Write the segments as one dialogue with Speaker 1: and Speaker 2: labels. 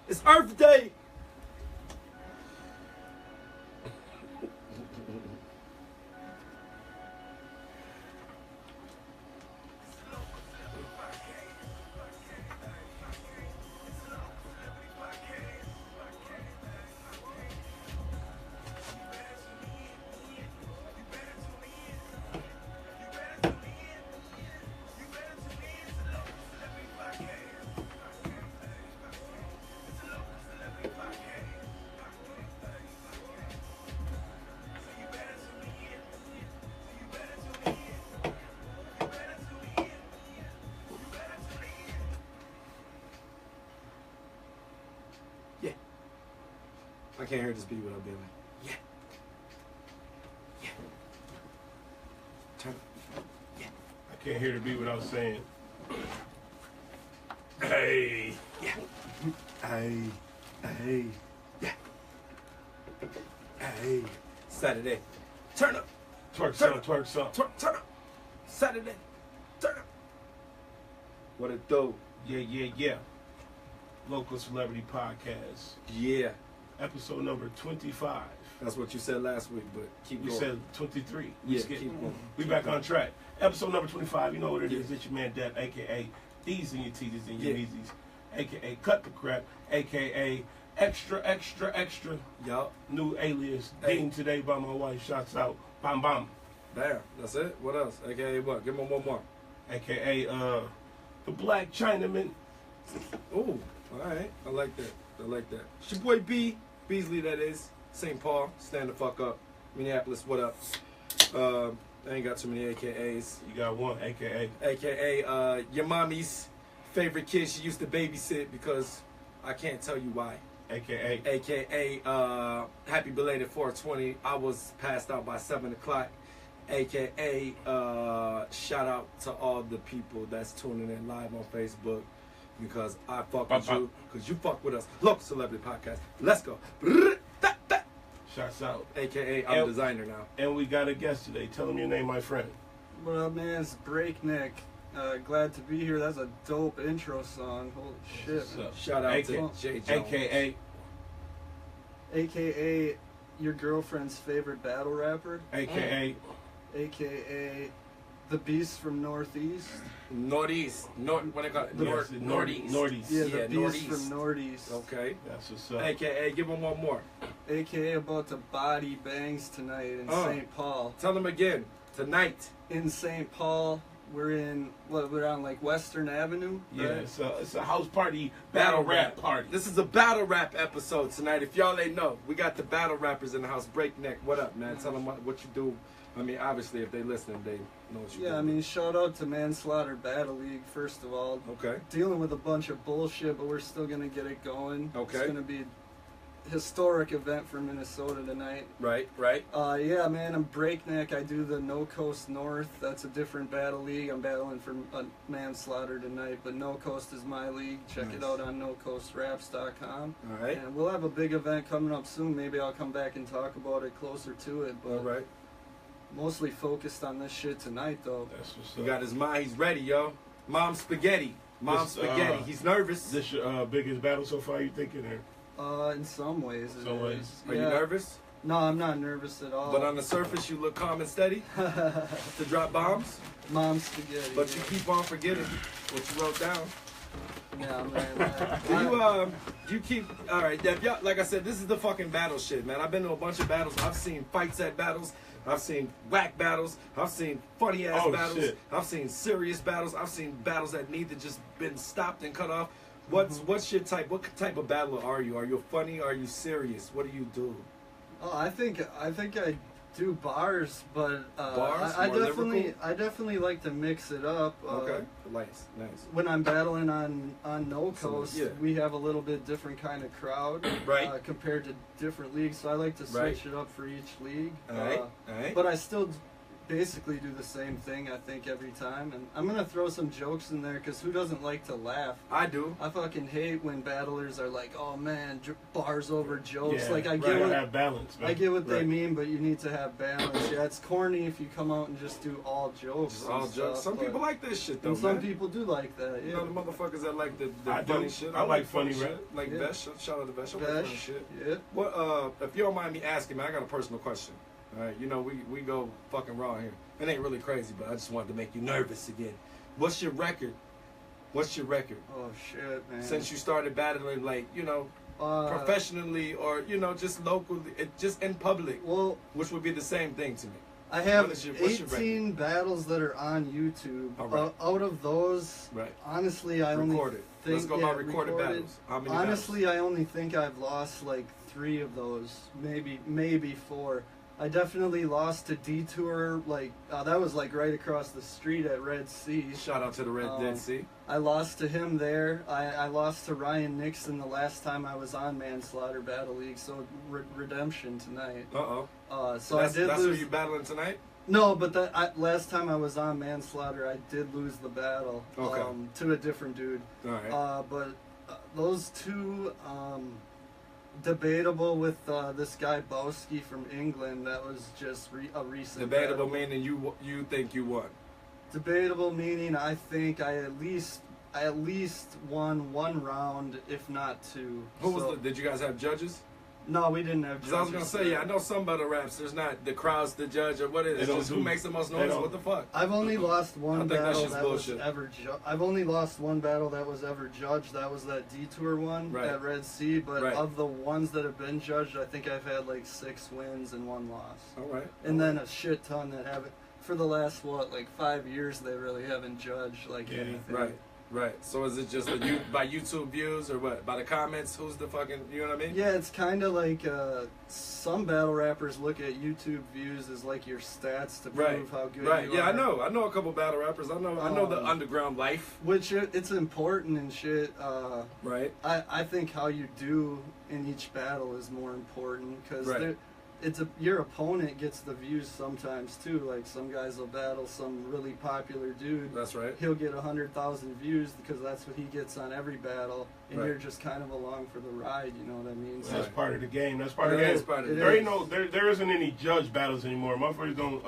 Speaker 1: It's Earth Day. I can't hear this beat without being like, yeah. Turn up. Yeah.
Speaker 2: I can't hear the beat without saying, hey.
Speaker 1: Yeah. Hey. Hey. Yeah. Hey. Saturday. Turn up.
Speaker 2: Twerk some, twerk some.
Speaker 1: Turn up. Saturday. Turn up. What it do?
Speaker 2: Yeah. Local Celebrity Podcast.
Speaker 1: Yeah.
Speaker 2: Episode number 25.
Speaker 1: That's what you said last week, but keep going.
Speaker 2: We said 23.
Speaker 1: Yeah, keep going.
Speaker 2: We back on track. Episode number 25. You know what it is. It's your man Deb, a.k.a. D's and your T's and your Yeezys, a.k.a. Cut the Crap, a.k.a. Extra.
Speaker 1: Yup.
Speaker 2: New alias.
Speaker 1: Hey.
Speaker 2: Deemed today by my wife. Shouts out. Bam Bam.
Speaker 1: Damn. That's it? What else? A.k.a. what? Give me one more.
Speaker 2: A.k.a. The Black Chinaman.
Speaker 1: Ooh. All right. I like that. It's your boy B. Beasley, that is. St. Paul. Stand the fuck up. Minneapolis, what up? I ain't got too many AKAs.
Speaker 2: You got one, a.k.a.
Speaker 1: AKA your mommy's favorite kid she used to babysit because I can't tell you why.
Speaker 2: A.k.a.
Speaker 1: AKA happy belated 420. I was passed out by 7 o'clock. AKA shout out to all the people that's tuning in live on Facebook because I fuck with you because you fuck with us. Local Celebrity Podcast. Let's go.
Speaker 2: Shouts out.
Speaker 1: AKA I'm a designer now.
Speaker 2: And we got a guest today. Tell them your name, my friend.
Speaker 3: What up, man? It's Breakneck. Glad to be here. That's a dope intro song. Holy shit.
Speaker 1: Shout out to Jay Jones.
Speaker 3: AKA your girlfriend's favorite battle rapper.
Speaker 2: AKA
Speaker 3: the Beast from Northeast.
Speaker 1: What they call it? Northeast.
Speaker 3: Yeah, the Beast from Northeast.
Speaker 1: Okay.
Speaker 2: That's what's up.
Speaker 1: AKA, give him one more.
Speaker 3: AKA about to body bangs tonight in St. Paul.
Speaker 1: Tell them again. Tonight.
Speaker 3: In St. Paul, we're on like Western Avenue.
Speaker 2: Yeah,
Speaker 3: right?
Speaker 2: it's a house party, battle rap party.
Speaker 1: This is a battle rap episode tonight. If y'all ain't know, we got the battle rappers in the house. Breakneck, what up, man? Tell them what you do. I mean, obviously, if they listening, they know what you do.
Speaker 3: Yeah, I mean, shout out to Manslaughter Battle League, first of all.
Speaker 1: Okay.
Speaker 3: Dealing with a bunch of bullshit, but we're still going to get it going.
Speaker 1: Okay.
Speaker 3: It's going to be a historic event for Minnesota tonight.
Speaker 1: Right.
Speaker 3: Yeah, man, I'm Breakneck. I do the No Coast North. That's a different battle league. I'm battling for Manslaughter tonight, but No Coast is my league. Check it out on NoCoastRaps.com.
Speaker 1: All right.
Speaker 3: And we'll have a big event coming up soon. Maybe I'll come back and talk about it closer to it. But
Speaker 1: all right.
Speaker 3: Mostly focused on this shit tonight, though.
Speaker 2: That's what's up.
Speaker 1: He got his mind. He's ready, yo. Mom spaghetti. He's nervous.
Speaker 2: This your biggest battle so far, you thinking?
Speaker 3: In some ways it is.
Speaker 1: Are you nervous?
Speaker 3: No, I'm not nervous at all.
Speaker 1: But on the surface, you look calm and steady to drop bombs.
Speaker 3: Mom spaghetti.
Speaker 1: But you keep on forgetting what you wrote down.
Speaker 3: Yeah, man.
Speaker 1: You keep all right, Deb. Like I said, this is the fucking battle shit, man. I've been to a bunch of battles. I've seen fights at battles. I've seen whack battles. I've seen funny ass battles.
Speaker 2: Shit.
Speaker 1: I've seen serious battles. I've seen battles that need to just been stopped and cut off. What's your type? What type of battler are you? Are you funny? Are you serious? What do you do?
Speaker 3: Oh, I think I do bars, but
Speaker 1: bars?
Speaker 3: I definitely like to mix it up.
Speaker 1: Okay, nice.
Speaker 3: When I'm battling on No Coast,
Speaker 1: yeah.
Speaker 3: we have a little bit different kind of crowd,
Speaker 1: right?
Speaker 3: Compared to different leagues. So I like to switch it up for each league.
Speaker 1: All right.
Speaker 3: But I still basically do the same thing, I think, every time. And I'm gonna throw some jokes in there, because who doesn't like to laugh?
Speaker 1: I do.
Speaker 3: I fucking hate when battlers are like, oh man, bars over jokes.
Speaker 2: Yeah,
Speaker 3: like, I
Speaker 2: right.
Speaker 3: get what,
Speaker 2: Have balance, man.
Speaker 3: I get what they
Speaker 1: Right.
Speaker 3: mean, but you need to have balance. Yeah, it's corny if you come out and just do all jokes.
Speaker 1: Just all
Speaker 3: and
Speaker 1: jokes.
Speaker 3: stuff,
Speaker 1: Some
Speaker 3: but-
Speaker 1: people like this shit though,
Speaker 3: And some
Speaker 1: man.
Speaker 3: people do like that,
Speaker 1: You
Speaker 3: yeah.
Speaker 1: know the motherfuckers that like the
Speaker 2: I
Speaker 1: funny
Speaker 2: do.
Speaker 1: shit.
Speaker 2: I like funny
Speaker 1: shit.
Speaker 2: rap.
Speaker 1: Like
Speaker 3: Yeah.
Speaker 1: Vesh. Shout out to Vesh. I like funny
Speaker 3: Vesh,
Speaker 1: shit.
Speaker 3: yeah.
Speaker 1: What? If you don't mind me asking, man, I got a personal question. All right, you know we go fucking raw here. It ain't really crazy, but I just wanted to make you nervous again. What's your record? What's your record?
Speaker 3: Oh shit, man.
Speaker 1: Since you started battling, like, you know, professionally or, you know, just locally, just in public,
Speaker 3: Well,
Speaker 1: which would be the same thing to me.
Speaker 3: I have
Speaker 1: What's your record?
Speaker 3: 18 battles that are on YouTube.
Speaker 1: All right.
Speaker 3: Out of those,
Speaker 1: Right.
Speaker 3: honestly, I only
Speaker 1: Recorded.
Speaker 3: think
Speaker 1: Let's go about recorded battles. How many
Speaker 3: Honestly, I only think I've lost like 3 of those, maybe 4. I definitely lost to Detour, like that was like right across the street at Red Sea.
Speaker 1: battles? Shout out to the Red Dead Sea.
Speaker 3: I lost to him there. I lost to Ryan Nixon the last time I was on Manslaughter Battle League, so redemption tonight. So
Speaker 1: That's
Speaker 3: I did
Speaker 1: who
Speaker 3: lose.
Speaker 1: you battling tonight?
Speaker 3: No, but last time I was on Manslaughter, I did lose the battle
Speaker 1: Okay.
Speaker 3: to a different dude.
Speaker 1: All right.
Speaker 3: But those 2, debatable with this guy Bowski from England. That was just a recent
Speaker 1: Debatable
Speaker 3: battle.
Speaker 1: meaning you think you won.
Speaker 3: Debatable meaning I think I at least won 1 round, if not 2.
Speaker 1: Did you guys have judges?
Speaker 3: No, we didn't have judges.
Speaker 1: Because I was gonna say, yeah, I know some battle raps. There's not the crowd's the judge or what it is. It's just who makes the most noise. What the fuck?
Speaker 3: I've only lost one
Speaker 1: think that
Speaker 3: battle
Speaker 1: shit's
Speaker 3: that was
Speaker 1: bullshit.
Speaker 3: ever. I've only lost one battle that was ever judged. That was that Detour one
Speaker 1: Right.
Speaker 3: at Red Sea. But
Speaker 1: Right.
Speaker 3: of the ones that have been judged, I think I've had like 6 wins and 1 loss.
Speaker 1: All right.
Speaker 3: And then a shit ton that haven't. For the last 5 years, they really haven't judged like anything.
Speaker 1: Right. Right. So is it just by YouTube views or what? By the comments? Who's the fucking? You know what I mean?
Speaker 3: Yeah, it's kind of like some battle rappers look at YouTube views as like your stats to prove how good you
Speaker 1: Yeah,
Speaker 3: are.
Speaker 1: I know. I know a couple battle rappers. I know the underground life.
Speaker 3: Which it's important and shit.
Speaker 1: Right.
Speaker 3: I think how you do in each battle is more important because
Speaker 1: Right.
Speaker 3: your opponent gets the views sometimes too. Like some guys will battle some really popular dude.
Speaker 1: That's right.
Speaker 3: He'll get 100,000 views because that's what he gets on every battle, and
Speaker 1: Right.
Speaker 3: you're just kind of along for the ride. You know what I mean?
Speaker 2: That's
Speaker 1: Right.
Speaker 2: part of the game. That's part of
Speaker 1: It
Speaker 2: the
Speaker 1: is
Speaker 2: game.
Speaker 1: part of the
Speaker 2: There
Speaker 1: game.
Speaker 2: ain't no, there isn't any judge battles anymore. Motherfuckers don't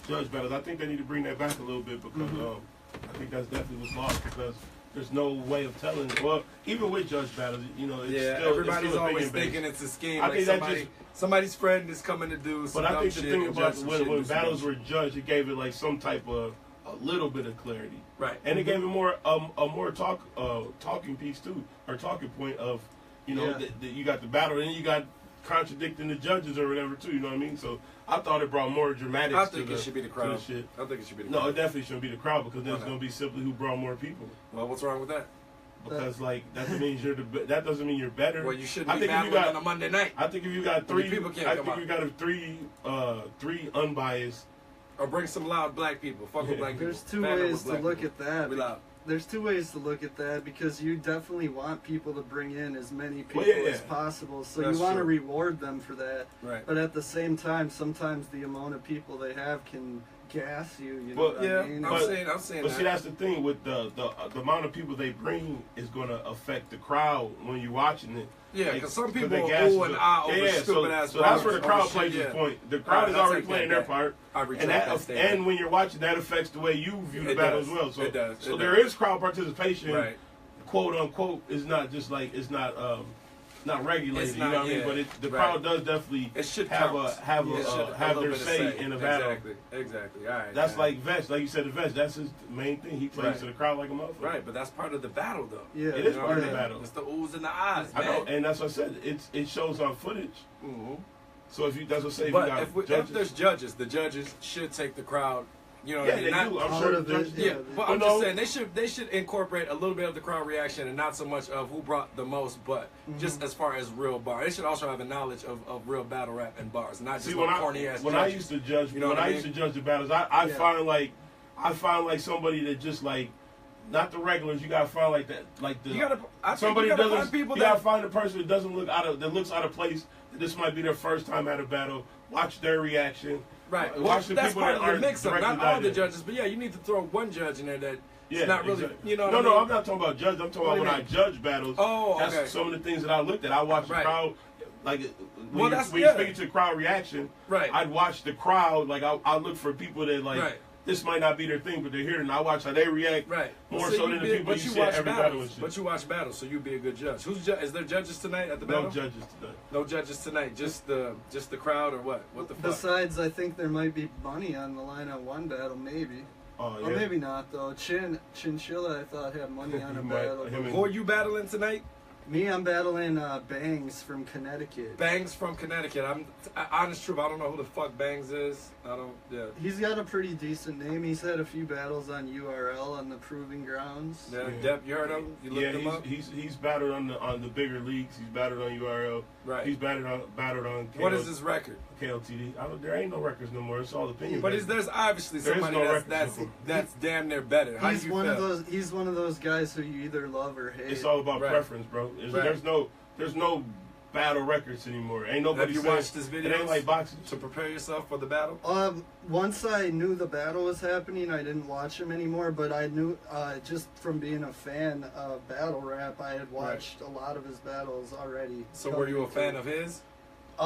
Speaker 2: judge battles. I think they need to bring that back a little bit because I think that's definitely what's lost because there's no way of telling. Well, even with judge battles, you know, it's
Speaker 1: Yeah,
Speaker 2: still
Speaker 1: everybody's
Speaker 2: it's still
Speaker 1: always
Speaker 2: opinion-based.
Speaker 1: thinking it's a scheme.
Speaker 2: I
Speaker 1: Like
Speaker 2: think that
Speaker 1: somebody's friend is coming to do some
Speaker 2: But I
Speaker 1: dumb
Speaker 2: think the
Speaker 1: shit
Speaker 2: thing
Speaker 1: and
Speaker 2: about
Speaker 1: judge some
Speaker 2: when
Speaker 1: shit, do some
Speaker 2: battles
Speaker 1: dumb
Speaker 2: were judged, it gave it like some type of a little bit of clarity,
Speaker 1: shit. Right.
Speaker 2: and it gave it more a more talking piece too, or talking point of, you know,
Speaker 3: Yeah.
Speaker 2: that you got the battle and you got contradicting the judges or whatever too. You know what I mean? So I thought it brought more dramatics.
Speaker 1: I think
Speaker 2: to
Speaker 1: it should be the
Speaker 2: to
Speaker 1: crowd.
Speaker 2: shit.
Speaker 1: I think it should be the
Speaker 2: No,
Speaker 1: crowd.
Speaker 2: it definitely shouldn't be the crowd because then it's
Speaker 1: Okay.
Speaker 2: gonna be simply who brought more people.
Speaker 1: Well, what's wrong with that?
Speaker 2: Because like that means that doesn't mean you're better.
Speaker 1: Well, you shouldn't
Speaker 2: I
Speaker 1: be
Speaker 2: think if you
Speaker 1: battling
Speaker 2: got-
Speaker 1: on a Monday night.
Speaker 2: I think if you got
Speaker 1: Well, the
Speaker 2: 3,
Speaker 1: people can't
Speaker 2: I
Speaker 1: come
Speaker 2: think
Speaker 1: out.
Speaker 2: you got a three unbiased.
Speaker 1: Or bring some loud black people. Fuck with black people.
Speaker 3: There's 2
Speaker 1: Battle with
Speaker 3: ways to
Speaker 1: black
Speaker 3: look
Speaker 1: people.
Speaker 3: at that.
Speaker 1: We loud.
Speaker 3: There's 2 ways to look at that because you definitely want people to bring in as many people
Speaker 2: Well, yeah,
Speaker 3: as
Speaker 2: yeah.
Speaker 3: possible. So
Speaker 1: That's
Speaker 3: you want to
Speaker 1: true.
Speaker 3: reward them for that.
Speaker 1: Right.
Speaker 3: But at the same time, sometimes the amount of people they have can gas you. You know
Speaker 2: Well,
Speaker 3: what
Speaker 1: Yeah,
Speaker 3: I mean?
Speaker 1: I'm
Speaker 2: But-
Speaker 1: saying
Speaker 2: But
Speaker 1: that.
Speaker 2: see, that's the thing with the amount of people they bring is going to affect the crowd when you're watching it.
Speaker 1: Yeah,
Speaker 2: Like,
Speaker 1: because some people
Speaker 2: they
Speaker 1: are
Speaker 2: gas
Speaker 1: ooh
Speaker 2: you
Speaker 1: and
Speaker 2: up.
Speaker 1: ah over stupid ass.
Speaker 2: So that's where the
Speaker 1: bars
Speaker 2: crowd
Speaker 1: or
Speaker 2: plays
Speaker 1: shit,
Speaker 2: its
Speaker 1: yeah.
Speaker 2: point. The crowd is
Speaker 1: I
Speaker 2: already
Speaker 1: take
Speaker 2: playing
Speaker 1: that
Speaker 2: their
Speaker 1: back.
Speaker 2: part,
Speaker 1: I retract
Speaker 2: and
Speaker 1: that statement.
Speaker 2: and when you're watching, that affects the way you view the
Speaker 1: It
Speaker 2: battle
Speaker 1: does.
Speaker 2: as well. So
Speaker 1: It does.
Speaker 2: So
Speaker 1: It
Speaker 2: there
Speaker 1: does.
Speaker 2: is crowd participation,
Speaker 1: Right.
Speaker 2: quote unquote. Is not just like it's not regulated.
Speaker 1: It's
Speaker 2: you know
Speaker 1: not,
Speaker 2: what I mean?
Speaker 1: yeah.
Speaker 2: But the
Speaker 1: Right.
Speaker 2: crowd does definitely
Speaker 1: It should
Speaker 2: have
Speaker 1: count.
Speaker 2: have
Speaker 1: Yeah, it should
Speaker 2: have
Speaker 1: a
Speaker 2: their
Speaker 1: little bit of
Speaker 2: say in a battle.
Speaker 1: Exactly. All right.
Speaker 2: That's
Speaker 1: man.
Speaker 2: like Vesh, like you said, the Vesh. That's his main thing. He plays
Speaker 1: Right.
Speaker 2: to the crowd like a motherfucker.
Speaker 1: Right, but that's part of the battle, though.
Speaker 3: Yeah,
Speaker 2: It is
Speaker 1: You know
Speaker 2: part
Speaker 1: what
Speaker 2: of the
Speaker 1: I mean?
Speaker 2: battle.
Speaker 1: It's the oohs and the eyes,
Speaker 2: I know,
Speaker 1: man.
Speaker 2: and that's what I said. It shows on footage.
Speaker 1: Mhm.
Speaker 2: So if you that's what I say. If you
Speaker 1: But
Speaker 2: got
Speaker 1: if
Speaker 2: judges,
Speaker 1: there's judges, the judges should take the crowd. You know what
Speaker 2: yeah,
Speaker 1: I mean?
Speaker 2: they
Speaker 1: Not-
Speaker 2: do. I'm
Speaker 3: Out
Speaker 2: sure.
Speaker 3: of it,
Speaker 2: Judges,
Speaker 1: Yeah, but I'm
Speaker 2: no.
Speaker 1: just saying they should incorporate a little bit of the crowd reaction and not so much of who brought the most, but just as far as real bar. They should also have a knowledge of real battle rap and bars, not just
Speaker 2: See,
Speaker 1: no
Speaker 2: when
Speaker 1: corny ass.
Speaker 2: I used to judge,
Speaker 1: You know
Speaker 2: when
Speaker 1: what I
Speaker 2: I used to
Speaker 1: mean?
Speaker 2: judge the battles, I
Speaker 3: Yeah.
Speaker 2: find like somebody that just like, not the regulars. You gotta find like that, like the
Speaker 1: You gotta- I think
Speaker 2: somebody
Speaker 1: you
Speaker 2: that
Speaker 1: gotta
Speaker 2: doesn't.
Speaker 1: find people
Speaker 2: you
Speaker 1: that-
Speaker 2: gotta find a person that looks out of place. That this might be their first time at a battle. Watch their reaction.
Speaker 1: Right. Well,
Speaker 2: Watch the
Speaker 1: that's
Speaker 2: people
Speaker 1: part
Speaker 2: that
Speaker 1: of the
Speaker 2: aren't
Speaker 1: mix-up.
Speaker 2: directly
Speaker 1: Not all the
Speaker 2: digested.
Speaker 1: judges, but yeah, you need to throw one judge in there that
Speaker 2: Yeah,
Speaker 1: it's not really,
Speaker 2: exactly.
Speaker 1: you know.
Speaker 2: No,
Speaker 1: what I
Speaker 2: no,
Speaker 1: mean?
Speaker 2: I'm not talking about judge. I'm talking
Speaker 1: What
Speaker 2: about
Speaker 1: do
Speaker 2: when
Speaker 1: you
Speaker 2: I
Speaker 1: mean?
Speaker 2: judge battles.
Speaker 1: Oh, okay.
Speaker 2: That's some of the things that I looked at. I watched the
Speaker 1: Right.
Speaker 2: crowd, like
Speaker 1: Well,
Speaker 2: when
Speaker 1: that's-
Speaker 2: you're
Speaker 1: yeah.
Speaker 2: speaking to crowd reaction.
Speaker 1: Right.
Speaker 2: I'd watch the crowd. Like I look for people that like
Speaker 1: Right.
Speaker 2: this might not be their thing, but they're here, and I watch how they react.
Speaker 1: Right.
Speaker 2: More so than the people you see at every battle and shit.
Speaker 1: But you watch battles, so you'd be a good judge. Is there judges tonight at the
Speaker 2: No
Speaker 1: battle?
Speaker 2: judges today.
Speaker 1: No judges tonight. Just the crowd or what? What the fuck?
Speaker 3: Besides, I think there might be money on the line on one battle, maybe.
Speaker 2: Oh
Speaker 3: Or
Speaker 2: yeah.
Speaker 3: maybe not, though. Chinchilla, I thought, had money on a
Speaker 2: He might-
Speaker 3: battle.
Speaker 2: him and-
Speaker 1: Who are you battling tonight?
Speaker 3: Me, I'm battling Bangs from Connecticut.
Speaker 1: Bangs from Connecticut. Honest truth, I don't know who the fuck Bangs is. I don't. Yeah.
Speaker 3: He's got a pretty decent name. He's had a few battles on URL on the Proving Grounds.
Speaker 1: Yeah.
Speaker 2: Yeah.
Speaker 1: Depp, you heard him? You looked him up?
Speaker 2: he's battled on the bigger leagues. He's battled on URL.
Speaker 1: Right.
Speaker 2: He's battled on
Speaker 1: What is his record?
Speaker 2: KLTD. There ain't no records no more. It's all opinion.
Speaker 1: But
Speaker 2: based.
Speaker 1: there's obviously
Speaker 2: There is
Speaker 1: somebody
Speaker 2: no
Speaker 1: that's
Speaker 2: records.
Speaker 1: damn near better. How
Speaker 3: He's
Speaker 1: do you
Speaker 3: one
Speaker 1: feel?
Speaker 3: of those. He's one of those guys who you either love or hate.
Speaker 2: It's all about
Speaker 1: Right.
Speaker 2: preference, bro.
Speaker 1: Right.
Speaker 2: There's no battle records anymore. Ain't nobody.
Speaker 1: Have you
Speaker 2: saying-
Speaker 1: watched this video?
Speaker 2: It ain't like boxing.
Speaker 1: To prepare yourself for the battle?
Speaker 3: Once I knew the battle was happening, I didn't watch him anymore. But I knew just from being a fan of battle rap, I had watched a lot of his battles already.
Speaker 1: So were you a fan of his?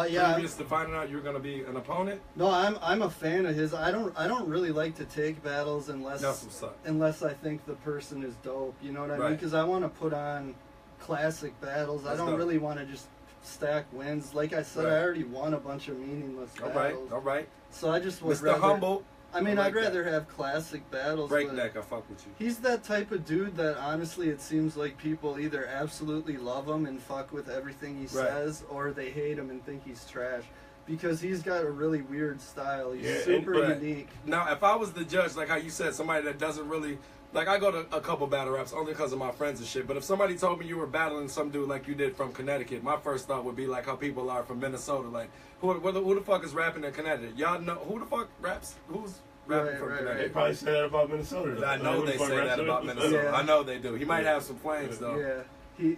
Speaker 3: Yeah.
Speaker 1: Previous to finding out you were going to be an opponent?
Speaker 3: No, I'm a fan of his. I don't really like to take battles
Speaker 1: That's what's up.
Speaker 3: unless I think the person is dope. You know what I mean?
Speaker 1: Right.
Speaker 3: Because I want to put on classic battles. I
Speaker 1: That's
Speaker 3: don't
Speaker 1: dope.
Speaker 3: really want to just stack wins. Like I said,
Speaker 1: Right.
Speaker 3: I already won a bunch of meaningless
Speaker 1: All
Speaker 3: battles.
Speaker 1: right, all right.
Speaker 3: So I just would
Speaker 1: Mr.
Speaker 3: rather.
Speaker 1: Humble.
Speaker 3: I mean,
Speaker 1: I like
Speaker 3: I'd rather have classic battles. but
Speaker 1: Breakneck, I fuck with you.
Speaker 3: He's that type of dude that honestly, it seems like people either absolutely love him and fuck with everything he
Speaker 1: Right.
Speaker 3: says, or they hate him and think he's trash. Because he's got a really weird style. He's
Speaker 2: Yeah,
Speaker 3: super
Speaker 1: but-
Speaker 3: unique.
Speaker 1: Now, if I was the judge, like how you said, somebody that doesn't really... Like, I go to a couple battle raps only because of my friends and shit. But if somebody told me you were battling some dude like you did from Connecticut, my first thought would be like how people are from Minnesota. Like, who the fuck is rapping in Connecticut? Y'all know... Who the fuck raps? Who's rapping
Speaker 3: Right,
Speaker 1: from
Speaker 3: right,
Speaker 2: They
Speaker 1: Connecticut?
Speaker 2: probably say that about Minnesota.
Speaker 1: I know they say that about Minnesota.
Speaker 3: Yeah.
Speaker 1: I know they do. He might have some flames, though.
Speaker 3: Yeah,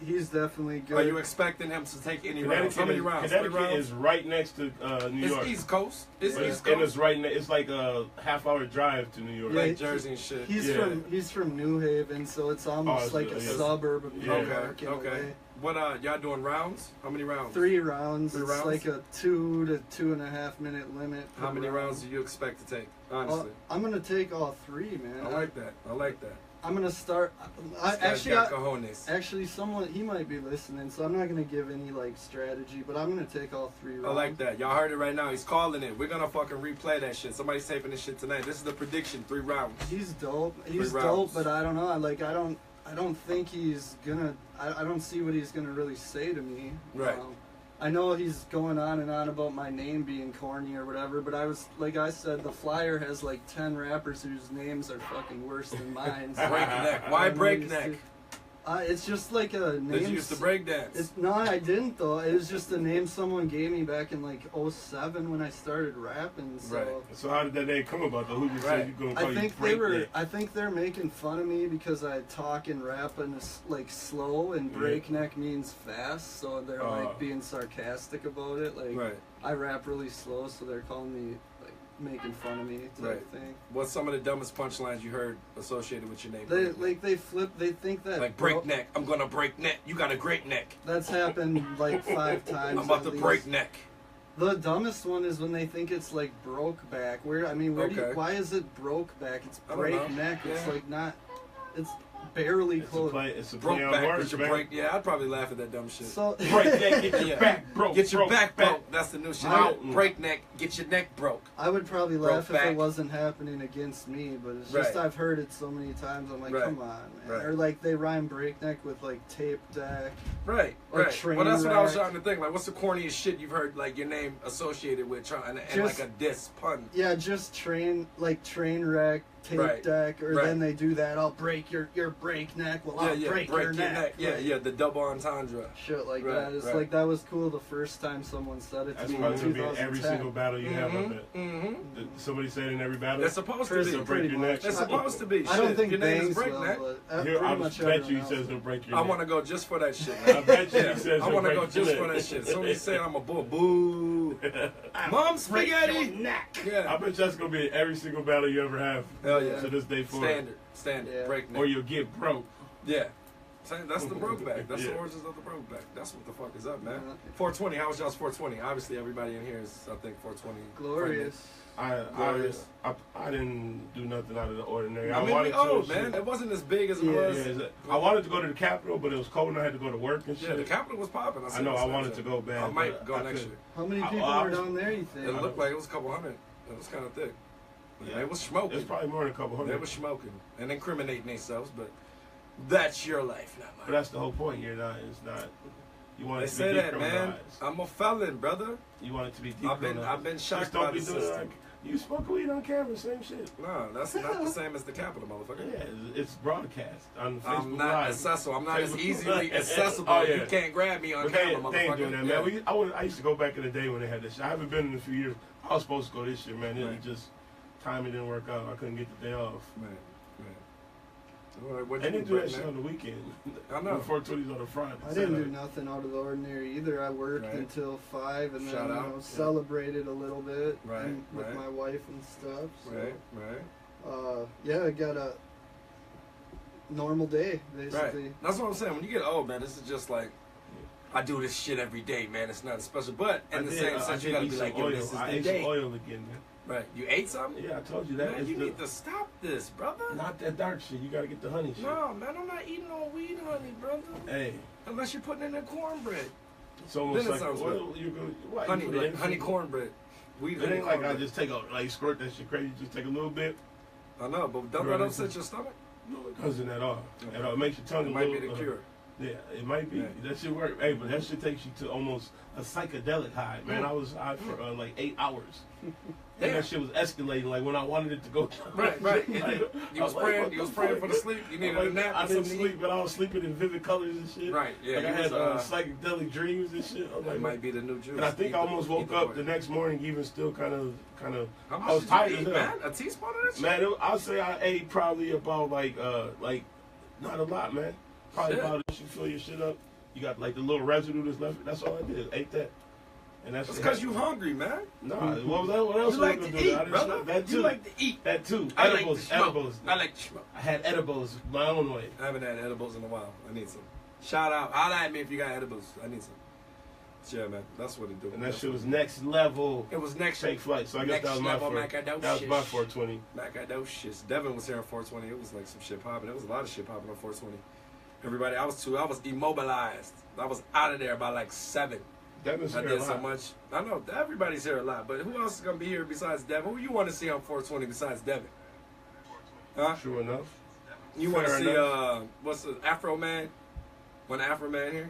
Speaker 3: he's definitely good.
Speaker 1: Are you expecting him to take any rounds? How many rounds? 3
Speaker 2: Connecticut
Speaker 1: rounds?
Speaker 2: is right next to New
Speaker 1: It's
Speaker 2: York.
Speaker 1: East Coast. It's
Speaker 2: But
Speaker 1: East
Speaker 2: and
Speaker 1: Coast.
Speaker 2: it's right. It's like a half-hour drive to New York.
Speaker 3: Yeah,
Speaker 1: Like Jersey and shit.
Speaker 2: Yeah.
Speaker 3: He's from New Haven, so it's almost
Speaker 2: it's
Speaker 3: like a
Speaker 2: good, yeah.
Speaker 3: suburb of New
Speaker 2: Yeah.
Speaker 3: York in a
Speaker 1: Okay.
Speaker 3: way.
Speaker 1: What y'all doing rounds? How many rounds?
Speaker 3: 3 rounds.
Speaker 1: Three
Speaker 3: It's
Speaker 1: rounds?
Speaker 3: like a 2 to 2.5 minute limit. per
Speaker 1: How many
Speaker 3: round.
Speaker 1: rounds do you expect to take? Honestly,
Speaker 3: I'm gonna take all 3, man.
Speaker 1: I like that. I like that.
Speaker 3: I'm gonna start.
Speaker 1: This guy's got cojones.
Speaker 3: Actually, someone he might be listening, so I'm not gonna give any like strategy, but I'm gonna take all 3 rounds.
Speaker 1: I like that. Y'all heard it right now. He's calling it. We're gonna fucking replay that shit. Somebody's taping this shit tonight. This is the prediction. 3 rounds.
Speaker 3: He's dope. He's
Speaker 1: 3
Speaker 3: dope,
Speaker 1: rounds.
Speaker 3: but I don't know. I don't think he's gonna. I don't see what he's gonna really say to me.
Speaker 1: Right.
Speaker 3: I know he's going on and on about my name being corny or whatever, but like I said, the flyer has like 10 rappers whose names are fucking worse than mine. So
Speaker 1: Breakneck. Why
Speaker 3: I don't know what he's
Speaker 1: breakneck?
Speaker 3: It's just like a name.
Speaker 1: Did you used to break dance?
Speaker 3: No, I didn't though. It was just a name someone gave me back in like '07 when I started rapping. So
Speaker 1: Right.
Speaker 2: So how did that name come about? Though? Who just
Speaker 1: Right.
Speaker 2: said you gonna
Speaker 3: I
Speaker 2: call you
Speaker 3: think they were.
Speaker 2: Breakneck?
Speaker 3: I think they're making fun of me because I talk and rap and like slow, and
Speaker 2: Yeah.
Speaker 3: breakneck means fast. So they're
Speaker 2: Oh.
Speaker 3: like being sarcastic about it. Like
Speaker 1: Right.
Speaker 3: I rap really slow, so they're calling me like making fun of me type
Speaker 1: Right.
Speaker 3: thing.
Speaker 1: What's some of the dumbest punchlines you heard associated with your name?
Speaker 3: They
Speaker 1: Breakneck?
Speaker 3: like they flip. They think that
Speaker 1: Like breakneck. I'm gonna break neck. You got a great neck.
Speaker 3: That's happened like 5 times.
Speaker 1: I'm about
Speaker 3: at
Speaker 1: to
Speaker 3: least.
Speaker 1: break neck.
Speaker 3: The dumbest one is when they think it's like broke back. Where I mean, where do
Speaker 1: Okay.
Speaker 3: you, why is it broke back? It's
Speaker 1: I don't know.
Speaker 3: break neck. It's
Speaker 1: Yeah.
Speaker 3: like not. It's barely
Speaker 2: It's a
Speaker 3: close.
Speaker 2: play. It's a
Speaker 1: Broke
Speaker 2: play on
Speaker 1: back.
Speaker 2: words,
Speaker 1: Get your
Speaker 2: man.
Speaker 1: break. Yeah, I'd probably laugh at that dumb shit.
Speaker 3: So
Speaker 2: Breakneck, get your
Speaker 1: Yeah.
Speaker 2: back broke.
Speaker 1: Get your
Speaker 2: broke,
Speaker 1: back broke. That's the new shit.
Speaker 2: Out.
Speaker 1: Break neck. Get your neck broke.
Speaker 3: I would probably laugh
Speaker 1: Broke
Speaker 3: if
Speaker 1: back.
Speaker 3: it wasn't happening against me, but it's just
Speaker 1: Right.
Speaker 3: I've heard it so many times. I'm like,
Speaker 1: Right.
Speaker 3: come on, man.
Speaker 1: Right.
Speaker 3: Or like they rhyme breakneck with like tape deck.
Speaker 1: Right,
Speaker 3: Or
Speaker 1: right.
Speaker 3: train
Speaker 1: Well, that's what I was
Speaker 3: wreck.
Speaker 1: trying to think. Like, what's the corniest shit you've heard, like, your name associated with, trying and
Speaker 3: Just-
Speaker 1: like a diss pun?
Speaker 3: Yeah, just train wreck, tape
Speaker 1: Right.
Speaker 3: deck, or
Speaker 1: Right.
Speaker 3: then they do that. I'll break your breakneck. Well, I'll break your neck.
Speaker 1: Yeah,
Speaker 3: Right.
Speaker 1: yeah, the double entendre.
Speaker 3: Shit like
Speaker 1: Right,
Speaker 3: that. It's
Speaker 1: right.
Speaker 3: like that was cool the first time someone said it to
Speaker 2: That's
Speaker 3: me
Speaker 2: probably
Speaker 3: in
Speaker 2: gonna be in
Speaker 3: 2010.
Speaker 2: every single battle you have. I
Speaker 1: Mm-hmm.
Speaker 2: bet.
Speaker 1: Mm-hmm.
Speaker 2: Somebody said in every battle.
Speaker 1: It's supposed to
Speaker 3: Pretty-
Speaker 1: be.
Speaker 2: He'll break
Speaker 3: pretty
Speaker 2: your neck.
Speaker 3: much.
Speaker 1: It's supposed to be.
Speaker 3: I don't
Speaker 1: Shit,
Speaker 3: think
Speaker 1: your name is
Speaker 3: Bangs will,
Speaker 1: Breakneck.
Speaker 3: but
Speaker 2: Here, I
Speaker 3: pretty much
Speaker 2: bet you he
Speaker 3: everyone
Speaker 2: says
Speaker 3: else.
Speaker 2: he'll break your
Speaker 1: I
Speaker 2: neck.
Speaker 1: want to go just for that shit.
Speaker 2: I bet you
Speaker 1: Yeah,
Speaker 2: he says
Speaker 1: I
Speaker 2: he'll
Speaker 1: want to
Speaker 2: break
Speaker 1: go
Speaker 2: your
Speaker 1: just
Speaker 2: neck.
Speaker 1: for that shit. Somebody say I'm a bull. Boo. you. Mom spaghetti.
Speaker 2: Neck.
Speaker 1: Yeah.
Speaker 2: I bet that's gonna be in every single battle you ever have.
Speaker 1: Hell yeah.
Speaker 2: To this day forward.
Speaker 1: Standard.
Speaker 3: Yeah.
Speaker 1: Breakneck.
Speaker 2: Or you'll get broke.
Speaker 1: Yeah. That's the broke back. That's the
Speaker 2: Yeah.
Speaker 1: origins of the broke back. That's what the fuck is up, man.
Speaker 3: Yeah.
Speaker 1: 420. How was y'all's 420? Obviously, everybody in here is, I think, 420.
Speaker 3: Glorious.
Speaker 1: Glorious.
Speaker 2: I didn't do nothing out of the ordinary.
Speaker 1: I mean,
Speaker 2: wanted
Speaker 1: we old,
Speaker 2: to,
Speaker 1: man. It wasn't as big as it
Speaker 3: Yeah.
Speaker 1: was.
Speaker 2: I wanted to go to the Capitol, but it was cold and I had to go to work and shit.
Speaker 1: Yeah, the Capitol was popping.
Speaker 2: I know. I wanted to go bad.
Speaker 1: I might go
Speaker 2: but
Speaker 1: next
Speaker 2: couldn't.
Speaker 1: year.
Speaker 3: How many people
Speaker 2: I
Speaker 3: were
Speaker 2: was-
Speaker 3: down there, you think?
Speaker 1: It looked like it was a couple hundred. It was kind of thick.
Speaker 2: Yeah.
Speaker 1: It was smoking.
Speaker 2: It's probably more than a couple
Speaker 1: They
Speaker 2: hundred.
Speaker 1: were smoking and incriminating themselves, but that's your life, not
Speaker 2: But
Speaker 1: mine.
Speaker 2: that's the whole point. You're not. It's not. You want
Speaker 1: They
Speaker 2: it to
Speaker 1: say
Speaker 2: be
Speaker 1: that, man.
Speaker 2: decriminalized.
Speaker 1: I'm a felon, brother.
Speaker 2: You want it to be decriminalized.
Speaker 1: I've been shocked
Speaker 2: Just
Speaker 1: by
Speaker 2: don't
Speaker 1: the
Speaker 2: be doing
Speaker 1: system.
Speaker 2: like you smoke weed on camera. Same shit.
Speaker 1: No, that's not the same as the Capitol, motherfucker.
Speaker 2: Yeah, it's broadcast on Facebook
Speaker 1: I'm not
Speaker 2: Live.
Speaker 1: accessible. I'm not as
Speaker 2: Facebook
Speaker 1: easily
Speaker 2: Live.
Speaker 1: accessible.
Speaker 2: Oh, yeah.
Speaker 1: You can't grab me on
Speaker 2: But
Speaker 1: camera,
Speaker 2: they ain't
Speaker 1: motherfucker.
Speaker 2: doing that, man. I used to go back in the day when they had this shit. I haven't been in a few years. I was supposed to go this year, man. It
Speaker 1: Right.
Speaker 2: just timing didn't work out. I couldn't get the day off.
Speaker 1: Man. What
Speaker 2: They
Speaker 1: you
Speaker 2: didn't
Speaker 1: do,
Speaker 2: do that
Speaker 1: man?
Speaker 2: shit on the weekend.
Speaker 1: I know.
Speaker 2: 420s on a Friday.
Speaker 3: I didn't do nothing out of the ordinary either. I worked
Speaker 1: Right.
Speaker 3: until 5 and
Speaker 1: Shout
Speaker 3: then
Speaker 1: out. Yeah.
Speaker 3: celebrated a little bit
Speaker 1: Right,
Speaker 3: and with
Speaker 1: right.
Speaker 3: my wife and stuff. So,
Speaker 1: Right.
Speaker 3: yeah, I got a normal day basically.
Speaker 1: Right. That's what I'm saying. When you get old, man, this is just like, I do this shit every day, man. It's not special. But in the same sense, you gotta be like, yo, this is
Speaker 2: I
Speaker 1: the
Speaker 2: ate some
Speaker 1: day.
Speaker 2: oil again, man.
Speaker 1: Right. You ate something?
Speaker 2: Yeah, I told you that.
Speaker 1: Man,
Speaker 2: It's
Speaker 1: you
Speaker 2: the-
Speaker 1: need to stop this, brother.
Speaker 2: Not that dark shit. You gotta get the honey shit.
Speaker 1: No, man, I'm not eating no weed honey, brother.
Speaker 2: Hey,
Speaker 1: Unless you're putting it in cornbread.
Speaker 2: it's almost
Speaker 1: Then it
Speaker 2: like
Speaker 1: sounds
Speaker 2: oil. You go, what,
Speaker 1: Honey,
Speaker 2: you put it
Speaker 1: like
Speaker 2: in
Speaker 1: honey
Speaker 2: some-
Speaker 1: cornbread. Weed
Speaker 2: It
Speaker 1: honey
Speaker 2: ain't like I
Speaker 1: cornbread.
Speaker 2: just take a like squirt that shit crazy. Just take a little bit.
Speaker 1: I know, but don't
Speaker 2: Right.
Speaker 1: that upset your stomach?
Speaker 2: No, it doesn't at all.
Speaker 1: Okay.
Speaker 2: At all. It makes your tongue
Speaker 1: It
Speaker 2: a
Speaker 1: might
Speaker 2: little.
Speaker 1: be the cure.
Speaker 2: Yeah, it might be.
Speaker 1: Yeah.
Speaker 2: That shit work. Hey, but that shit takes you to almost a psychedelic high, man. I was high for like 8 hours. And
Speaker 1: Damn.
Speaker 2: that shit was escalating. Like when I wanted it to go.
Speaker 1: Right.
Speaker 2: Like,
Speaker 1: You was
Speaker 2: I
Speaker 1: praying.
Speaker 2: what
Speaker 1: You was
Speaker 2: the
Speaker 1: praying
Speaker 2: fuck?
Speaker 1: for the sleep. You needed
Speaker 2: Like,
Speaker 1: a nap
Speaker 2: I
Speaker 1: or
Speaker 2: didn't
Speaker 1: something.
Speaker 2: sleep, but I was sleeping in vivid colors and shit.
Speaker 1: Right. Yeah.
Speaker 2: Like I
Speaker 1: you
Speaker 2: had
Speaker 1: was,
Speaker 2: psychedelic dreams and shit. I'm
Speaker 1: that
Speaker 2: like,
Speaker 1: might be the new juice.
Speaker 2: and I think
Speaker 1: Eat
Speaker 2: I almost
Speaker 1: the-
Speaker 2: woke
Speaker 1: eat
Speaker 2: up the
Speaker 1: the
Speaker 2: next morning, even still kind of.
Speaker 1: How much
Speaker 2: I was
Speaker 1: did
Speaker 2: tired
Speaker 1: you
Speaker 2: as
Speaker 1: eat,
Speaker 2: hell.
Speaker 1: man? A teaspoon of that shit?
Speaker 2: Man, I'll say I ate probably about like not a lot, man. Probably
Speaker 1: Shit.
Speaker 2: about you fill your shit up. You got like the little residue that's left. That's all I did. Ate that. And that's
Speaker 1: That's because you hungry, man.
Speaker 2: Nah, what was that? What else
Speaker 1: You
Speaker 2: was I
Speaker 1: like
Speaker 2: gonna
Speaker 1: to
Speaker 2: do?
Speaker 1: eat,
Speaker 2: I didn't
Speaker 1: brother.
Speaker 2: smoke. That too.
Speaker 1: You like to eat.
Speaker 2: That too.
Speaker 1: I like to
Speaker 2: Edibles.
Speaker 1: smoke.
Speaker 2: Edibles.
Speaker 1: I like to smoke.
Speaker 2: I had edibles my own way.
Speaker 1: I haven't had edibles in a while. I need some. Shout out. Holla at me if you got edibles. I need some. Yeah, man. That's what it do.
Speaker 2: And that shit was next level.
Speaker 1: It was next
Speaker 2: Take flight. So I guess
Speaker 1: next
Speaker 2: that was my
Speaker 1: level
Speaker 2: 420.
Speaker 1: Macadocious.
Speaker 2: That was my 420.
Speaker 1: Macadocious. Devin was here on 420. It was like some shit popping. There was a lot of shit popping on 420. Everybody, I was immobilized. I was out of there by like 7.
Speaker 2: Devin's
Speaker 1: I
Speaker 2: here
Speaker 1: did
Speaker 2: a
Speaker 1: so
Speaker 2: lot.
Speaker 1: much. I know everybody's here a lot, but who else is gonna be here besides Devin? Who you want to see on 420 besides Devin? Huh?
Speaker 2: True enough.
Speaker 1: You want to
Speaker 2: Fair
Speaker 1: see
Speaker 2: enough.
Speaker 1: what's the Afro Man? When Afro Man here?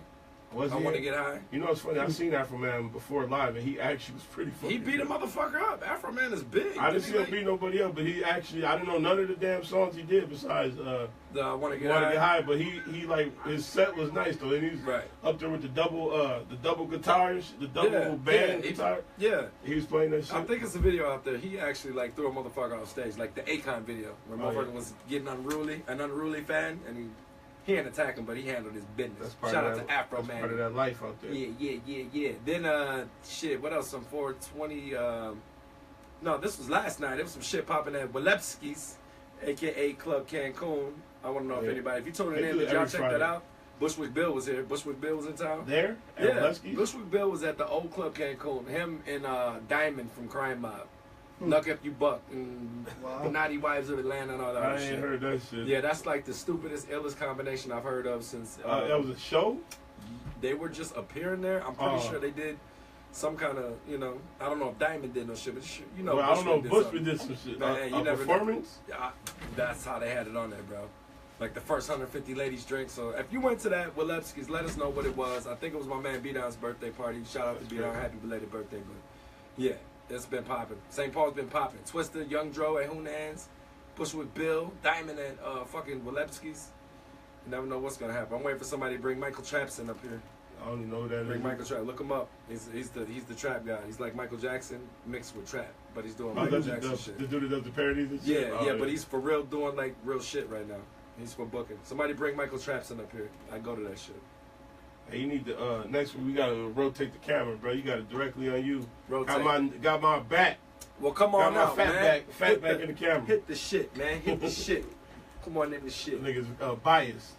Speaker 2: Was
Speaker 1: I
Speaker 2: he?
Speaker 1: want to get high.
Speaker 2: You know what's funny? I seen Afro Man before live, and he actually was pretty funny.
Speaker 1: He beat a motherfucker up. Afro Man is big.
Speaker 2: I didn't see him beat nobody up, but he actually, I didn't know none of the damn songs he did besides
Speaker 1: The Want to Get
Speaker 2: Wanna
Speaker 1: High.
Speaker 2: Get High, but he like, his set was nice though, and he's
Speaker 1: Right.
Speaker 2: up there with the double guitars, the double band
Speaker 1: he-
Speaker 2: guitar.
Speaker 1: Yeah.
Speaker 2: He was playing that shit.
Speaker 1: I think it's a video out there. He actually like threw a motherfucker off stage, like the Akon video, where
Speaker 2: Oh,
Speaker 1: motherfucker
Speaker 2: yeah.
Speaker 1: was getting an unruly fan, and he didn't attack him, but he handled his business.
Speaker 2: That's part
Speaker 1: Shout
Speaker 2: of
Speaker 1: out
Speaker 2: that,
Speaker 1: to Afro
Speaker 2: that's
Speaker 1: Man.
Speaker 2: part of that life out there.
Speaker 1: Yeah. Then shit, what else? Some 420. No, this was last night. There was some shit popping at Wilepski's, aka Club Cancun. I want to know if
Speaker 2: Yeah.
Speaker 1: anybody, if you tuning
Speaker 2: They
Speaker 1: in,
Speaker 2: do it
Speaker 1: did y'all
Speaker 2: every
Speaker 1: check
Speaker 2: Friday.
Speaker 1: that out? Bushwick Bill was here. Bushwick Bill was in town.
Speaker 2: There? At
Speaker 1: Yeah,
Speaker 2: Lesky's?
Speaker 1: Bushwick Bill was at the old Club Cancun. Him and Diamond from Crime Mob.
Speaker 3: Hmm.
Speaker 1: Luck If You Buck and
Speaker 3: Wow.
Speaker 1: the Naughty Wives of Atlanta and all that
Speaker 2: I
Speaker 1: other
Speaker 2: ain't
Speaker 1: shit.
Speaker 2: heard that shit.
Speaker 1: Yeah, that's like the stupidest, illest combination I've heard of since.
Speaker 2: That was a show?
Speaker 1: They were just appearing there. I'm pretty
Speaker 2: Oh.
Speaker 1: sure they did some kind of, I don't know if Diamond did no shit, but
Speaker 2: Well, I don't know if
Speaker 1: Bushwick
Speaker 2: Bushwick did some shit.
Speaker 1: Man, you
Speaker 2: a
Speaker 1: never know.
Speaker 2: performance?
Speaker 1: Yeah, that's how they had it on there, bro. Like the first 150 ladies drink. So if you went to that Wilepski's, let us know what it was. I think it was my man B-Down's birthday party. Shout out to B-Down. Happy belated birthday. But yeah, it's been popping. St. Paul's been popping. Twister, Young Dro at Hoonans, Bushwick Bill, Diamond at fucking Wilepski's. You never know what's going to happen. I'm waiting for somebody to bring Michael Trapson up here.
Speaker 2: I don't even know who that
Speaker 1: Bring
Speaker 2: is.
Speaker 1: Michael Trap. Look him up. He's the trap guy. He's like Michael Jackson mixed with trap, but he's doing
Speaker 2: Oh,
Speaker 1: Michael
Speaker 2: that's
Speaker 1: Jackson
Speaker 2: the
Speaker 1: shit.
Speaker 2: dude that does the parodies and shit?
Speaker 1: Yeah,
Speaker 2: Oh,
Speaker 1: but he's for real doing like real shit right now. He's for booking. Somebody bring Michael Trapson up here. I go to that shit.
Speaker 2: Hey, you need to next week we gotta rotate the camera, bro. You got it directly on you.
Speaker 1: Rotate.
Speaker 2: Got my back.
Speaker 1: Well, come on
Speaker 2: Got
Speaker 1: out,
Speaker 2: my
Speaker 1: man.
Speaker 2: fat back in the camera.
Speaker 1: Hit the shit, man. Hit the shit. Come on in the shit.
Speaker 2: The niggas biased.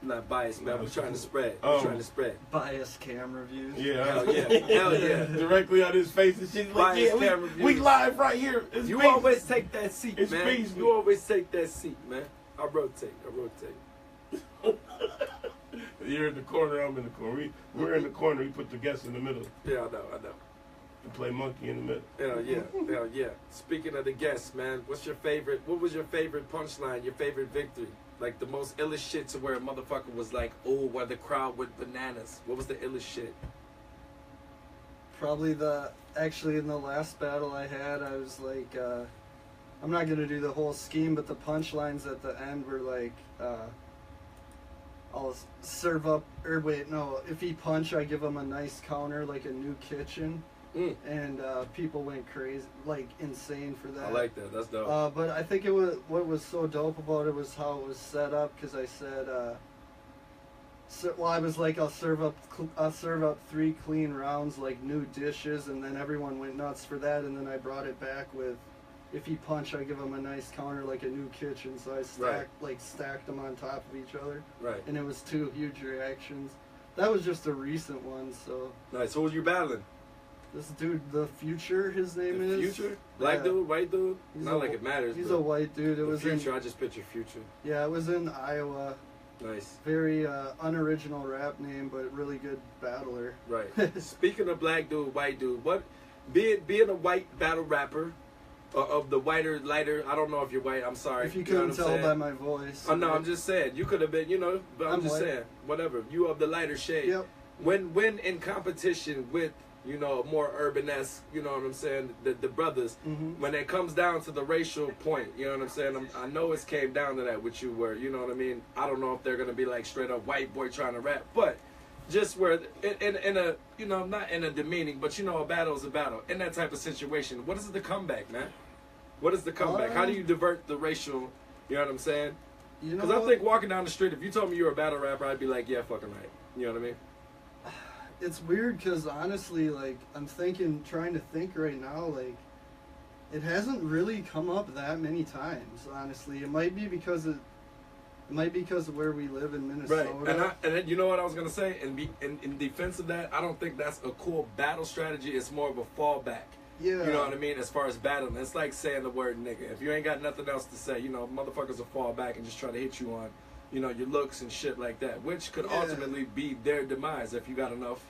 Speaker 1: I'm not biased, man. We're trying to spread.
Speaker 2: Oh.
Speaker 1: We're trying to spread.
Speaker 3: Biased camera views.
Speaker 2: Yeah.
Speaker 1: Hell yeah. Hell yeah.
Speaker 2: Directly on his face and shit. Like,
Speaker 1: Biased
Speaker 2: yeah,
Speaker 1: camera
Speaker 2: we
Speaker 1: views.
Speaker 2: live right here. It's
Speaker 1: You
Speaker 2: peace.
Speaker 1: always take that seat,
Speaker 2: It's
Speaker 1: man.
Speaker 2: peace.
Speaker 1: You always take that seat, man. I rotate.
Speaker 2: You're in the corner, I'm in the corner. We're in the corner, we put the guests in the middle.
Speaker 1: Yeah, I know.
Speaker 2: And play monkey in the middle.
Speaker 1: Hell yeah. Hell yeah. Speaking of the guests, man, what was your favorite punchline, your favorite victory? Like the most illest shit to where a motherfucker was like, oh, where the crowd went bananas. What was the illest shit?
Speaker 3: Probably actually in the last battle I had, I was like, I'm not going to do the whole scheme, but the punchlines at the end were like, I'll serve up, or wait, no, if he punch, I give him a nice counter, like a new kitchen. And people went crazy, like insane for that.
Speaker 1: I like that. That's dope.
Speaker 3: But I think what was so dope about it was how it was set up. Because I said, I was like, I'll serve up 3 clean rounds, like new dishes, and then everyone went nuts for that. And then I brought it back with, if he punch, I give him a nice counter, like a new kitchen. So I stacked them on top of each other.
Speaker 1: Right.
Speaker 3: And it was 2 huge reactions. That was just a recent one. So
Speaker 1: Nice. Who was you battling?
Speaker 3: this dude, the Future, his name
Speaker 1: The
Speaker 3: is.
Speaker 1: Future? Black
Speaker 3: Yeah.
Speaker 1: dude? White dude?
Speaker 3: He's
Speaker 1: Not
Speaker 3: a-
Speaker 1: like it matters.
Speaker 3: He's
Speaker 1: but
Speaker 3: a white dude. It
Speaker 1: the
Speaker 3: was
Speaker 1: Future.
Speaker 3: in.
Speaker 1: I just picture Future.
Speaker 3: Yeah, it was in Iowa.
Speaker 1: Nice.
Speaker 3: Very unoriginal rap name, but really good battler.
Speaker 1: Right. Speaking of black dude, white dude, what being a white battle rapper, of the whiter, lighter, I don't know if you're white, I'm sorry.
Speaker 3: If you
Speaker 1: know what
Speaker 3: couldn't
Speaker 1: I'm
Speaker 3: tell
Speaker 1: saying?
Speaker 3: by my voice.
Speaker 1: Oh no, I'm just saying. You could have been, but I'm just
Speaker 3: white.
Speaker 1: saying, whatever. You of the lighter shade.
Speaker 3: Yep.
Speaker 1: When in competition with, more urban-esque, you know what I'm saying, the brothers,
Speaker 3: Mhm.
Speaker 1: when it comes down to the racial point, you know what I'm saying, I know it's came down to that with you where, you know what I mean, I don't know if they're going to be like straight up white boy trying to rap, but just where, in a, not in a demeaning, but a battle's a battle. In that type of situation, what is the comeback, man? What is the comeback? How do you divert the racial, you know what I'm saying? Because I think walking down the street, if you told me you were a battle rapper, I'd be like, yeah, fucking right. You know what I mean?
Speaker 3: It's weird because honestly, like, I'm trying to think right now, like, it hasn't really come up that many times, honestly. It might be because of where we live in Minnesota.
Speaker 1: Right, and you know what I was gonna say? In defense of that, I don't think that's a cool battle strategy. It's more of a fallback.
Speaker 3: Yeah.
Speaker 1: You know what I mean? As far as battling, it's like saying the word nigga. If you ain't got nothing else to say, motherfuckers will fall back and just try to hit you on, your looks and shit like that, which could ultimately be their demise if you got enough,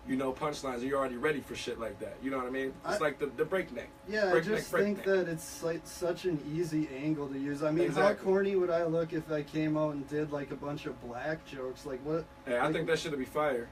Speaker 1: punchlines and you're already ready for shit like that. You know what I mean? It's like the breakneck.
Speaker 3: Yeah, I just think that it's like such an easy angle to use. I mean,
Speaker 1: Exactly.
Speaker 3: how corny would I look if I came out and did like a bunch of black jokes? Like what?
Speaker 1: Hey, I think that should be fire.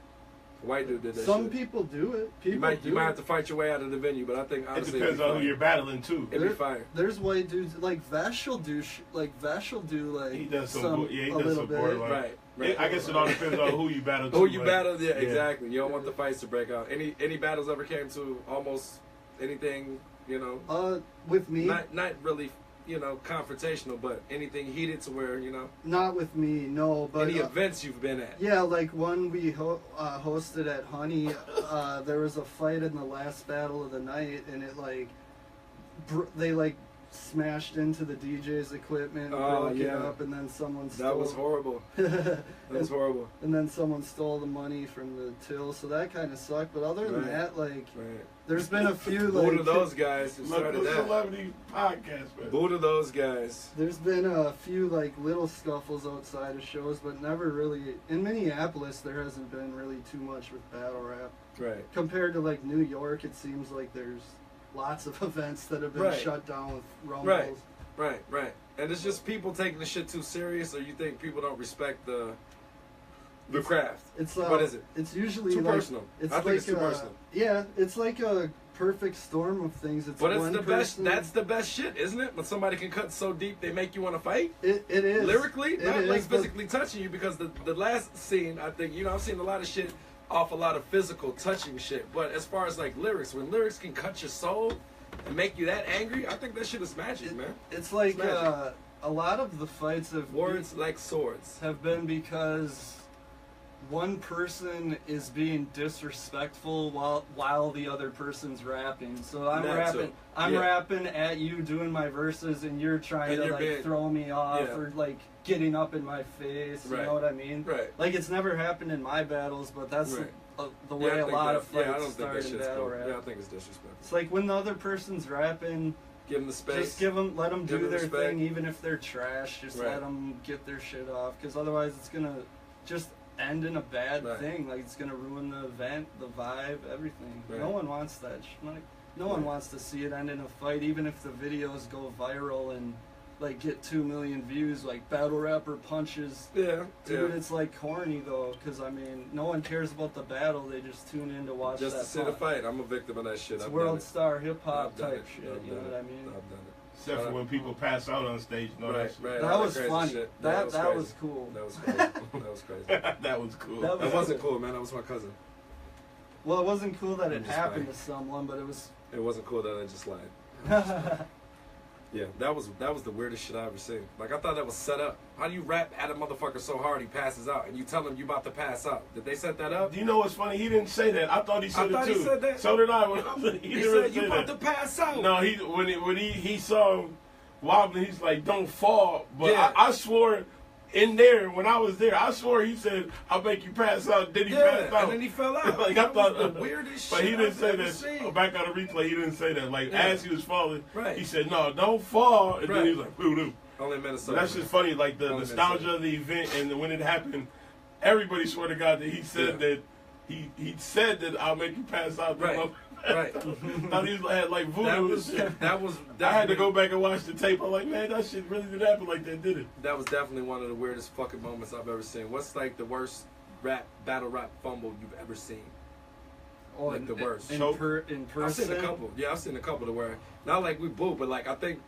Speaker 1: White dude did that
Speaker 3: Some
Speaker 1: shit.
Speaker 3: people do it.
Speaker 1: You might have to fight your way out of the venue, but I think honestly
Speaker 2: It depends on who you're battling too.
Speaker 1: It'd be fire.
Speaker 3: There's white dudes like Vash will do
Speaker 2: He does some
Speaker 3: a
Speaker 2: does
Speaker 3: little
Speaker 2: some
Speaker 3: bit.
Speaker 2: borderline.
Speaker 1: Right.
Speaker 2: I guess it all depends on who you battle.
Speaker 1: Who
Speaker 2: too,
Speaker 1: you
Speaker 2: like,
Speaker 1: battle? Yeah, exactly. You don't want the fights to break out. Any battles ever came to almost anything?
Speaker 3: With me,
Speaker 1: not really. Confrontational, but anything heated to where
Speaker 3: not with me, no. But
Speaker 1: any events you've been at.
Speaker 3: yeah, like one we hosted at Honey. There was a fight in the last battle of the night, and it they smashed into the DJ's equipment, and broke it up, and then someone stole.
Speaker 1: That was horrible. That was horrible.
Speaker 3: And then someone stole the money from the till, so that kind of sucked. But other than that, there's been a few
Speaker 1: Boo to those guys who started
Speaker 2: Look,
Speaker 1: that.
Speaker 2: celebrity podcast, man.
Speaker 1: Boo to those guys.
Speaker 3: There's been a few little scuffles outside of shows, but never really. In Minneapolis, there hasn't been really too much with battle rap.
Speaker 1: Right.
Speaker 3: Compared to New York, it seems like there's lots of events that have been shut down with rumbles.
Speaker 1: Right. And it's just people taking the shit too serious, or you think people don't respect the craft?
Speaker 3: It's
Speaker 1: what is it?
Speaker 3: It's usually
Speaker 1: too personal.
Speaker 3: It's
Speaker 1: I think it's too personal.
Speaker 3: Yeah, it's like a perfect storm of things. It's
Speaker 1: but it's
Speaker 3: one
Speaker 1: the best.
Speaker 3: person-
Speaker 1: That's the best shit, isn't it? When somebody can cut so deep they make you want to fight.
Speaker 3: It is
Speaker 1: Lyrically,
Speaker 3: It
Speaker 1: not
Speaker 3: is,
Speaker 1: like
Speaker 3: but-
Speaker 1: physically touching you, because the last scene, I think I've seen a lot of shit off a lot of physical touching shit. But as far as lyrics, when lyrics can cut your soul and make you that angry, I think that shit is magic, man.
Speaker 3: It's like
Speaker 1: It's magic.
Speaker 3: a lot of the fights
Speaker 1: Words like swords.
Speaker 3: have been because one person is being disrespectful while the other person's rapping. So I'm rapping at you doing my verses, and you're trying to like throw me off or like getting up in my face. You know what I mean?
Speaker 1: Right.
Speaker 3: Like it's never happened in my battles, but that's the way a lot of fights
Speaker 1: I don't
Speaker 3: start
Speaker 1: think
Speaker 3: in battle rap.
Speaker 1: Yeah, I think it's disrespectful.
Speaker 3: It's like when the other person's rapping.
Speaker 1: Give them the space.
Speaker 3: Just let them do their thing, even if they're trash. Just let them get their shit off, because otherwise it's gonna just end in a bad thing. Like it's gonna ruin the event, the vibe, everything. No one wants that. No one wants to see it end in a fight, even if the videos go viral and like get 2 million views. Like battle rapper punches. Dude, it's like corny though, because I mean, no one cares about the battle. They just tune in to watch
Speaker 1: just
Speaker 3: that.
Speaker 1: Just to see the fight. I'm a victim of that shit.
Speaker 3: It's world star hip hop type shit. You know what I mean?
Speaker 1: I've done it.
Speaker 2: Except for when people pass out on stage. No,
Speaker 1: right.
Speaker 3: That was funny.
Speaker 1: Shit.
Speaker 3: That was cool.
Speaker 1: That was crazy. That was crazy.
Speaker 2: That was cool.
Speaker 1: That wasn't cool, man. That was my cousin.
Speaker 3: Well, it wasn't cool that it happened to someone, but it was.
Speaker 1: It wasn't cool that I just lied. Yeah, that was the weirdest shit I ever seen. Like I thought that was set up. How do you rap at a motherfucker so hard he passes out, and you tell him you about to pass out? Did they set that up?
Speaker 2: You know what's funny? He didn't say that. I thought he said it too.
Speaker 1: He said that.
Speaker 2: So did I.
Speaker 1: He said you about to pass out.
Speaker 2: No, when he saw him wobbling, he's like, "Don't fall." But I swore. In there, when I was there, I swore he said, "I'll make you pass out." Then he passed out,
Speaker 1: and then he fell out.
Speaker 2: Like
Speaker 1: that
Speaker 2: I thought,
Speaker 1: was the weirdest
Speaker 2: but
Speaker 1: shit
Speaker 2: he didn't
Speaker 1: I've
Speaker 2: say
Speaker 1: ever
Speaker 2: that.
Speaker 1: Seen.
Speaker 2: Back on the replay, he didn't say that. Like as he was falling, he said, "No, don't fall," and then he was like, "Boo-doo."
Speaker 1: Only Minnesota.
Speaker 2: That's just funny, like the nostalgia of the event, and when it happened, everybody swore to God that he said that he said that I'll make you pass out.
Speaker 1: Right.
Speaker 2: Thought he had like voodoo.
Speaker 1: That was.
Speaker 2: I had to go back and watch the tape. I'm like, man, that shit really didn't happen like that, did it?
Speaker 1: That was definitely one of the weirdest fucking moments I've ever seen. What's like the worst battle rap fumble you've ever seen?
Speaker 3: Oh,
Speaker 1: like the worst.
Speaker 3: In person.
Speaker 1: I've seen a couple. Yeah, I've seen a couple to where not like we booed, but like I think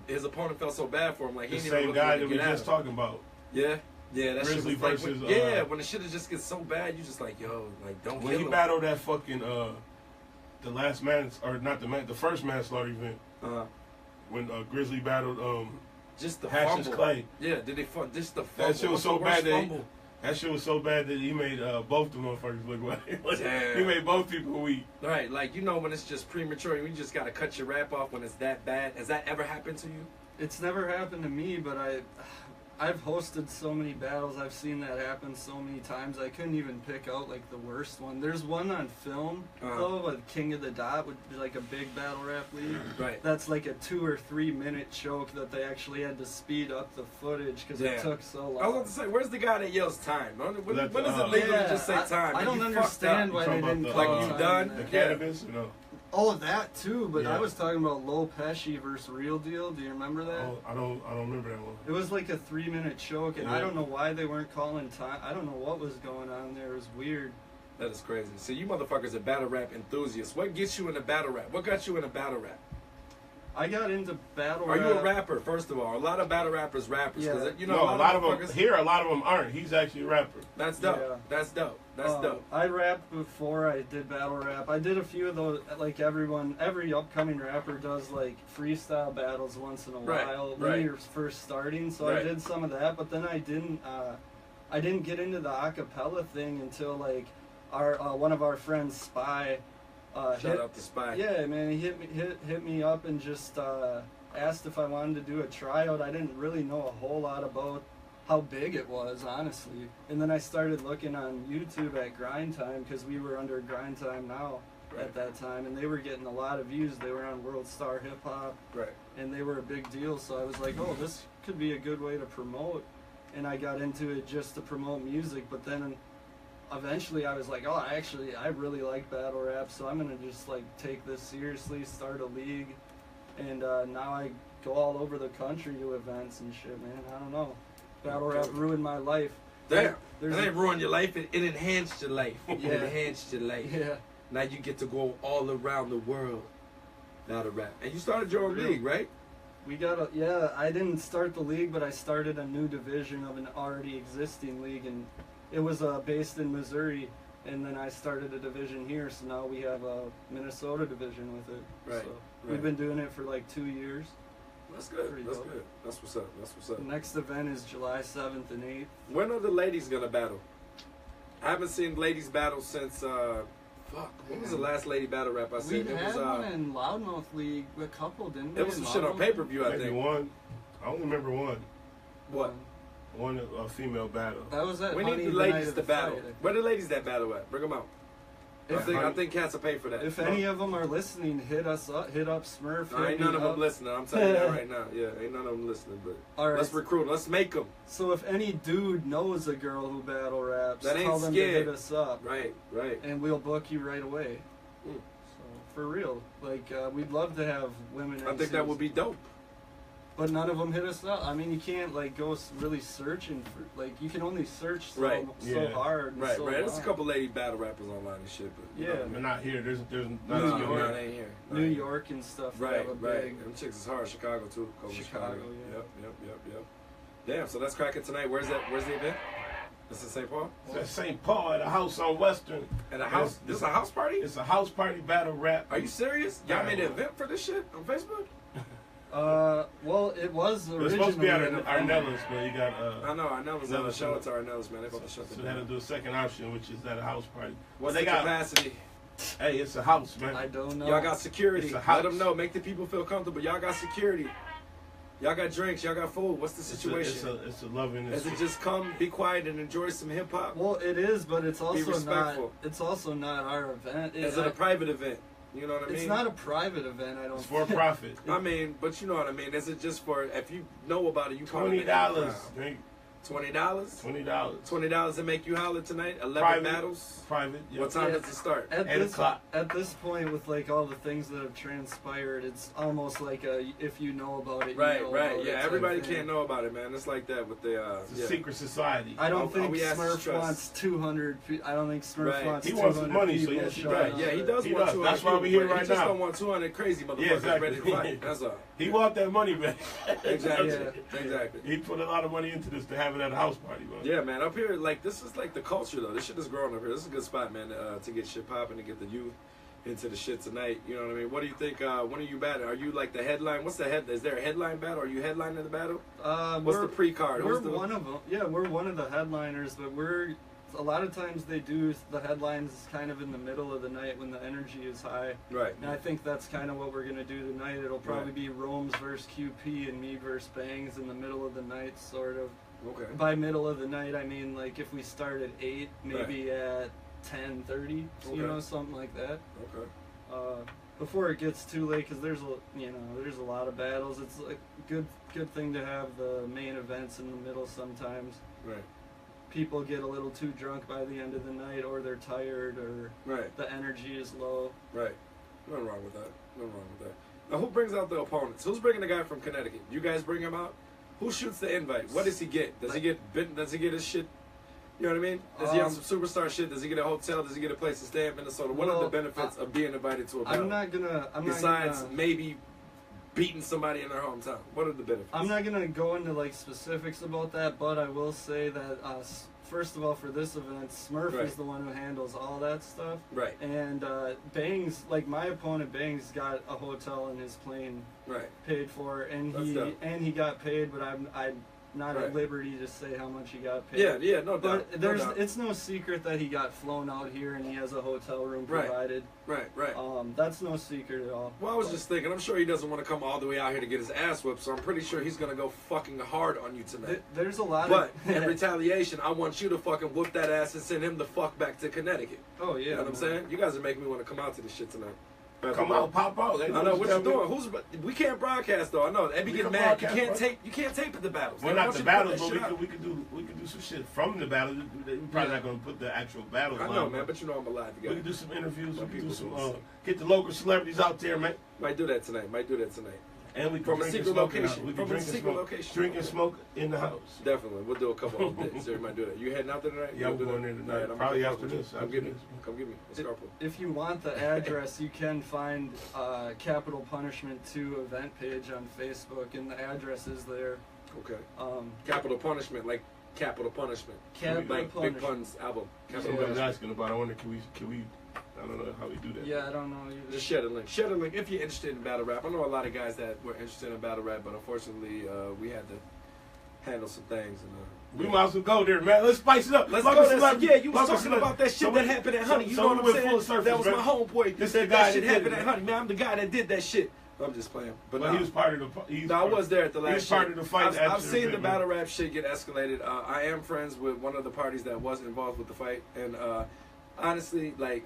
Speaker 1: his opponent felt so bad for him. Like he
Speaker 2: the
Speaker 1: didn't
Speaker 2: same
Speaker 1: even
Speaker 2: guy that we just talking about.
Speaker 1: Yeah. Yeah, that
Speaker 2: Grizzly
Speaker 1: shit was
Speaker 2: versus,
Speaker 1: like when the shit just gets so bad, you just like, yo, like don't.
Speaker 2: When he battled that fucking the last man, or not the first manslaughter event. When Grizzly battled
Speaker 1: just the
Speaker 2: Hatches
Speaker 1: fumble.
Speaker 2: Clay.
Speaker 1: Yeah, did they just the fumble?
Speaker 2: That shit was so bad that shit was so bad that he made both the motherfuckers look like he made both people weak.
Speaker 1: Right, like you know when it's just premature, you just gotta cut your rap off when it's that bad. Has that ever happened to you?
Speaker 3: It's never happened to me, but I've hosted so many battles. I've seen that happen so many times. I couldn't even pick out like the worst one. There's one on film though, with King of the Dot, which is like a big battle rap league.
Speaker 1: Right.
Speaker 3: That's like a 2 or 3 minute choke that they actually had to speed up the footage because it took so long.
Speaker 1: I was about to say, where's the guy that yells time? When is it legal to just say time?
Speaker 3: I don't understand why they didn't call
Speaker 1: like you done
Speaker 2: the cannabis, you know.
Speaker 3: Oh, that too, but I was talking about Low Pesci versus Real Deal. Do you remember that?
Speaker 2: Oh, I don't remember that one.
Speaker 3: It was like a 3 minute choke, and I don't know why they weren't calling time. I don't know what was going on there. It was weird.
Speaker 1: That is crazy. So you motherfuckers are battle rap enthusiasts. What gets you into battle rap? What got you into battle rap?
Speaker 3: I got into battle
Speaker 1: rap. Are you a
Speaker 3: rap.
Speaker 1: rapper, first of all? A lot of battle rappers rappers.
Speaker 3: Yeah.
Speaker 1: You know,
Speaker 2: a lot of them here, a lot of them aren't. He's actually a rapper.
Speaker 1: That's dope. Yeah. That's dope. That's dope.
Speaker 3: I rapped before I did battle rap. I did a few of those, like every upcoming rapper does like freestyle battles once in a while when you're first starting. So I did some of that, but then I didn't get into the acapella thing until like one of our friends, Spy.
Speaker 1: Shout out to Spy.
Speaker 3: Yeah, man, he hit me up and just asked if I wanted to do a tryout. I didn't really know a whole lot about how big it was, honestly. And then I started looking on YouTube at Grind Time because we were under Grind Time now at that time, and they were getting a lot of views. They were on World Star Hip Hop, and they were a big deal. So I was like, oh, this could be a good way to promote. And I got into it just to promote music, but then eventually I was like, oh, I really like battle rap, so I'm gonna just like take this seriously, start a league, and now I go all over the country to events and shit, man. I don't know. Battle rap ruined my life.
Speaker 1: Damn, it ain't ruined your life. It enhanced your life.
Speaker 3: Yeah.
Speaker 1: It enhanced your life.
Speaker 3: Yeah.
Speaker 1: Now you get to go all around the world. Battle rap, and you started your own league, right?
Speaker 3: I didn't start the league, but I started a new division of an already existing league, and it was based in Missouri, and then I started a division here, so now we have a Minnesota division with it.
Speaker 1: Right.
Speaker 3: So we've been doing it for like 2 years.
Speaker 1: That's good. That's good. That's what's up. That's what's up.
Speaker 3: The next event is July 7th and 8th.
Speaker 1: When are the ladies gonna battle? I haven't seen ladies battle since fuck. When was the last lady battle rap I
Speaker 3: We
Speaker 1: seen? It
Speaker 3: had
Speaker 1: was
Speaker 3: one in Loudmouth League, a couple, didn't we?
Speaker 1: it was some shit on
Speaker 3: Loudmouth?
Speaker 1: pay-per-view, I
Speaker 2: Maybe
Speaker 1: think.
Speaker 2: one. I only remember one.
Speaker 1: What?
Speaker 2: One a female battle.
Speaker 3: That was at
Speaker 1: We
Speaker 3: Honey
Speaker 1: need the
Speaker 3: the Night
Speaker 1: ladies
Speaker 3: of
Speaker 1: to
Speaker 3: the
Speaker 1: battle.
Speaker 3: fight.
Speaker 1: Where the ladies that battle at? Bring them out. I think cats will pay for that.
Speaker 3: If any of them are listening, hit us up. Hit up Smurf.
Speaker 1: No, ain't
Speaker 3: hit
Speaker 1: none
Speaker 3: me
Speaker 1: of them
Speaker 3: up.
Speaker 1: listening. I'm telling you that right now. Yeah, ain't none of them listening. But
Speaker 3: All right.
Speaker 1: let's recruit them. Let's make them.
Speaker 3: So if any dude knows a girl who battle raps,
Speaker 1: That ain't
Speaker 3: tell them
Speaker 1: scared.
Speaker 3: to hit us up.
Speaker 1: Right, right.
Speaker 3: And we'll book you right away.
Speaker 1: Mm.
Speaker 3: So for real, like we'd love to have women.
Speaker 1: I think that would be dope.
Speaker 3: But none of them hit us up. I mean, you can't like go really searching for like you can only search so,
Speaker 1: Right.
Speaker 3: so
Speaker 2: Yeah.
Speaker 3: hard. And
Speaker 1: Right,
Speaker 3: so
Speaker 1: right. There's a
Speaker 3: long.
Speaker 1: couple lady battle rappers online and shit, but you
Speaker 3: Yeah.
Speaker 1: know,
Speaker 2: They're not here. There's
Speaker 3: New
Speaker 2: not
Speaker 1: no,
Speaker 2: here.
Speaker 3: York.
Speaker 1: no, they ain't here. No,
Speaker 3: New
Speaker 1: they ain't
Speaker 3: York and stuff.
Speaker 1: here.
Speaker 3: Right, have a
Speaker 1: Right.
Speaker 3: big,
Speaker 1: Them chicks is hard. Chicago too. Cold
Speaker 3: Chicago, yeah.
Speaker 1: Yep. Damn. So that's cracking tonight. Where's that? Where's the event? It's in St. Paul.
Speaker 2: It's at St. Paul at a house on Western.
Speaker 1: At a house. This is a house party.
Speaker 2: It's a house party battle rap.
Speaker 1: Are you serious? Y'all made an event for this shit on Facebook?
Speaker 3: Well, it was originally.
Speaker 2: It's supposed to be at
Speaker 3: in a-
Speaker 2: Arnellis, but you got
Speaker 1: I know. I know. It's on the
Speaker 2: Another
Speaker 1: show.
Speaker 2: show.
Speaker 1: It's our Nellis, man. They about to shut
Speaker 2: so
Speaker 1: the
Speaker 2: they had to
Speaker 1: down.
Speaker 2: do a second option, which is at a house party.
Speaker 1: What's
Speaker 2: they
Speaker 1: the
Speaker 2: got?
Speaker 1: capacity?
Speaker 2: Hey, it's a house, man.
Speaker 3: I don't know.
Speaker 1: Y'all got security.
Speaker 2: It's a
Speaker 1: Let
Speaker 2: house.
Speaker 1: them know. Make the people feel comfortable. Y'all got security. Y'all got drinks. Y'all got food. What's the situation?
Speaker 2: It's a loving.
Speaker 1: Is it just come, be quiet, and enjoy some hip hop?
Speaker 3: Well, it is, but it's also not.
Speaker 1: respectful.
Speaker 3: It's also not our event.
Speaker 1: Is it a private event? You know what I mean?
Speaker 3: It's not a private event. I don't.
Speaker 2: It's for
Speaker 3: think.
Speaker 2: profit.
Speaker 1: I mean, but you know what I mean. Is it just for if you know about it? You part of the
Speaker 2: $20.
Speaker 1: crowd. $20.
Speaker 2: $20.
Speaker 1: $20 to make you holler tonight. 11
Speaker 2: Private.
Speaker 1: battles.
Speaker 2: Private.
Speaker 1: What time
Speaker 3: Yeah.
Speaker 1: does it start?
Speaker 3: At
Speaker 2: 8
Speaker 3: this,
Speaker 2: o'clock.
Speaker 3: at this point, with like all the things that have transpired, it's almost like a if you know about it, you
Speaker 1: Right,
Speaker 3: know
Speaker 1: right.
Speaker 3: about
Speaker 1: Yeah,
Speaker 3: it type
Speaker 1: everybody
Speaker 3: thing.
Speaker 1: can't know about it, man. It's like that with the
Speaker 2: It's a
Speaker 1: yeah.
Speaker 2: secret society.
Speaker 3: I don't think
Speaker 1: we ask to
Speaker 3: Smurf
Speaker 1: trust.
Speaker 3: wants 200. I don't think Smurf
Speaker 1: Right.
Speaker 3: wants.
Speaker 2: He wants
Speaker 3: 200
Speaker 2: money, so
Speaker 3: people
Speaker 2: yes, he
Speaker 3: showing
Speaker 2: does.
Speaker 3: up.
Speaker 1: Yeah, he does
Speaker 2: He
Speaker 1: want
Speaker 2: does.
Speaker 1: 200
Speaker 2: That's why we
Speaker 1: people,
Speaker 2: here
Speaker 1: but
Speaker 2: right
Speaker 1: He just
Speaker 2: now.
Speaker 1: don't want 200 crazy motherfuckers
Speaker 2: Yeah, exactly.
Speaker 1: ready to fight. That's all.
Speaker 2: He want that money, man.
Speaker 1: Exactly.
Speaker 3: Yeah.
Speaker 1: Exactly.
Speaker 2: He put a lot of money into this to have it at a house party, man.
Speaker 1: Yeah, man. Up here, like this is like the culture though. This shit is growing up here. This is a good spot, man, to get shit popping, to get the youth into the shit tonight. You know what I mean? What do you think? When are you battling? Are you like the headline? What's the head? Is there a headline battle? Are you headlining the battle? What's the pre-card?
Speaker 3: We're
Speaker 1: Who's the
Speaker 3: one of them. Yeah, we're one of the headliners, but we're a lot of times they do the headlines kind of in the middle of the night when the energy is high.
Speaker 1: right?
Speaker 3: And I think that's kind of what we're gonna do tonight. It'll probably be Rome's versus QP and me versus Bangs in the middle of the night, sort of.
Speaker 1: Okay.
Speaker 3: By middle of the night, I mean like if we start at 8, maybe at 10:30,
Speaker 1: Okay.
Speaker 3: you know, something like that.
Speaker 1: Okay.
Speaker 3: Before it gets too late, because there's there's a lot of battles. It's a good thing to have the main events in the middle sometimes.
Speaker 1: Right.
Speaker 3: People get a little too drunk by the end of the night, or they're tired, or
Speaker 1: Right.
Speaker 3: the energy is low.
Speaker 1: Right. Nothing wrong with that. Nothing wrong with that. Now, who brings out the opponents? Who's bringing the guy from Connecticut? You guys bring him out? Who shoots the invite? What does he get? Does he get bitten? Does he get his shit? You know what I mean? Does he have some superstar shit? Does he get a hotel? Does he get a place to stay in Minnesota? What are the
Speaker 3: Well,
Speaker 1: benefits of being invited to a battle?
Speaker 3: I'm not gonna.
Speaker 1: Besides maybe beating somebody in their hometown. What are the benefits?
Speaker 3: I'm not gonna go into like specifics about that, but I will say that first of all, for this event, Smurf
Speaker 1: Right.
Speaker 3: is the one who handles all that stuff.
Speaker 1: Right.
Speaker 3: And Bangs, like my opponent Bangs, got a hotel and his plane
Speaker 1: Right.
Speaker 3: paid for, and
Speaker 1: That's
Speaker 3: he
Speaker 1: dope.
Speaker 3: got paid, but I'm not
Speaker 1: Right.
Speaker 3: at liberty to say how much he got paid.
Speaker 1: Yeah, yeah, no doubt.
Speaker 3: But
Speaker 1: no doubt.
Speaker 3: it's no secret that he got flown out here and he has a hotel room
Speaker 1: Right.
Speaker 3: provided.
Speaker 1: Right, right.
Speaker 3: That's no secret at all.
Speaker 1: Well, I was just thinking, I'm sure he doesn't want to come all the way out here to get his ass whipped, so I'm pretty sure he's going to go fucking hard on you tonight.
Speaker 3: There's a lot
Speaker 1: But
Speaker 3: of
Speaker 1: in retaliation, I want you to fucking whoop that ass and send him the fuck back to Connecticut.
Speaker 3: Oh yeah,
Speaker 1: You know what I'm
Speaker 3: man.
Speaker 1: saying? You guys are making me want to come out to this shit tonight.
Speaker 2: Come out, pop out.
Speaker 1: I know what you're doing. We can't broadcast though. I know. They be
Speaker 2: We
Speaker 1: getting
Speaker 2: can
Speaker 1: mad. You
Speaker 2: broadcast,
Speaker 1: can't
Speaker 2: bro.
Speaker 1: tape. You can't tape the battles.
Speaker 2: Well,
Speaker 1: They
Speaker 2: not
Speaker 1: want
Speaker 2: the
Speaker 1: you to put
Speaker 2: battles,
Speaker 1: that
Speaker 2: but
Speaker 1: shit out.
Speaker 2: we could do some shit from the battles. We're probably not gonna put the actual battles.
Speaker 1: I know,
Speaker 2: on,
Speaker 1: man, but you know I'm alive
Speaker 2: we
Speaker 1: together.
Speaker 2: can do some interviews.
Speaker 1: Some
Speaker 2: We can do
Speaker 1: people
Speaker 2: some
Speaker 1: do.
Speaker 2: get the local celebrities out there, man.
Speaker 1: Might do that tonight.
Speaker 2: And we can
Speaker 1: From a
Speaker 2: drink and
Speaker 1: secret
Speaker 2: smoke in the
Speaker 1: location.
Speaker 2: house. We can
Speaker 1: From a
Speaker 2: drink and
Speaker 1: secret
Speaker 2: smoke.
Speaker 1: location.
Speaker 2: Drink and smoke in the house.
Speaker 1: Definitely, we'll do a couple of days. So you might do that. You heading out there tonight?
Speaker 2: Yeah,
Speaker 1: You
Speaker 2: I'm
Speaker 1: do
Speaker 2: going
Speaker 1: that?
Speaker 2: there tonight.
Speaker 1: Alright, I'm
Speaker 2: Probably
Speaker 1: gonna
Speaker 2: after
Speaker 1: fuck with
Speaker 2: this.
Speaker 1: you. Come
Speaker 2: After
Speaker 1: get me.
Speaker 2: this.
Speaker 1: Come get me. Let's carpool.
Speaker 3: If you want the address, you can find Capital Punishment 2 event page on Facebook, and the address is there.
Speaker 1: Okay.
Speaker 3: Um,
Speaker 1: Capital Punishment, like Capital Punishment.
Speaker 3: Capital
Speaker 1: Like Big
Speaker 3: Punishment.
Speaker 1: Pun's album. Capital
Speaker 2: Somebody's
Speaker 1: Punishment.
Speaker 2: asking about. I wonder, can we? I don't know how we do that.
Speaker 3: Yeah, I don't know either.
Speaker 1: Just share the link. Share the link if you're interested in battle rap. I know a lot of guys that were interested in battle rap, but unfortunately, we had to handle some things. And,
Speaker 2: we might as well go there, man. Let's spice it up.
Speaker 1: let's
Speaker 2: Local
Speaker 1: go there.
Speaker 2: celebrity.
Speaker 1: Yeah, you was
Speaker 2: Local
Speaker 1: talking
Speaker 2: celebrity.
Speaker 1: about that shit
Speaker 2: So
Speaker 1: that
Speaker 2: we-
Speaker 1: happened at Honey. You
Speaker 2: so
Speaker 1: know
Speaker 2: we
Speaker 1: what
Speaker 2: went
Speaker 1: I'm
Speaker 2: full
Speaker 1: saying?
Speaker 2: surface,
Speaker 1: That was
Speaker 2: man.
Speaker 1: my homeboy.
Speaker 2: This the
Speaker 1: That
Speaker 2: guy
Speaker 1: shit
Speaker 2: that did
Speaker 1: happened
Speaker 2: it,
Speaker 1: at
Speaker 2: man.
Speaker 1: Honey. Man, I'm the guy that did that shit. I'm just playing. But
Speaker 2: But
Speaker 1: nah.
Speaker 2: he was part of the.
Speaker 1: No, I was there at the last.
Speaker 2: He was part
Speaker 1: shit.
Speaker 2: of the fight.
Speaker 1: I've seen the battle rap shit get escalated. I am friends with one of the parties that was involved with the fight, and honestly, like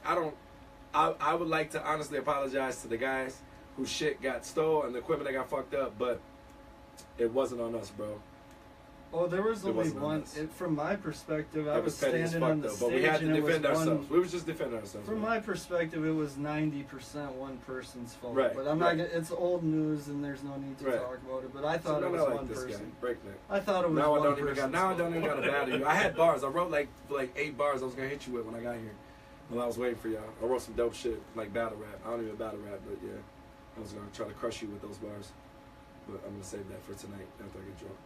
Speaker 1: I would like to honestly apologize to the guys whose shit got stole and the equipment that got fucked up, but it wasn't on us, bro.
Speaker 3: Oh, there was
Speaker 1: It
Speaker 3: only
Speaker 1: wasn't on
Speaker 3: one.
Speaker 1: us.
Speaker 3: From my perspective, I
Speaker 1: It
Speaker 3: was
Speaker 1: was petty as
Speaker 3: standing
Speaker 1: fuck
Speaker 3: on the
Speaker 1: though,
Speaker 3: stage,
Speaker 1: but we had to
Speaker 3: and it was
Speaker 1: defend ourselves.
Speaker 3: one.
Speaker 1: We was just defending ourselves.
Speaker 3: From
Speaker 1: man.
Speaker 3: my perspective, it was 90% one person's fault.
Speaker 1: Right,
Speaker 3: But I'm
Speaker 1: right.
Speaker 3: not. It's old news, and there's no need to
Speaker 1: Right.
Speaker 3: talk about it. But I
Speaker 1: So
Speaker 3: thought it
Speaker 1: no,
Speaker 3: was
Speaker 1: I like
Speaker 3: one
Speaker 1: this
Speaker 3: person.
Speaker 1: guy, Breakneck.
Speaker 3: I thought it was
Speaker 1: Now I
Speaker 3: one
Speaker 1: don't even
Speaker 3: person's
Speaker 1: got. Now I don't even
Speaker 3: fault.
Speaker 1: got to battle you. I had bars. I wrote like 8 bars. I was gonna hit you with when I got here. While I was waiting for y'all, I wrote some dope shit like battle rap. I don't even battle rap, but yeah, I was gonna try to crush you with those bars. But I'm gonna save that for tonight after I get drunk.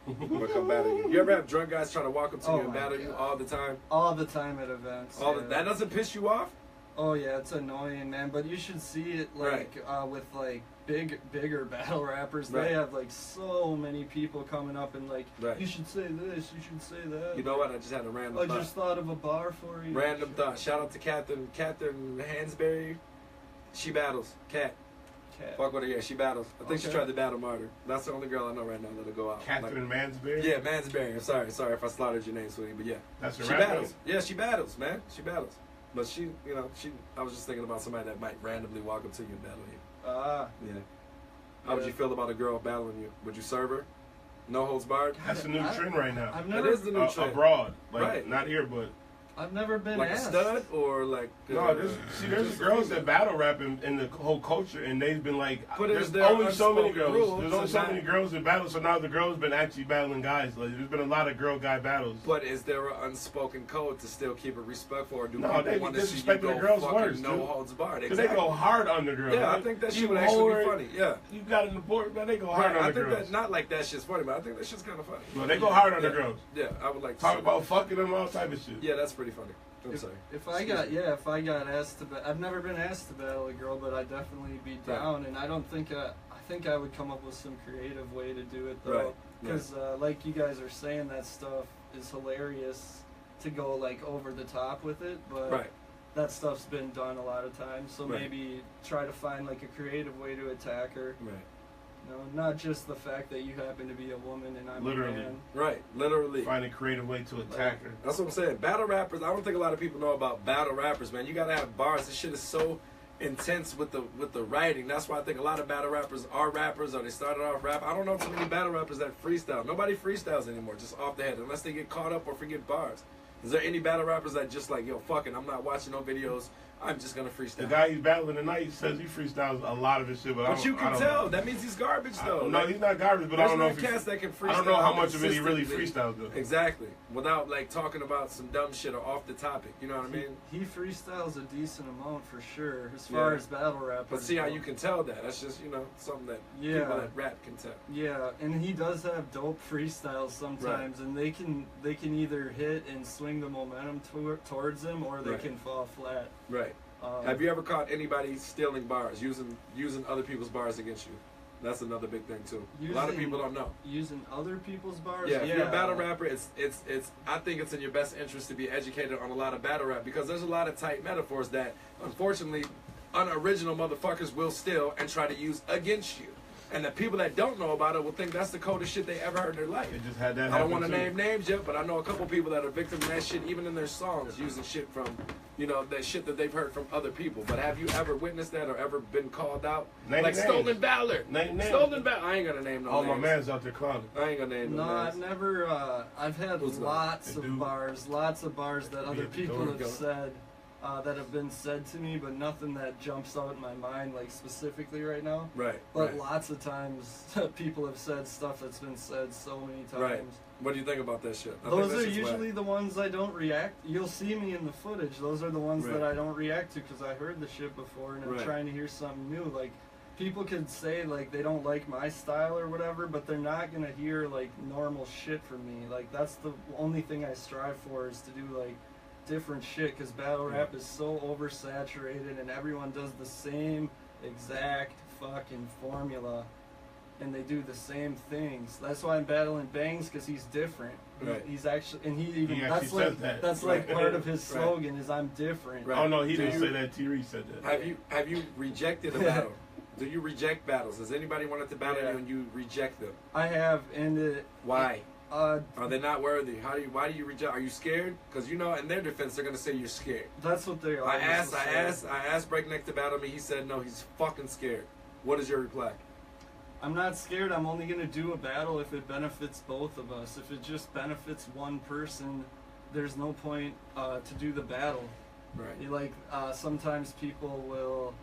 Speaker 1: I'm gonna come battle you. You ever have drunk guys trying to walk up to
Speaker 3: Oh
Speaker 1: you and
Speaker 3: my
Speaker 1: battle you
Speaker 3: God.
Speaker 1: all the time?
Speaker 3: All the time at events.
Speaker 1: All
Speaker 3: yeah.
Speaker 1: that doesn't piss you off?
Speaker 3: Oh yeah, it's annoying, man. But you should see it like with like bigger battle rappers.
Speaker 1: Right.
Speaker 3: They have like so many people coming up and like,
Speaker 1: Right.
Speaker 3: you should say this, you should say that.
Speaker 1: You know what? I just had a random
Speaker 3: I
Speaker 1: thought.
Speaker 3: just thought of a bar for you.
Speaker 1: Random thought. Shout out to Catherine Hansberry. She battles. Cat.
Speaker 3: Cat.
Speaker 1: Fuck with her. Yeah, she battles. I think she
Speaker 3: Okay.
Speaker 1: tried to battle Martyr. That's the only girl I know right now that'll go out.
Speaker 2: Catherine Mansberry.
Speaker 1: Yeah, Mansberry. I'm sorry if I slaughtered your name, sweetie, but yeah.
Speaker 2: That's her
Speaker 1: She
Speaker 2: rap
Speaker 1: battles.
Speaker 2: name?
Speaker 1: Yeah, she battles, man. She battles. But she, I was just thinking about somebody that might randomly walk up to you and battle you.
Speaker 3: Ah.
Speaker 1: Yeah. How would
Speaker 3: Yeah.
Speaker 1: you feel about a girl battling you? Would you serve her? No holds barred?
Speaker 2: That's the new trend right now.
Speaker 3: I've
Speaker 1: That
Speaker 3: never,
Speaker 1: is the new trend.
Speaker 2: Abroad, like
Speaker 1: Right.
Speaker 2: not here, but
Speaker 3: I've never been
Speaker 1: Like a
Speaker 3: asked.
Speaker 1: stud or like...
Speaker 2: no. There's girls that battle rap in the whole culture, and they've been like,
Speaker 1: But is
Speaker 2: there's
Speaker 1: there
Speaker 2: only so many
Speaker 1: unspoken
Speaker 2: girls.
Speaker 1: rules
Speaker 2: There's only
Speaker 1: to
Speaker 2: so
Speaker 1: not-
Speaker 2: many girls that battle. So now the girls been actually battling guys. Like there's been a lot of girl-guy battles.
Speaker 1: But is there an unspoken code to still keep it respectful, or do
Speaker 2: No,
Speaker 1: people
Speaker 2: they be
Speaker 1: want to see you
Speaker 2: disrespecting
Speaker 1: go
Speaker 2: the girls'
Speaker 1: fucking
Speaker 2: words,
Speaker 1: no
Speaker 2: dude.
Speaker 1: holds barred?
Speaker 2: Cause they go hard on the girls.
Speaker 1: Yeah, I
Speaker 2: man.
Speaker 1: think that shit
Speaker 2: You
Speaker 1: would actually be
Speaker 2: whore,
Speaker 1: funny. Yeah.
Speaker 2: You got an important, man. They go hard
Speaker 1: Right,
Speaker 2: on
Speaker 1: I
Speaker 2: the
Speaker 1: think
Speaker 2: girls.
Speaker 1: that not like that shit's funny, but I think that shit's kind of funny.
Speaker 2: No, they go hard on
Speaker 1: yeah.
Speaker 2: the girls.
Speaker 1: Yeah, I would like to
Speaker 2: Talk
Speaker 1: see
Speaker 2: about fucking them, all type of shit.
Speaker 1: that. Yeah, that's pretty funny. I'm sorry.
Speaker 3: If I got asked to, I've never been asked to battle a girl, but I'd definitely be down. And I don't think I think I would come up with some creative way to do it though,
Speaker 1: Right,
Speaker 3: because like you guys are saying, that stuff is hilarious to go like over the top with it, but
Speaker 1: Right.
Speaker 3: that stuff's been done a lot of times. So
Speaker 1: Right.
Speaker 3: maybe try to find like a creative way to attack her.
Speaker 1: Right.
Speaker 3: You know, not just the fact that you happen to be a woman and I'm
Speaker 2: Literally.
Speaker 3: a man.
Speaker 1: Right. Literally.
Speaker 2: Find a creative way to attack her.
Speaker 1: That's what I'm saying. Battle rappers, I don't think a lot of people know about battle rappers, man. You gotta have bars. This shit is so intense with the writing. That's why I think a lot of battle rappers are rappers, or they started off rap. I don't know too many battle rappers that freestyle. Nobody freestyles anymore, just off the head, unless they get caught up or forget bars. Is there any battle rappers that just like, yo, fuck it, I'm not watching no videos, I'm just gonna freestyle?
Speaker 2: The guy he's battling tonight says he freestyles a lot of his shit, but I
Speaker 1: But
Speaker 2: don't,
Speaker 1: you
Speaker 2: I
Speaker 1: can
Speaker 2: don't
Speaker 1: tell.
Speaker 2: know.
Speaker 1: That means he's garbage, though.
Speaker 2: No, he's not garbage, but I
Speaker 1: There's
Speaker 2: don't know
Speaker 1: no
Speaker 2: if he,
Speaker 1: cats that can freestyle.
Speaker 2: I don't know how much of it he really
Speaker 1: consistently.
Speaker 2: freestyles though.
Speaker 1: Exactly. Without like talking about some dumb shit or off the topic. You know what I mean?
Speaker 3: He freestyles a decent amount for sure, as far
Speaker 1: Yeah.
Speaker 3: as battle rappers.
Speaker 1: But see how
Speaker 3: go.
Speaker 1: you can tell that. That's just, something that
Speaker 3: Yeah.
Speaker 1: people that rap can tell.
Speaker 3: Yeah, and he does have dope freestyles sometimes, and they can either hit and swing the momentum towards him, or they
Speaker 1: Right.
Speaker 3: can fall flat.
Speaker 1: Right. Have you ever caught anybody stealing bars, using other people's bars against you? That's another big thing too. A lot of
Speaker 3: Using-
Speaker 1: people don't know.
Speaker 3: using other people's bars?
Speaker 1: Yeah, if you're a battle rapper, it's I think it's in your best interest to be educated on a lot of battle rap, because there's a lot of tight metaphors that unfortunately unoriginal motherfuckers will steal and try to use against you. And the people that don't know about it will think that's the coldest shit they ever heard in their life.
Speaker 2: It just had that.
Speaker 1: I don't
Speaker 2: happen
Speaker 1: want to
Speaker 2: too.
Speaker 1: name names yet, but I know a couple people that are victims of that shit, even in their songs, using shit from, that shit that they've heard from other people. But have you ever witnessed that or ever been called out?
Speaker 2: Name
Speaker 1: like
Speaker 2: names.
Speaker 1: Stolen Valor.
Speaker 2: Name names.
Speaker 1: Stolen Valor. I ain't gonna name no
Speaker 2: All
Speaker 1: names.
Speaker 2: my man's out there clowning.
Speaker 1: I ain't gonna name
Speaker 3: No,
Speaker 1: no
Speaker 3: I've
Speaker 1: names.
Speaker 3: never. I've had
Speaker 1: Who's that?
Speaker 3: lots
Speaker 2: The
Speaker 3: of
Speaker 2: dude?
Speaker 3: lots of bars that other
Speaker 2: at the
Speaker 3: people
Speaker 2: door.
Speaker 3: have said, that have been said to me, but nothing that jumps out in my mind, like specifically right now.
Speaker 1: Right.
Speaker 3: But
Speaker 1: right.
Speaker 3: lots of times, people have said stuff that's been said so many times.
Speaker 1: Right. What do you think about that shit? I think
Speaker 3: Those
Speaker 1: that
Speaker 3: are
Speaker 1: shit's
Speaker 3: usually
Speaker 1: whack.
Speaker 3: the ones I don't react. You'll see me in the footage. Those are the ones
Speaker 1: Right.
Speaker 3: that I don't react to because I heard the shit before and I'm
Speaker 1: Right.
Speaker 3: trying to hear something new. Like, people could say like they don't like my style or whatever, but they're not gonna hear like normal shit from me. Like, that's the only thing I strive for, is to do like different shit, because battle rap is so oversaturated and everyone does the same exact fucking formula. and they do the same things. That's why I'm battling Bangs, because he's different.
Speaker 1: Right.
Speaker 3: He's actually, and he even,
Speaker 2: He
Speaker 3: that's
Speaker 2: actually
Speaker 3: like
Speaker 2: says that.
Speaker 3: that's
Speaker 1: Right.
Speaker 3: like part of his
Speaker 1: Right.
Speaker 3: slogan is I'm different.
Speaker 1: Right.
Speaker 2: Oh no, he
Speaker 1: Do
Speaker 2: didn't
Speaker 1: you-
Speaker 2: say that. T. Reed said that.
Speaker 1: Have you rejected a battle? Do you reject battles? Has anybody wanted to battle
Speaker 3: Yeah.
Speaker 1: you and you reject them?
Speaker 3: I have, and
Speaker 1: Why?
Speaker 3: uh,
Speaker 1: Are they not worthy? Why do you reject? Are you scared? Because you know, in their defense, they're gonna say you're scared.
Speaker 3: that's what they are.
Speaker 1: I asked Breakneck to battle me. He said no, he's fucking scared. What is your reply?
Speaker 3: I'm not scared. I'm only gonna do a battle if it benefits both of us. If it just benefits one person, there's no point to do the battle.
Speaker 1: Right.
Speaker 3: Like sometimes people will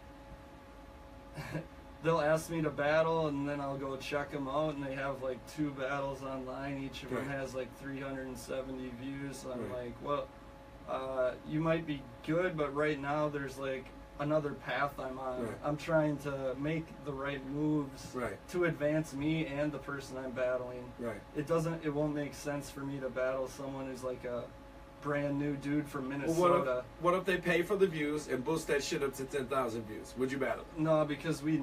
Speaker 3: they'll ask me to battle, and then I'll go check them out, and they have like 2 battles online. Each of them
Speaker 1: Right.
Speaker 3: has like 370 views. I'm
Speaker 1: Right.
Speaker 3: like, well, you might be good, but right now there's like another path I'm on.
Speaker 1: Right.
Speaker 3: I'm trying to make the right moves
Speaker 1: Right.
Speaker 3: to advance me and the person I'm battling.
Speaker 1: Right.
Speaker 3: It won't make sense for me to battle someone who's like a brand new dude from
Speaker 1: Well,
Speaker 3: Minnesota.
Speaker 1: what if they pay for the views and boost that shit up to 10,000 views? Would you battle them?
Speaker 3: No, because we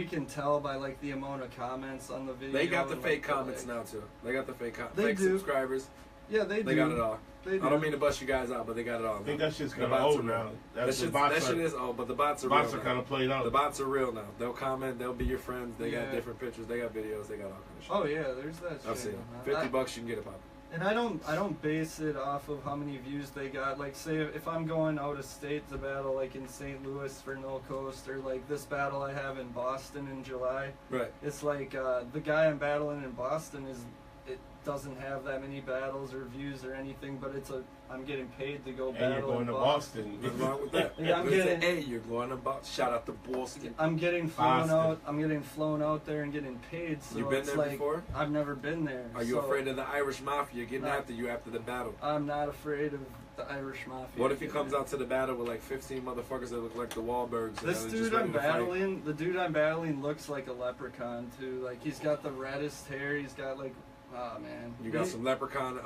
Speaker 3: can tell by like the amount of comments on the video.
Speaker 1: They got the
Speaker 3: and,
Speaker 1: fake
Speaker 3: like,
Speaker 1: comments now too. They got the fake
Speaker 3: They
Speaker 1: fake
Speaker 3: do.
Speaker 1: subscribers.
Speaker 3: Yeah, they
Speaker 1: They
Speaker 3: do.
Speaker 1: got it all.
Speaker 3: They do.
Speaker 1: I don't mean to bust you guys out, but they got it all.
Speaker 2: I think that shit's
Speaker 1: The
Speaker 2: kind of
Speaker 1: bots
Speaker 2: old
Speaker 1: are
Speaker 2: now.
Speaker 1: real.
Speaker 2: That's the
Speaker 1: That
Speaker 2: bots
Speaker 1: shit
Speaker 2: are,
Speaker 1: is old, but the bots are
Speaker 2: bots
Speaker 1: real
Speaker 2: are kind
Speaker 1: now.
Speaker 2: of played out.
Speaker 1: The bots are real now. They'll comment. They'll be your friends. They
Speaker 3: Yeah.
Speaker 1: got different pictures. They got videos. They got all kind of shit.
Speaker 3: Oh yeah, there's that shit.
Speaker 1: I've seen it.
Speaker 3: man.
Speaker 1: 50 bucks, you can get it popping.
Speaker 3: And I don't base it off of how many views they got. Like, say if I'm going out of state to battle, like in St. Louis for No Coast, or like this battle I have in Boston in July.
Speaker 1: Right.
Speaker 3: It's like the guy I'm battling in Boston it doesn't have that many battles or views or anything, but I'm getting paid to go
Speaker 2: and
Speaker 3: battle
Speaker 2: you're going
Speaker 3: in
Speaker 2: to
Speaker 3: Boston.
Speaker 2: Boston.
Speaker 1: What's wrong with that?
Speaker 3: Yeah, I'm
Speaker 1: Listen,
Speaker 3: getting-
Speaker 1: hey, you're going to Boston. Shout out to Boston.
Speaker 3: I'm getting flown
Speaker 2: Boston.
Speaker 3: out. I'm getting flown out there and getting paid. So
Speaker 1: You been
Speaker 3: it's
Speaker 1: there
Speaker 3: like,
Speaker 1: before?
Speaker 3: I've never been there.
Speaker 1: Are you
Speaker 3: so
Speaker 1: afraid of the Irish Mafia getting
Speaker 3: No.
Speaker 1: after you after the battle?
Speaker 3: I'm not afraid of the Irish Mafia.
Speaker 1: What if he comes out to the battle with like 15 motherfuckers that look like the Wahlbergs?
Speaker 3: This
Speaker 1: and they're just
Speaker 3: dude
Speaker 1: ready
Speaker 3: I'm
Speaker 1: to fight?
Speaker 3: battling, the dude I'm battling looks like a leprechaun too. Like he's got the reddest hair. He's got like, oh man.
Speaker 1: You got some leprechaun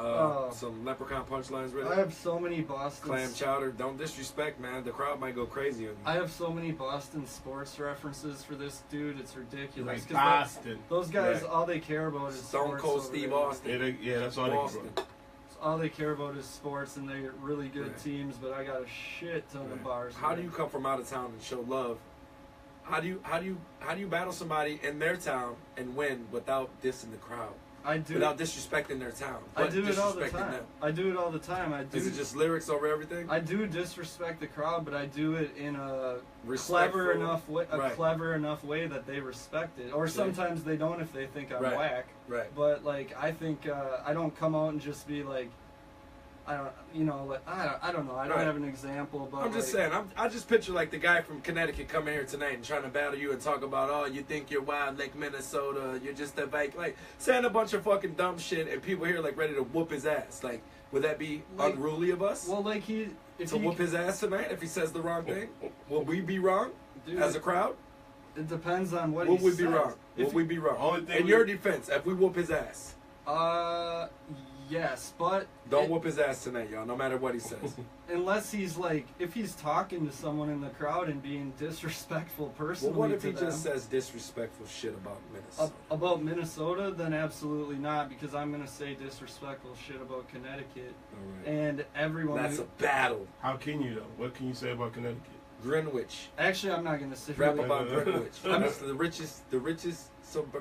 Speaker 1: punchlines ready?
Speaker 3: I have so many Boston.
Speaker 1: Clam chowder. Don't disrespect, man. The crowd might go crazy on you.
Speaker 3: I have so many Boston sports references for this dude. It's ridiculous.
Speaker 2: Like
Speaker 3: 'Cause
Speaker 2: Boston.
Speaker 3: those guys,
Speaker 1: Right.
Speaker 3: all they care about is
Speaker 1: Stone
Speaker 3: sports
Speaker 1: Cold
Speaker 3: over
Speaker 1: Steve
Speaker 3: there.
Speaker 1: Austin.
Speaker 2: Yeah, that's all
Speaker 1: Boston.
Speaker 2: they
Speaker 3: All they care about is sports, and they're really good
Speaker 1: Right.
Speaker 3: teams. But I got a shit ton of
Speaker 1: Right.
Speaker 3: bars.
Speaker 1: How do you come from out of town and show love? How do you battle somebody in their town and win without dissing the crowd?
Speaker 3: I do.
Speaker 1: Without disrespecting their town.
Speaker 3: I
Speaker 1: but
Speaker 3: do it all the
Speaker 1: disrespecting
Speaker 3: time.
Speaker 1: them.
Speaker 3: I do it all the time. I do.
Speaker 1: Is it just lyrics over everything?
Speaker 3: I do disrespect the crowd, but I do it in a
Speaker 1: Respectful.
Speaker 3: clever enough way.
Speaker 1: Right.
Speaker 3: Clever enough way that they respect it. Or sometimes they don't if they think I'm
Speaker 1: Right.
Speaker 3: whack.
Speaker 1: Right.
Speaker 3: But like I think I don't come out and just be like, I don't, like I don't know. I don't
Speaker 1: Right.
Speaker 3: have an example, but
Speaker 1: I'm just
Speaker 3: like,
Speaker 1: saying. I just picture like the guy from Connecticut coming here tonight and trying to battle you and talk about, oh, you think you're wild like Minnesota, you're just a bike, like saying a bunch of fucking dumb shit, and people here like ready to whoop his ass. Like, would that be
Speaker 3: Like,
Speaker 1: unruly of us
Speaker 3: Well, like if
Speaker 1: to
Speaker 3: he,
Speaker 1: whoop his ass tonight if he says the wrong thing? Will we be wrong
Speaker 3: dude,
Speaker 1: as a crowd?
Speaker 3: it depends on what
Speaker 1: Will
Speaker 3: he
Speaker 1: we be
Speaker 3: says.
Speaker 1: wrong?
Speaker 3: If
Speaker 1: Will we be wrong?
Speaker 2: Only thing
Speaker 1: In
Speaker 2: we-
Speaker 1: your defense, if we whoop his ass,
Speaker 3: Yes, but
Speaker 1: don't whoop his ass tonight, y'all. No matter what he says.
Speaker 3: unless he's like, if he's talking to someone in the crowd and being disrespectful
Speaker 1: Well,
Speaker 3: personally
Speaker 1: what if
Speaker 3: to
Speaker 1: he
Speaker 3: them,
Speaker 1: just says disrespectful shit about Minnesota?
Speaker 3: about Minnesota, then absolutely not, because I'm gonna say disrespectful shit about Connecticut,
Speaker 1: All right.
Speaker 3: and everyone.
Speaker 1: That's
Speaker 3: who,
Speaker 1: a battle.
Speaker 2: How can you though? What can you say about Connecticut?
Speaker 1: Greenwich.
Speaker 3: actually, I'm not gonna say.
Speaker 1: Rap
Speaker 3: Really,
Speaker 1: about Greenwich. That's the richest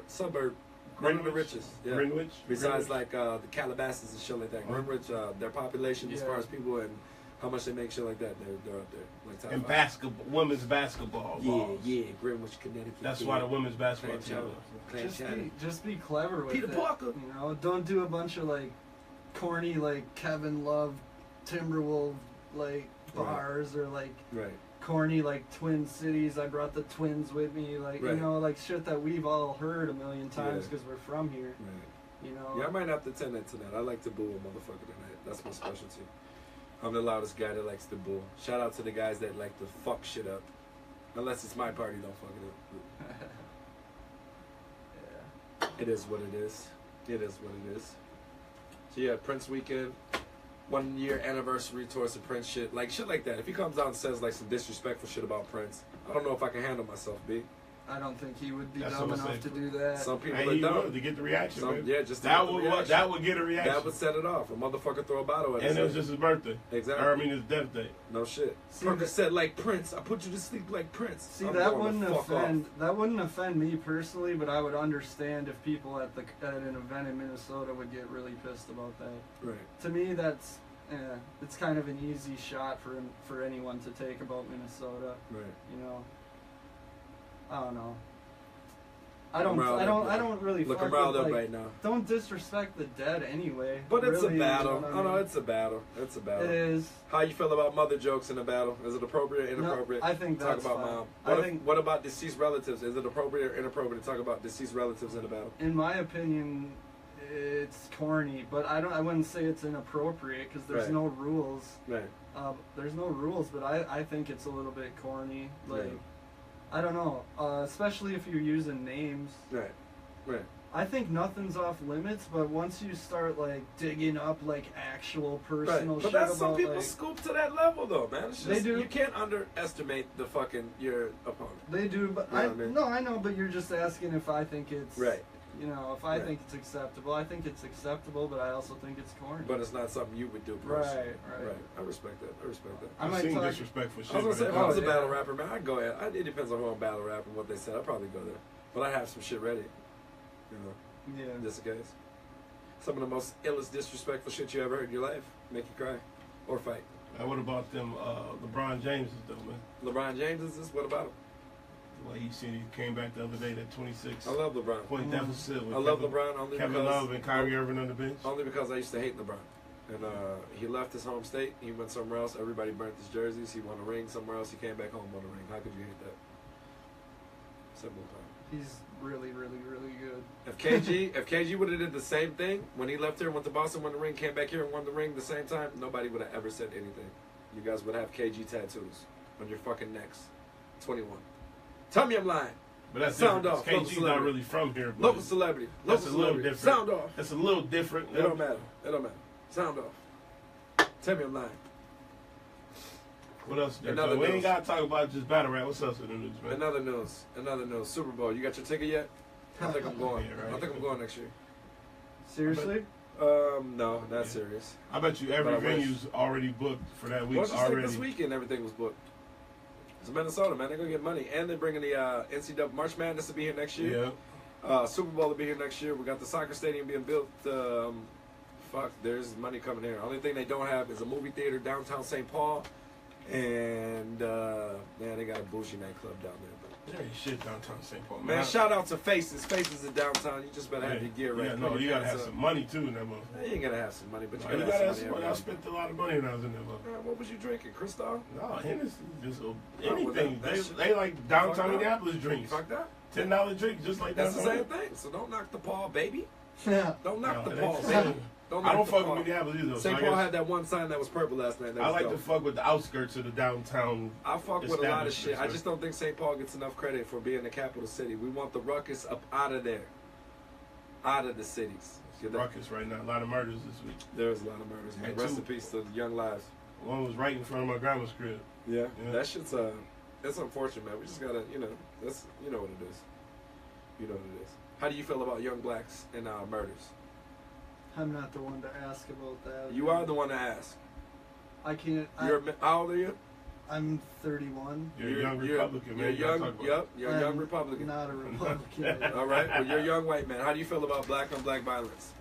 Speaker 1: suburb. One of the richest. Yeah.
Speaker 2: Greenwich.
Speaker 1: Besides,
Speaker 2: Greenwich?
Speaker 1: like the Calabasas and shit like that. Greenwich, their population as
Speaker 3: Yeah.
Speaker 1: far as people and how much they make, shit like that, they're up there. Like top
Speaker 2: and
Speaker 1: five.
Speaker 2: basketball, women's basketball.
Speaker 1: Yeah,
Speaker 2: balls.
Speaker 1: yeah, Greenwich, Connecticut.
Speaker 2: That's
Speaker 1: yeah.
Speaker 2: why the women's basketball
Speaker 1: Clam
Speaker 2: team.
Speaker 1: chowder. Clam chowder.
Speaker 3: just be clever with
Speaker 1: Peter
Speaker 3: it.
Speaker 1: Parker.
Speaker 3: You know, don't do a bunch of like corny like Kevin Love, Timberwolves like
Speaker 1: Right.
Speaker 3: bars or like
Speaker 1: Right.
Speaker 3: corny like Twin Cities. I brought the Twins with me, like
Speaker 1: Right.
Speaker 3: like shit that we've all heard a million times
Speaker 1: Yeah.
Speaker 3: because we're from here.
Speaker 1: Right.
Speaker 3: You know.
Speaker 1: Yeah, I might have to attend that tonight. I like to boo a motherfucker tonight. That's my specialty. I'm the loudest guy that likes to boo. Shout out to the guys that like to fuck shit up. Unless it's my party, don't fuck it up.
Speaker 3: Yeah.
Speaker 1: It is what it is. It is what it is. So yeah, Prince weekend, 1 year anniversary towards the Prince shit. Like shit like that. If he comes out and says like some disrespectful shit about Prince, I don't know if I can handle myself, B.
Speaker 3: I don't think he would be
Speaker 2: That's
Speaker 3: dumb
Speaker 2: what I'm
Speaker 3: enough to
Speaker 2: saying.
Speaker 3: do that.
Speaker 1: Some people
Speaker 2: And
Speaker 1: are
Speaker 2: he
Speaker 1: dumb.
Speaker 2: would to get the reaction, man.
Speaker 1: Yeah, just to
Speaker 2: that
Speaker 1: get the
Speaker 2: would
Speaker 1: reaction.
Speaker 2: that would get a reaction.
Speaker 1: That would set it off. A motherfucker throw a bottle at
Speaker 2: and
Speaker 1: us.
Speaker 2: it was just his birthday.
Speaker 1: Exactly.
Speaker 2: Or, I mean, his death day.
Speaker 1: No shit.
Speaker 3: See,
Speaker 1: Parker said like Prince. I put you to sleep like Prince.
Speaker 3: See,
Speaker 1: I'm
Speaker 3: that
Speaker 1: going the
Speaker 3: wouldn't
Speaker 1: fuck
Speaker 3: offend.
Speaker 1: off.
Speaker 3: That wouldn't offend me personally, but I would understand if people at an event in Minnesota would get really pissed about that.
Speaker 1: Right.
Speaker 3: To me, that's it's kind of an easy shot for anyone to take about Minnesota.
Speaker 1: Right.
Speaker 3: You know, I don't know. I
Speaker 1: I'm riled up,
Speaker 3: I don't really
Speaker 1: Look,
Speaker 3: fuck
Speaker 1: I'm riled
Speaker 3: with,
Speaker 1: up
Speaker 3: like,
Speaker 1: right now.
Speaker 3: Don't disrespect the dead anyway.
Speaker 1: But it's
Speaker 3: really,
Speaker 1: a battle.
Speaker 3: You know what
Speaker 1: Oh
Speaker 3: I
Speaker 1: no,
Speaker 3: mean?
Speaker 1: it's a battle. It's a battle.
Speaker 3: It is.
Speaker 1: How you feel about mother jokes in a battle? Is it appropriate or
Speaker 3: No,
Speaker 1: inappropriate?
Speaker 3: I think
Speaker 1: talk
Speaker 3: that's
Speaker 1: about
Speaker 3: fine.
Speaker 1: mom. What about deceased relatives? Is it appropriate or inappropriate to talk about deceased relatives in a battle?
Speaker 3: In my opinion, it's corny, but I wouldn't say it's inappropriate because there's
Speaker 1: Right.
Speaker 3: no rules.
Speaker 1: Right.
Speaker 3: There's no rules, but I think it's a little bit corny. Like,
Speaker 1: Right.
Speaker 3: I don't know, especially if you're using names.
Speaker 1: Right. Right.
Speaker 3: I think nothing's off limits, but once you start like digging up like actual personal
Speaker 1: Right.
Speaker 3: shit
Speaker 1: But that's
Speaker 3: about
Speaker 1: some people
Speaker 3: like,
Speaker 1: scoop to that level though, man. It's just,
Speaker 3: They do.
Speaker 1: You can't underestimate the fucking your opponent.
Speaker 3: they do, but
Speaker 1: You know what I mean?
Speaker 3: no, I know, but you're just asking if I think it's
Speaker 1: Right.
Speaker 3: You know, if I
Speaker 1: Right.
Speaker 3: think it's acceptable, I think it's acceptable, but I also think it's corny.
Speaker 1: But it's not something you would do personally.
Speaker 3: Right.
Speaker 1: I respect that. I respect that.
Speaker 3: I
Speaker 2: I've
Speaker 3: might
Speaker 2: seen
Speaker 3: talk-
Speaker 2: disrespectful shit.
Speaker 1: I was gonna say, if I
Speaker 2: man.
Speaker 1: was a
Speaker 3: yeah.
Speaker 1: battle rapper, man, I'd go ahead. It depends on who I'm battle rapping, what they said. I'd probably go there. But I have some shit ready. You know,
Speaker 3: Yeah.
Speaker 1: in this case. Some of the most illest disrespectful shit you ever heard in your life. Make you cry. Or fight.
Speaker 2: Now, what about them LeBron James though, man?
Speaker 1: LeBron James is this? What about him?
Speaker 2: The way he came back the other day, that 26
Speaker 1: I love LeBron.
Speaker 2: point deficit with
Speaker 1: I love
Speaker 2: Kevin,
Speaker 1: LeBron only
Speaker 2: Kevin
Speaker 1: because
Speaker 2: Love and Kyrie Irving on the bench.
Speaker 1: only because I used to hate LeBron. And he left his home state. He went somewhere else. Everybody burnt his jerseys. He won a ring somewhere else. He came back home, won a ring. How could you hate that? Simple time.
Speaker 3: He's really, really, really good.
Speaker 1: If KG would have did the same thing when he left here, went to Boston, won the ring, came back here and won the ring the same time, nobody would have ever said anything. You guys would have KG tattoos on your fucking necks. 21. Tell me I'm lying.
Speaker 2: But that's
Speaker 1: Sound
Speaker 2: different,
Speaker 1: off.
Speaker 2: 'cause
Speaker 1: Local
Speaker 2: KG's not
Speaker 1: celebrity.
Speaker 2: really from here. But
Speaker 1: Local celebrity.
Speaker 2: That's
Speaker 1: Local
Speaker 2: a little
Speaker 1: celebrity.
Speaker 2: different.
Speaker 1: Sound off.
Speaker 2: That's a little different.
Speaker 1: It don't matter. It don't matter. Sound off. Tell me I'm lying.
Speaker 2: What else? There?
Speaker 1: Another
Speaker 2: We
Speaker 1: news.
Speaker 2: ain't got to talk about just battle rap. What's else in the news, man?
Speaker 1: Another news. Super Bowl. You got your ticket yet? I think I'm going.
Speaker 2: Yeah, right.
Speaker 1: I think I'm going next year.
Speaker 3: Seriously?
Speaker 1: No, not serious.
Speaker 2: I bet you every
Speaker 1: But I wish.
Speaker 2: venue's already booked for that week
Speaker 1: Well, just like
Speaker 2: already.
Speaker 1: this weekend, everything was booked. It's Minnesota, man. They're gonna get money, and they're bringing the NCAA March Madness will be here next year.
Speaker 2: Yeah.
Speaker 1: Super Bowl will be here next year. We got the soccer stadium being built. There's money coming here. Only thing they don't have is a movie theater downtown St. Paul, and man, they got a bougie nightclub down there.
Speaker 2: There ain't shit downtown St. Paul.
Speaker 1: Man, shout out to Faces. Faces in downtown. You just better have your gear right.
Speaker 2: Yeah, no,
Speaker 1: Put
Speaker 2: you
Speaker 1: your
Speaker 2: gotta have
Speaker 1: pants
Speaker 2: some
Speaker 1: up.
Speaker 2: money too in that motherfucker.
Speaker 1: You ain't gotta have some money, but you
Speaker 2: You
Speaker 1: gotta
Speaker 2: gotta have
Speaker 1: have
Speaker 2: some
Speaker 1: some
Speaker 2: money.
Speaker 1: money.
Speaker 2: I spent a lot of money when I was in there. Motherfucker.
Speaker 1: What was you drinking, Cristal?
Speaker 2: No, Hennessy, just
Speaker 1: well,
Speaker 2: anything.
Speaker 1: that shit-
Speaker 2: They like downtown
Speaker 1: Fuck that.
Speaker 2: Indianapolis
Speaker 1: You
Speaker 2: drinks.
Speaker 1: fucked up.
Speaker 2: $10 drink, just like
Speaker 1: That's the
Speaker 2: downtown.
Speaker 1: same thing. So don't knock the Paul, baby.
Speaker 3: Yeah.
Speaker 1: Don't knock
Speaker 2: No,
Speaker 1: the
Speaker 2: it
Speaker 1: Paul,
Speaker 2: ain't the
Speaker 1: baby.
Speaker 2: same.
Speaker 1: Don't
Speaker 2: I don't
Speaker 1: knock the
Speaker 2: fuck
Speaker 1: Paul.
Speaker 2: with Minneapolis either.
Speaker 1: St.
Speaker 2: so
Speaker 1: Paul
Speaker 2: I
Speaker 1: had that one sign that was purple last night. That
Speaker 2: I
Speaker 1: was
Speaker 2: like
Speaker 1: dope.
Speaker 2: to fuck with the outskirts of the downtown.
Speaker 1: I fuck with a lot of shit. I
Speaker 2: establishments,
Speaker 1: just don't think St. Paul gets enough credit for being the capital city. We want the ruckus up out of there. Out of the cities.
Speaker 2: It's ruckus right now. A lot of murders this week.
Speaker 1: There's a lot of murders, man.
Speaker 2: And
Speaker 1: Rest
Speaker 2: two-
Speaker 1: in peace to young lives.
Speaker 2: One was right in front of my grandma's crib.
Speaker 1: Yeah.
Speaker 2: Yeah.
Speaker 1: That shit's it's unfortunate, man. We just gotta, that's you know what it is. You know what it is. How do you feel about young blacks and murders?
Speaker 3: I'm not the one to ask about that.
Speaker 1: You are the one to ask.
Speaker 3: I can't.
Speaker 1: How old are you?
Speaker 3: I'm 31.
Speaker 2: You're a young Republican,
Speaker 1: You're
Speaker 2: man. You gotta
Speaker 1: young.
Speaker 2: talk about
Speaker 1: Yep. You're a young
Speaker 3: I'm
Speaker 1: Republican.
Speaker 3: Not a Republican.
Speaker 1: All right. Well, you're a young white man. How do you feel about black on black violence?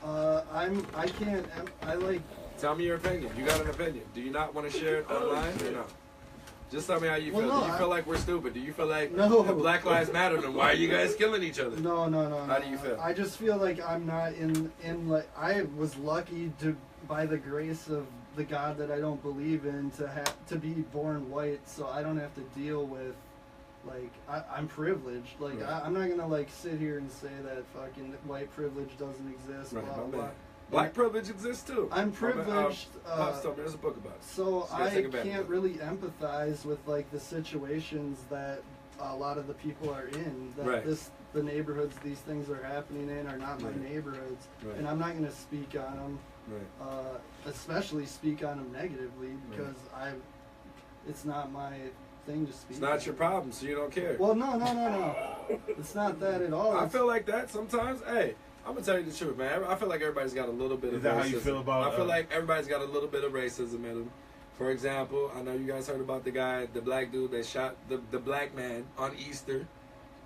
Speaker 3: I can't. I like.
Speaker 1: Tell me your opinion. You got an opinion. Do you not want to share it online or no? Just tell me how you
Speaker 3: Well,
Speaker 1: feel.
Speaker 3: no,
Speaker 1: Do you feel like we're stupid? Do you feel like
Speaker 3: No.
Speaker 1: if Black Lives Matter, then why are you guys killing each other?
Speaker 3: No.
Speaker 1: How do you feel?
Speaker 3: I just feel like I'm not in like I was lucky to, by the grace of the God that I don't believe in, to be born white, so I don't have to deal with. Like, I'm privileged. Like,
Speaker 1: Right.
Speaker 3: I'm not gonna, like, sit here and say that fucking white privilege doesn't exist,
Speaker 1: Right,
Speaker 3: blah,
Speaker 1: my
Speaker 3: blah.
Speaker 1: man. Black privilege exists too.
Speaker 3: I'm
Speaker 1: My man,
Speaker 3: privileged.
Speaker 1: Pops told me there's a book about it.
Speaker 3: So
Speaker 1: You gotta
Speaker 3: I
Speaker 1: take advantage of
Speaker 3: can't
Speaker 1: it.
Speaker 3: really empathize with, like, the situations that a lot of the people are in. That
Speaker 1: Right.
Speaker 3: the neighborhoods these things are happening in are not my
Speaker 1: Right.
Speaker 3: neighborhoods.
Speaker 1: Right.
Speaker 3: And I'm not gonna speak on them.
Speaker 1: Right.
Speaker 3: Especially speak on them negatively because it's not my thing to speak.
Speaker 1: It's not your problem, so you don't care.
Speaker 3: Well, no. It's not that at all.
Speaker 1: I feel like that sometimes. Hey, I'm gonna tell you the truth, man. I feel like everybody's got a little bit of
Speaker 2: Is that
Speaker 1: racism.
Speaker 2: how you feel about?
Speaker 1: I feel like everybody's got a little bit of racism in them. For example, I know you guys heard about the guy, the black dude that shot the black man on Easter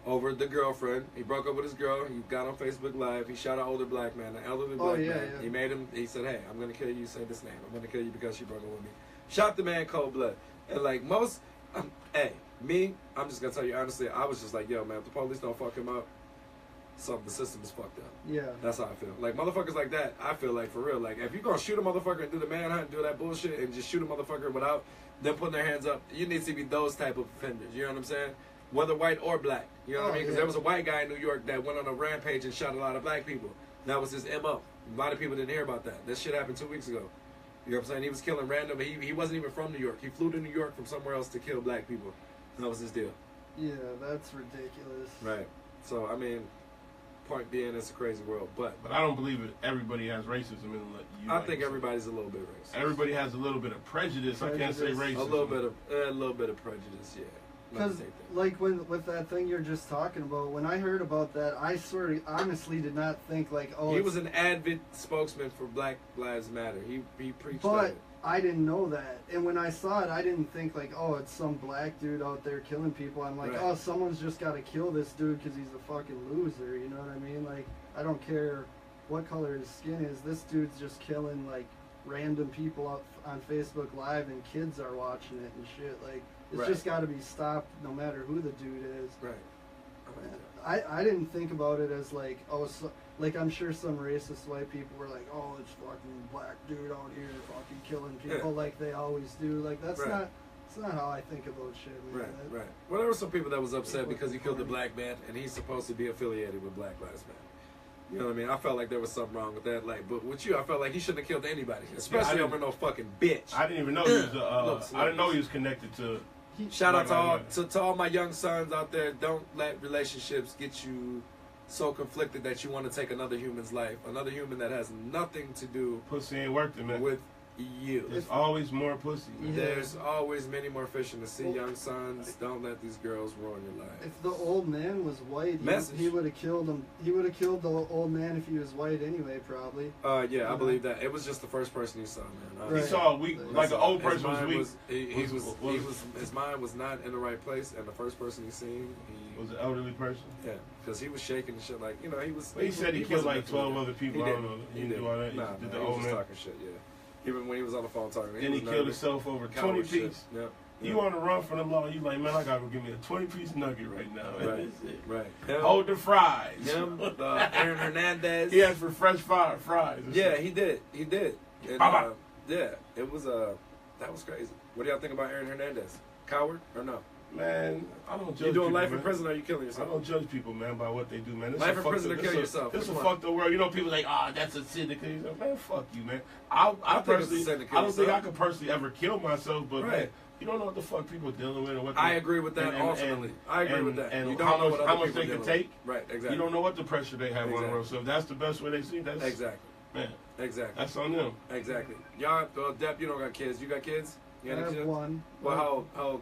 Speaker 1: over the girlfriend. He broke up with his girl. He got on Facebook Live. He shot an older black man, an elderly black man.
Speaker 3: Yeah.
Speaker 1: He made him. He said, "Hey, I'm gonna kill you. Say this name. I'm gonna kill you because she broke up with me." Shot the man cold blood. And like most, hey, me, I'm just gonna tell you honestly. I was just like, yo, man, if the police don't fuck him up, the system is fucked up.
Speaker 3: Yeah.
Speaker 1: That's how I feel. Like, motherfuckers like that, I feel like, for real. Like, if you're going to shoot a motherfucker and do the manhunt and do that bullshit and just shoot a motherfucker without them putting their hands up, you need to be those type of offenders. You know what I'm saying? Whether white or black. You know what I mean? Because there was a white guy in New York that went on a rampage and shot a lot of black people. That was his MO. A lot of people didn't hear about that. This shit happened 2 weeks ago. You know what I'm saying? He was killing random. He wasn't even from New York. He flew to New York from somewhere else to kill black people. That was his deal.
Speaker 3: Yeah, that's ridiculous.
Speaker 1: Right. So, I mean... Point being, it's a crazy world, but
Speaker 2: I don't believe it. Everybody has racism in you.
Speaker 1: I think everybody's a little bit racist.
Speaker 2: Everybody has a little bit of prejudice. I can't say racism.
Speaker 1: A little bit of prejudice, yeah.
Speaker 3: Because, like, with that thing you're just talking about, when I heard about that, I sort of honestly did not think, like, oh...
Speaker 1: He was an avid spokesman for Black Lives Matter. He preached
Speaker 3: but
Speaker 1: that.
Speaker 3: I didn't know that. And when I saw it, I didn't think, like, oh, it's some black dude out there killing people. I'm like, oh, someone's just got to kill this dude because he's a fucking loser. You know what I mean? Like, I don't care what color his skin is. This dude's just killing, like, random people up on Facebook Live, and kids are watching it and shit. Like, it's just got to be stopped no matter who the dude is.
Speaker 1: Right.
Speaker 3: I didn't think about it as, like, oh, so, like, I'm sure some racist white people were like, oh, it's fucking black dude out here fucking killing people like they always do. Like, that's not how I think about shit. Man.
Speaker 1: Right. Well, there were some people that was upset because he killed a black man, and he's supposed to be affiliated with Black Lives Matter. You know what I mean? I felt like there was something wrong with that. Like, but with you, I felt like he shouldn't have killed anybody, especially over no fucking bitch.
Speaker 2: I didn't even know he was. I didn't know he was connected to.
Speaker 1: Shout out to all my young sons out there. Don't let relationships get you so conflicted that you want to take another human's life, another human that has nothing to do.
Speaker 2: Pussy ain't worth it, man.
Speaker 1: With you.
Speaker 2: There's always more pussy.
Speaker 1: Yeah. There's always many more fish in the sea. Young sons, don't let these girls ruin your life.
Speaker 3: If the old man was white, he would have killed him. He would have killed the old man if he was white anyway, probably.
Speaker 1: Yeah, I believe that. It was just the first person he saw, man.
Speaker 2: He saw a weak, like an old person was weak.
Speaker 1: His mind was not in the right place, and the first person he seen, he
Speaker 2: was an elderly person.
Speaker 1: Yeah, because he was shaking and shit. Like, you know, he was.
Speaker 2: He said he killed like 12 other people.
Speaker 1: He
Speaker 2: I don't know.
Speaker 1: He did
Speaker 2: do all that.
Speaker 1: Nah,
Speaker 2: did
Speaker 1: he
Speaker 2: the
Speaker 1: was
Speaker 2: old
Speaker 1: just
Speaker 2: man
Speaker 1: talking shit. Yeah. Even when he was on the phone talking.
Speaker 2: Then he killed himself over 20 piece.
Speaker 1: Yep.
Speaker 2: You on the run from the law, you like, man, I gotta go give me a 20-piece nugget right now.
Speaker 1: Right.
Speaker 2: Hold the fries.
Speaker 1: Him, Aaron Hernandez.
Speaker 2: He asked for fresh fries.
Speaker 1: Yeah, he did. And, yeah, it was, that was crazy. What do y'all think about Aaron Hernandez? Coward or no?
Speaker 2: Man, I don't judge
Speaker 1: You doing
Speaker 2: people,
Speaker 1: life in prison or are you killing yourself?
Speaker 2: I don't judge people, man, by what they do, man.
Speaker 1: Life in prison or kill yourself?
Speaker 2: This is a fucked up world. You know, people like, that's a sin to kill yourself. Man, fuck you, man. I personally, I don't think I could personally ever kill myself, but man, you don't know what the fuck people are dealing with. Or what
Speaker 1: I agree with that, ultimately. I agree with that.
Speaker 2: And
Speaker 1: you don't know
Speaker 2: how much they can take.
Speaker 1: Right, exactly.
Speaker 2: You don't know what the pressure they have on the road. So if that's the best way they see, that's...
Speaker 1: Exactly.
Speaker 2: Man.
Speaker 1: Exactly.
Speaker 2: That's on them.
Speaker 1: Exactly. Y'all, Depp, you don't got kids. You got kids? You got
Speaker 3: I have one.
Speaker 1: Well, how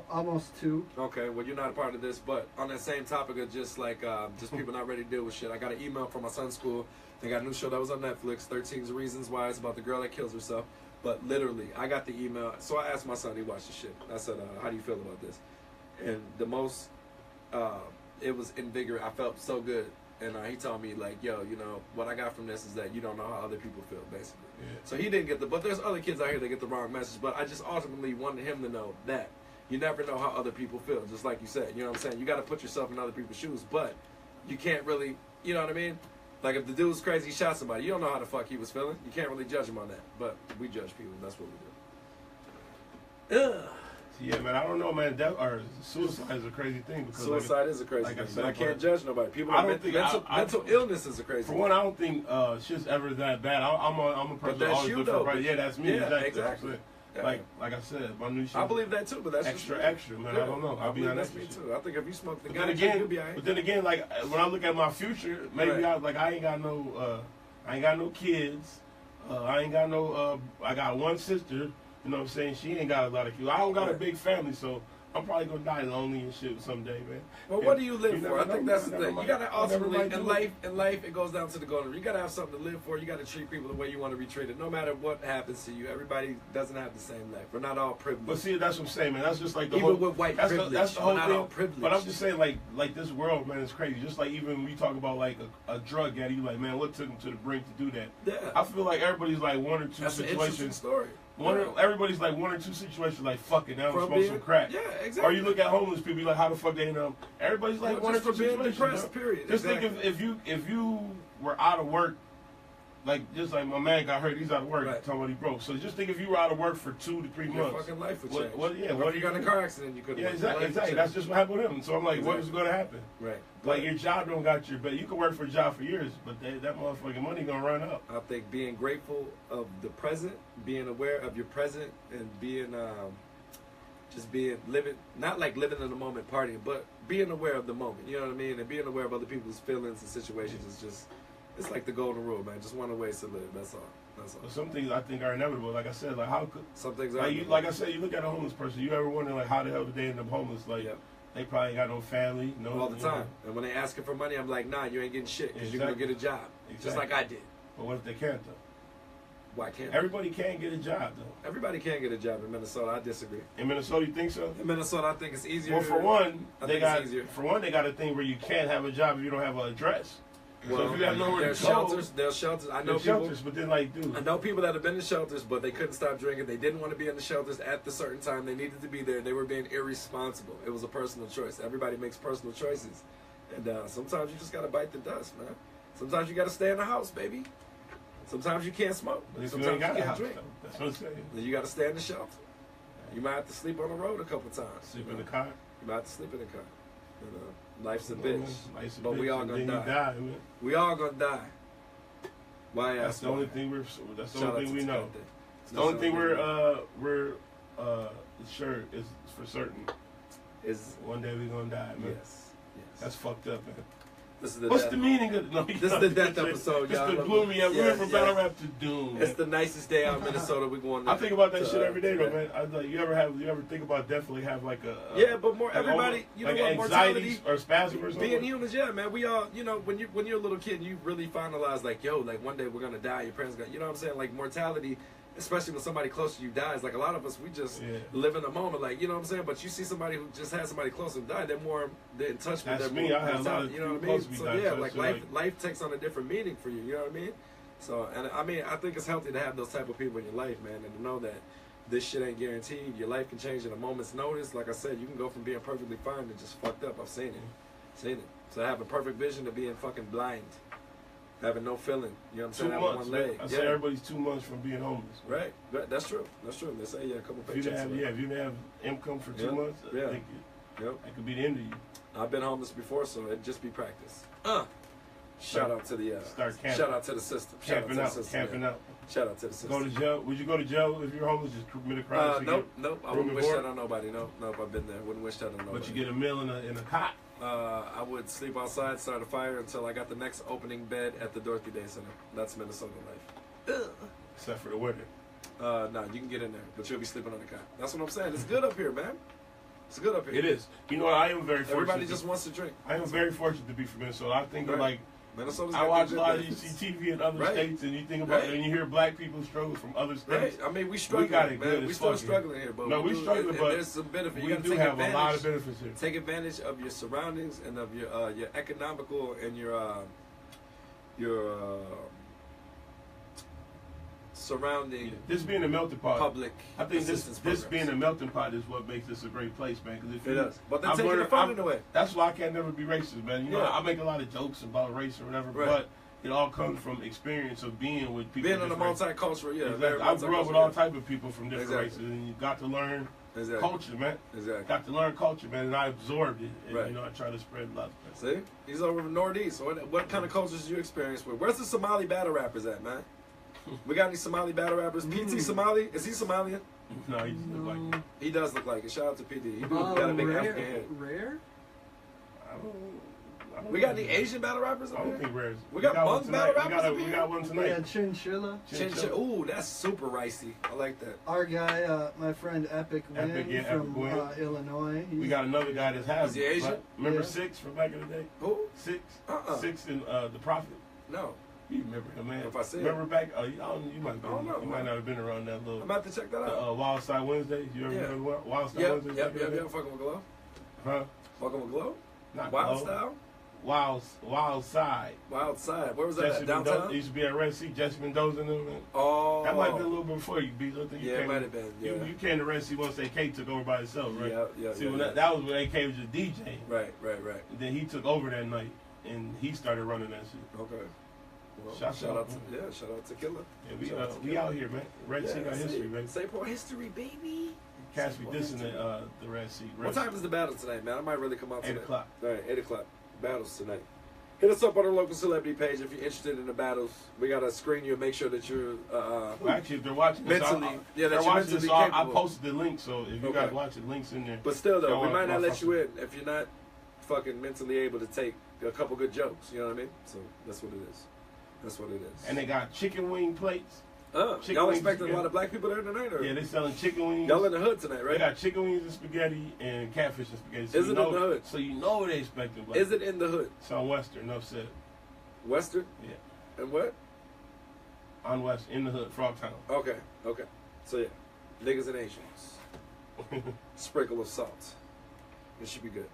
Speaker 3: almost 2.
Speaker 1: Okay, well, you're not a part of this, but on that same topic of just people not ready to deal with shit, I got an email from my son's school. They got a new show that was on Netflix, 13 Reasons Why. It's about the girl that kills herself. But literally, I got the email. So I asked my son, he watched the shit. I said, how do you feel about this? And the most, it was invigorating. I felt so good. And he told me, like, yo, you know, what I got from this is that you don't know how other people feel, basically. Yeah. So he didn't get but there's other kids out here that get the wrong message. But I just ultimately wanted him to know that you never know how other people feel, just like you said. You know what I'm saying? You got to put yourself in other people's shoes, but you can't really, you know what I mean? Like, if the dude was crazy, he shot somebody, you don't know how the fuck he was feeling. You can't really judge him on that. But we judge people. That's what we do. Ugh.
Speaker 2: Yeah, man, I don't know, man. Suicide is a crazy thing. Because
Speaker 1: suicide is a crazy thing. I can't judge nobody. People, mental illness is a crazy thing.
Speaker 2: For one, I don't think shit's ever that bad. I'm a person who always look for right. Yeah, that's me.
Speaker 1: Yeah, exactly.
Speaker 2: Yeah. Like I said, my new shit.
Speaker 1: I believe that too, but that's
Speaker 2: extra, man. Yeah. I don't know. I'll be honest.
Speaker 1: That's me too. I think if you smoke the
Speaker 2: gun, you'll be alright. But then again, like when I look at my future, maybe I ain't got no kids. I ain't got no. I got one sister. You know what I'm saying? She ain't got a lot of kids. I don't got a big family, so I'm probably gonna die lonely and shit someday, man.
Speaker 1: Well, what do you live
Speaker 2: You
Speaker 1: for?
Speaker 2: never
Speaker 1: I think
Speaker 2: know.
Speaker 1: that's the
Speaker 2: Never
Speaker 1: thing. You
Speaker 2: mind.
Speaker 1: gotta
Speaker 2: Never
Speaker 1: ultimately
Speaker 2: mind,
Speaker 1: in life it goes down to the golden rule. You gotta have something to live for. You gotta treat people the way you want to be treated, no matter what happens to you. Everybody doesn't have the same life. We're not all privileged.
Speaker 2: But see, that's what I'm saying, man. That's just like the
Speaker 1: Even
Speaker 2: whole.
Speaker 1: with white
Speaker 2: that's
Speaker 1: privilege,
Speaker 2: that's the whole
Speaker 1: we're not
Speaker 2: thing.
Speaker 1: all privileged.
Speaker 2: But I'm just saying, like this world, man, is crazy. Just like even when we talk about like a drug addict, you like, man, what took him to the brink to do that?
Speaker 1: Yeah.
Speaker 2: I feel like everybody's like one or two
Speaker 1: That's an interesting
Speaker 2: situations.
Speaker 1: story.
Speaker 2: Everybody's like one or two situations, like fuck it, now I'm
Speaker 1: From
Speaker 2: smoke some
Speaker 1: being-
Speaker 2: crack.
Speaker 1: Yeah,
Speaker 2: Or
Speaker 1: exactly.
Speaker 2: you look at homeless people, you're like, how the fuck they know? Everybody's like
Speaker 1: Well,
Speaker 2: one or
Speaker 1: just
Speaker 2: two
Speaker 1: for being
Speaker 2: situations.
Speaker 1: depressed,
Speaker 2: yo.
Speaker 1: period.
Speaker 2: Just
Speaker 1: Exactly.
Speaker 2: think if you were out of work, like just like my man got hurt, he's out of work.
Speaker 1: Right.
Speaker 2: Talking about he broke. So just think if you were out of work for 2 to 3
Speaker 1: Your
Speaker 2: months.
Speaker 1: fucking life would
Speaker 2: What-
Speaker 1: change.
Speaker 2: what- yeah,
Speaker 1: What
Speaker 2: what
Speaker 1: if
Speaker 2: do
Speaker 1: you got
Speaker 2: you
Speaker 1: in a
Speaker 2: do?
Speaker 1: car accident? You could.
Speaker 2: Yeah, exactly. That's just what happened with him. So I'm like, what is going to happen?
Speaker 1: Right.
Speaker 2: Like your job don't got your, but you can work for a job for years, but that motherfucking money gonna run up.
Speaker 1: I think being grateful of the present, being aware of your present, and being just being living, not like living in the moment partying, but being aware of the moment. You know what I mean? And being aware of other people's feelings and situations is just, it's like the golden rule, man. Just one of the ways to live. That's all. That's all.
Speaker 2: But some things I think are inevitable. Like I said, like how could
Speaker 1: Some things are.
Speaker 2: like I said, you look at a homeless person. You ever wonder like how the hell did they end up homeless? Like
Speaker 1: Yep.
Speaker 2: they probably ain't got no family, no.
Speaker 1: all the
Speaker 2: you know.
Speaker 1: time. And when they asking for money, I'm like, nah, you ain't getting shit because you're gonna
Speaker 2: Exactly.
Speaker 1: get a job, just
Speaker 2: Exactly.
Speaker 1: like I did.
Speaker 2: But what if they can't though?
Speaker 1: Why can't
Speaker 2: Everybody can't get a job though.
Speaker 1: everybody can't get a job in Minnesota? I disagree.
Speaker 2: In Minnesota, you think so?
Speaker 1: In Minnesota, I think it's easier.
Speaker 2: Well, for one,
Speaker 1: I
Speaker 2: they
Speaker 1: think it's
Speaker 2: got
Speaker 1: easier.
Speaker 2: they got a thing where you can't have a job if you don't have an address. So if you have nowhere
Speaker 1: there's
Speaker 2: to go,
Speaker 1: shelters. There's shelters. I know
Speaker 2: there's
Speaker 1: people.
Speaker 2: shelters, but then like, dude,
Speaker 1: I know people that have been in shelters, but they couldn't stop drinking. They didn't want to be in the shelters at the certain time. They needed to be there. They were being irresponsible. It was a personal choice. Everybody makes personal choices, and sometimes you just gotta bite the dust, man. Sometimes you gotta stay in the house, baby. Sometimes you can't smoke.
Speaker 2: but if you
Speaker 1: Sometimes
Speaker 2: ain't got a
Speaker 1: can't
Speaker 2: house,
Speaker 1: drink.
Speaker 2: though, that's what I'm saying.
Speaker 1: Then you gotta stay in the shelter. You might have to sleep on the road a couple times.
Speaker 2: Sleep in the car.
Speaker 1: You might have to sleep in the car. You know, life's a
Speaker 2: Life's
Speaker 1: bitch.
Speaker 2: a
Speaker 1: But we
Speaker 2: bitch,
Speaker 1: all
Speaker 2: and
Speaker 1: gonna
Speaker 2: then you
Speaker 1: die.
Speaker 2: man.
Speaker 1: We all gonna die. Why
Speaker 2: That's
Speaker 1: ask
Speaker 2: the only
Speaker 1: why?
Speaker 2: thing that's the
Speaker 1: Shout
Speaker 2: only
Speaker 1: out
Speaker 2: thing
Speaker 1: to
Speaker 2: we know.
Speaker 1: Tante.
Speaker 2: It's the only thing we're sure is for certain.
Speaker 1: Is
Speaker 2: One day we're gonna die, man.
Speaker 1: yes.
Speaker 2: That's fucked up, man.
Speaker 1: This is the
Speaker 2: What's
Speaker 1: death.
Speaker 2: the meaning of no?
Speaker 1: This is the death episode,
Speaker 2: This
Speaker 1: y'all.
Speaker 2: the gloomy. We
Speaker 1: Yeah,
Speaker 2: went from
Speaker 1: yeah.
Speaker 2: battle rap to doom.
Speaker 1: It's the nicest day out in Minnesota. We're going.
Speaker 2: I think about that
Speaker 1: to,
Speaker 2: shit every day, though,
Speaker 1: to-
Speaker 2: man. I like you ever think about definitely have like a
Speaker 1: Yeah, but more
Speaker 2: like
Speaker 1: everybody. You know
Speaker 2: like
Speaker 1: what?
Speaker 2: anxiety
Speaker 1: Mortality.
Speaker 2: or spasm or something.
Speaker 1: Being humans, yeah, man. We all, you know, when you're a little kid, you really finalize like, yo, like one day we're gonna die. Your parents got, you know what I'm saying? Like mortality, especially when somebody close to you dies. Like a lot of us, we just
Speaker 2: Yeah.
Speaker 1: live in the moment, like you know what I'm saying. But you see somebody who just had somebody close to die, they're in touch with
Speaker 2: That's
Speaker 1: their
Speaker 2: me. I had a lot
Speaker 1: mortality,
Speaker 2: of
Speaker 1: you know what I
Speaker 2: people
Speaker 1: mean?
Speaker 2: close to me
Speaker 1: So
Speaker 2: die,
Speaker 1: yeah,
Speaker 2: so
Speaker 1: like
Speaker 2: it's
Speaker 1: life takes on a different meaning for you. You know what I mean? So and I mean, I think it's healthy to have those type of people in your life, man, and to know that this shit ain't guaranteed. Your life can change at a moment's notice. Like I said, you can go from being perfectly fine to just fucked up. I've seen it. So having perfect vision to being fucking blind, having no feeling. You know what I'm
Speaker 2: 2
Speaker 1: saying? Having
Speaker 2: months.
Speaker 1: one leg.
Speaker 2: Man. I say everybody's 2 months from being homeless.
Speaker 1: Right. That's true. That's true. They say a couple
Speaker 2: If you
Speaker 1: paychecks.
Speaker 2: didn't have, if you didn't have income for 2
Speaker 1: Yeah.
Speaker 2: months,
Speaker 1: Yeah.
Speaker 2: I think
Speaker 1: Yep.
Speaker 2: that could be the end of you.
Speaker 1: I've been homeless before, so it'd just be practice. Shout out to the
Speaker 2: Start camping.
Speaker 1: shout out to the system. Shout
Speaker 2: Camping
Speaker 1: out
Speaker 2: out,
Speaker 1: to the system.
Speaker 2: camping
Speaker 1: yeah.
Speaker 2: out.
Speaker 1: Shout out to the system.
Speaker 2: Go to jail. Would you go to jail if you're homeless? Just commit a crime. so you
Speaker 1: Nope. I
Speaker 2: room
Speaker 1: wouldn't
Speaker 2: and
Speaker 1: wish
Speaker 2: board?
Speaker 1: that on nobody. Nope. I've been there. Wouldn't wish that on nobody.
Speaker 2: But you get a meal in a cot.
Speaker 1: I would sleep outside, start a fire until I got the next opening bed at the Dorothy Day Center. That's Minnesota life.
Speaker 2: Except for the winter.
Speaker 1: No, you can get in there, but you'll be sleeping on the cot. That's what I'm saying. It's good up here, man. It's good up here.
Speaker 2: It is. You know, I am very fortunate.
Speaker 1: Everybody just wants to drink.
Speaker 2: I am very fortunate to be from Minnesota. I think of
Speaker 1: Right.
Speaker 2: like
Speaker 1: Minnesota's
Speaker 2: I
Speaker 1: got
Speaker 2: watch a
Speaker 1: good
Speaker 2: lot of
Speaker 1: benefits.
Speaker 2: TV in other
Speaker 1: Right.
Speaker 2: states, and you think about
Speaker 1: Right.
Speaker 2: it, and you hear black people struggle from other
Speaker 1: Right.
Speaker 2: states.
Speaker 1: I mean, we struggling,
Speaker 2: got it
Speaker 1: man.
Speaker 2: good
Speaker 1: We
Speaker 2: as
Speaker 1: still
Speaker 2: fuck here.
Speaker 1: struggling here, but
Speaker 2: No, we
Speaker 1: do-
Speaker 2: struggling,
Speaker 1: and
Speaker 2: but
Speaker 1: there's some benefit. You
Speaker 2: We
Speaker 1: gotta
Speaker 2: do
Speaker 1: take
Speaker 2: have
Speaker 1: advantage.
Speaker 2: a lot of benefits here.
Speaker 1: Take advantage of your surroundings and of your economical and your surrounding
Speaker 2: This being a melting pot,
Speaker 1: public
Speaker 2: I think
Speaker 1: assistance
Speaker 2: this
Speaker 1: programs.
Speaker 2: being a melting pot is what makes this a great place, man. Because if
Speaker 1: It
Speaker 2: you,
Speaker 1: does. But they're
Speaker 2: I've
Speaker 1: taking
Speaker 2: learned-
Speaker 1: the funding
Speaker 2: I've-
Speaker 1: away.
Speaker 2: That's why I can't never be racist, man. You know,
Speaker 1: Yeah.
Speaker 2: I make a lot of jokes about race or whatever,
Speaker 1: Right.
Speaker 2: but it all comes from experience of being with people.
Speaker 1: Being in a
Speaker 2: different races.
Speaker 1: multicultural, yeah.
Speaker 2: Exactly.
Speaker 1: very
Speaker 2: I grew up with
Speaker 1: multicultural,
Speaker 2: all type of people from different
Speaker 1: Exactly.
Speaker 2: races, and you got to learn
Speaker 1: Exactly.
Speaker 2: culture, man.
Speaker 1: Exactly.
Speaker 2: Got to learn culture, man, and I absorbed it. And,
Speaker 1: Right.
Speaker 2: you know, I try to spread love.
Speaker 1: See? He's over in the Northeast. So what kind of cultures you experience with? Where's the Somali battle rappers at, man? We got any Somali battle rappers? PT Somali? Is he Somalian?
Speaker 2: No, he just look like you.
Speaker 1: He does look like it. Shout out to PD. He got a big African head.
Speaker 3: Rare?
Speaker 2: I don't,
Speaker 1: We got any Asian battle rappers
Speaker 2: I
Speaker 1: up
Speaker 2: don't
Speaker 1: here?
Speaker 2: think Rare's.
Speaker 1: We got
Speaker 2: one
Speaker 1: Monk
Speaker 2: tonight.
Speaker 1: battle rappers up
Speaker 2: We
Speaker 1: here?
Speaker 2: got one tonight.
Speaker 3: Yeah, Chinchilla.
Speaker 1: Ooh, that's super ricey. I like that.
Speaker 3: Our guy, my friend Epic Win
Speaker 2: Epic, yeah,
Speaker 3: from
Speaker 2: Epic Win.
Speaker 3: Illinois.
Speaker 2: We got another guy that's half.
Speaker 1: Is he Asian?
Speaker 2: Remember
Speaker 3: Yeah.
Speaker 2: Six from back in the day?
Speaker 1: Who?
Speaker 2: Six?
Speaker 1: Uh-uh.
Speaker 2: Six in The Prophet.
Speaker 1: No.
Speaker 2: You remember him, man.
Speaker 1: If I said
Speaker 2: remember back, you might,
Speaker 1: I don't know,
Speaker 2: you might
Speaker 1: man.
Speaker 2: not have been around that little.
Speaker 1: I'm about to check that out.
Speaker 2: Wild Side Wednesdays. You ever
Speaker 1: Yeah.
Speaker 2: remember Wild Side
Speaker 1: Yep,
Speaker 2: Wednesdays?
Speaker 1: yep,
Speaker 2: back in the day?
Speaker 1: fucking with Glow.
Speaker 2: Huh?
Speaker 1: Fucking with Glow?
Speaker 2: Not
Speaker 1: Wild
Speaker 2: Glow.
Speaker 1: Style?
Speaker 2: Wild Side.
Speaker 1: Wild Side. Where was that
Speaker 2: Jesse
Speaker 1: at?
Speaker 2: Mendoza
Speaker 1: Downtown?
Speaker 2: used to be at Red Sea. Jesse Mendoza and them. Man.
Speaker 1: Oh.
Speaker 2: That might have been a little bit before you beat.
Speaker 1: Yeah, it might have been. Yeah.
Speaker 2: You came to Red Sea once AK took over by himself, right?
Speaker 1: Yeah.
Speaker 2: See, when that was when AK was just DJ.
Speaker 1: Right.
Speaker 2: And then he took over that night, and he started running that shit.
Speaker 1: Okay. Well,
Speaker 2: Shout out
Speaker 1: shout out to Killer.
Speaker 2: Yeah,
Speaker 1: Shout out to
Speaker 2: we
Speaker 1: Killer.
Speaker 2: out here, man. Red Sea got history, baby.
Speaker 1: St. Paul history, baby.
Speaker 2: Cats be dissing the Red Sea.
Speaker 1: What time is the battle tonight, man? I might really come out
Speaker 2: 8
Speaker 1: tonight.
Speaker 2: o'clock.
Speaker 1: All right, 8 o'clock. Battles tonight. Hit us up on our local celebrity page if you're interested in the battles. We gotta screen you and make sure that you're
Speaker 2: Well, actually, if they're watching this,
Speaker 1: mentally,
Speaker 2: that
Speaker 1: you're
Speaker 2: watching
Speaker 1: mentally
Speaker 2: this, I
Speaker 1: capable.
Speaker 2: posted the link, so if you
Speaker 1: Okay.
Speaker 2: guys watch it, links in there.
Speaker 1: But still, though,
Speaker 2: Y'all
Speaker 1: we
Speaker 2: wanna-
Speaker 1: might not
Speaker 2: wanna
Speaker 1: let
Speaker 2: fuck
Speaker 1: you
Speaker 2: with
Speaker 1: in if you're not fucking mentally able to take a couple good jokes. You know what I mean? So that's what it is. That's what it is.
Speaker 2: And they got chicken wing plates. Chicken
Speaker 1: y'all
Speaker 2: wings
Speaker 1: expecting a
Speaker 2: spaghetti.
Speaker 1: lot of black people there tonight? Or?
Speaker 2: Yeah, they selling chicken wings.
Speaker 1: Y'all in the hood tonight,
Speaker 2: They
Speaker 1: right?
Speaker 2: got chicken wings and spaghetti and catfish and spaghetti. So
Speaker 1: Is
Speaker 2: you
Speaker 1: it
Speaker 2: know,
Speaker 1: in the hood?
Speaker 2: So you know they expecting black.
Speaker 1: Is it in the hood?
Speaker 2: It's on Western, enough said.
Speaker 1: Western?
Speaker 2: Yeah.
Speaker 1: And what?
Speaker 2: On West, in the hood, Frogtown.
Speaker 1: Okay. So yeah, niggas and Asians. Sprinkle of salt. It should be good.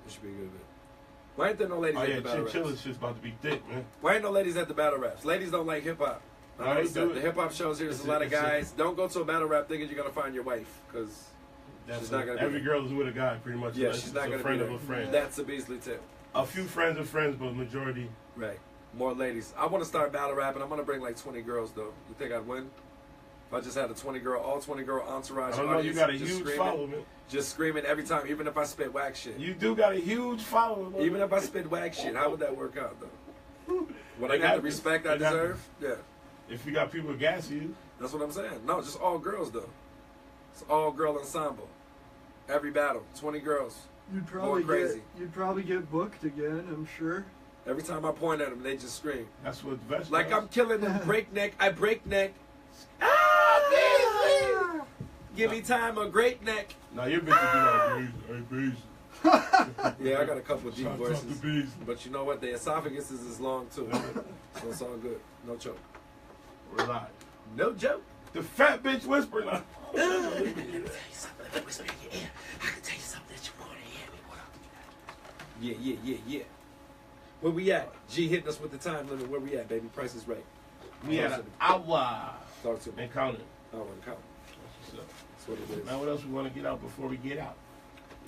Speaker 1: Why ain't there no ladies
Speaker 2: Oh
Speaker 1: at
Speaker 2: yeah,
Speaker 1: the battle
Speaker 2: chinchilla's
Speaker 1: raps?
Speaker 2: just about to be thick, man.
Speaker 1: Why ain't no ladies at the battle raps? Ladies don't like hip hop. I
Speaker 2: No, they
Speaker 1: noticed
Speaker 2: do
Speaker 1: that.
Speaker 2: it.
Speaker 1: The hip hop shows here, there's a lot of guys. Don't go to a battle rap thinking you're gonna find your wife, because she's not gonna be
Speaker 2: Every
Speaker 1: there.
Speaker 2: girl is with a guy, pretty much.
Speaker 1: Yeah,
Speaker 2: unless
Speaker 1: she's
Speaker 2: it's
Speaker 1: not
Speaker 2: a
Speaker 1: gonna
Speaker 2: friend
Speaker 1: be
Speaker 2: of
Speaker 1: there.
Speaker 2: a friend.
Speaker 1: That's a Beasley tip.
Speaker 2: A few friends of friends, but majority.
Speaker 1: Right. More ladies. I want to start battle rapping. I'm gonna bring like 20 girls though. You think I'd win? If I just had a 20 girl entourage
Speaker 2: I don't know. You
Speaker 1: audience
Speaker 2: got a
Speaker 1: just
Speaker 2: huge
Speaker 1: screaming,
Speaker 2: following.
Speaker 1: just screaming every time, even if I spit whack shit.
Speaker 2: You do got a huge following. man.
Speaker 1: Even if I spit whack shit, how would that work out though? Would I
Speaker 2: It
Speaker 1: get the
Speaker 2: happens.
Speaker 1: respect I
Speaker 2: It
Speaker 1: deserve? Yeah,
Speaker 2: If you got people gassing you,
Speaker 1: that's what I'm saying. No, just all girls though. It's all girl ensemble. Every battle, 20 girls.
Speaker 3: You'd
Speaker 1: crazy.
Speaker 3: probably get booked again, I'm sure.
Speaker 1: Every time I point at them, they just scream.
Speaker 2: that's what the best.
Speaker 1: Like
Speaker 2: does.
Speaker 1: I'm killing them. Breakneck. I breakneck. Give me time, a great neck.
Speaker 2: Now your bitch would be like, hey,
Speaker 1: Yeah, I got a couple deep
Speaker 2: Shout out
Speaker 1: voices.
Speaker 2: to Beasley.
Speaker 1: But you know what? The esophagus is long too. So it's all good. No choke.
Speaker 2: Relax.
Speaker 1: No joke.
Speaker 2: The fat bitch whisper now.
Speaker 1: I can tell you something. Let me whisper in your ear. I can tell you something that you want to hear me. What up? Yeah. Where we at? G hitting us with the time limit. Where we at, baby? Price is right.
Speaker 2: We had an hour
Speaker 1: Talk to me.
Speaker 2: and counting.
Speaker 1: I want to count.
Speaker 2: So,
Speaker 1: That's what it is.
Speaker 2: now what else we want to get out before we get out?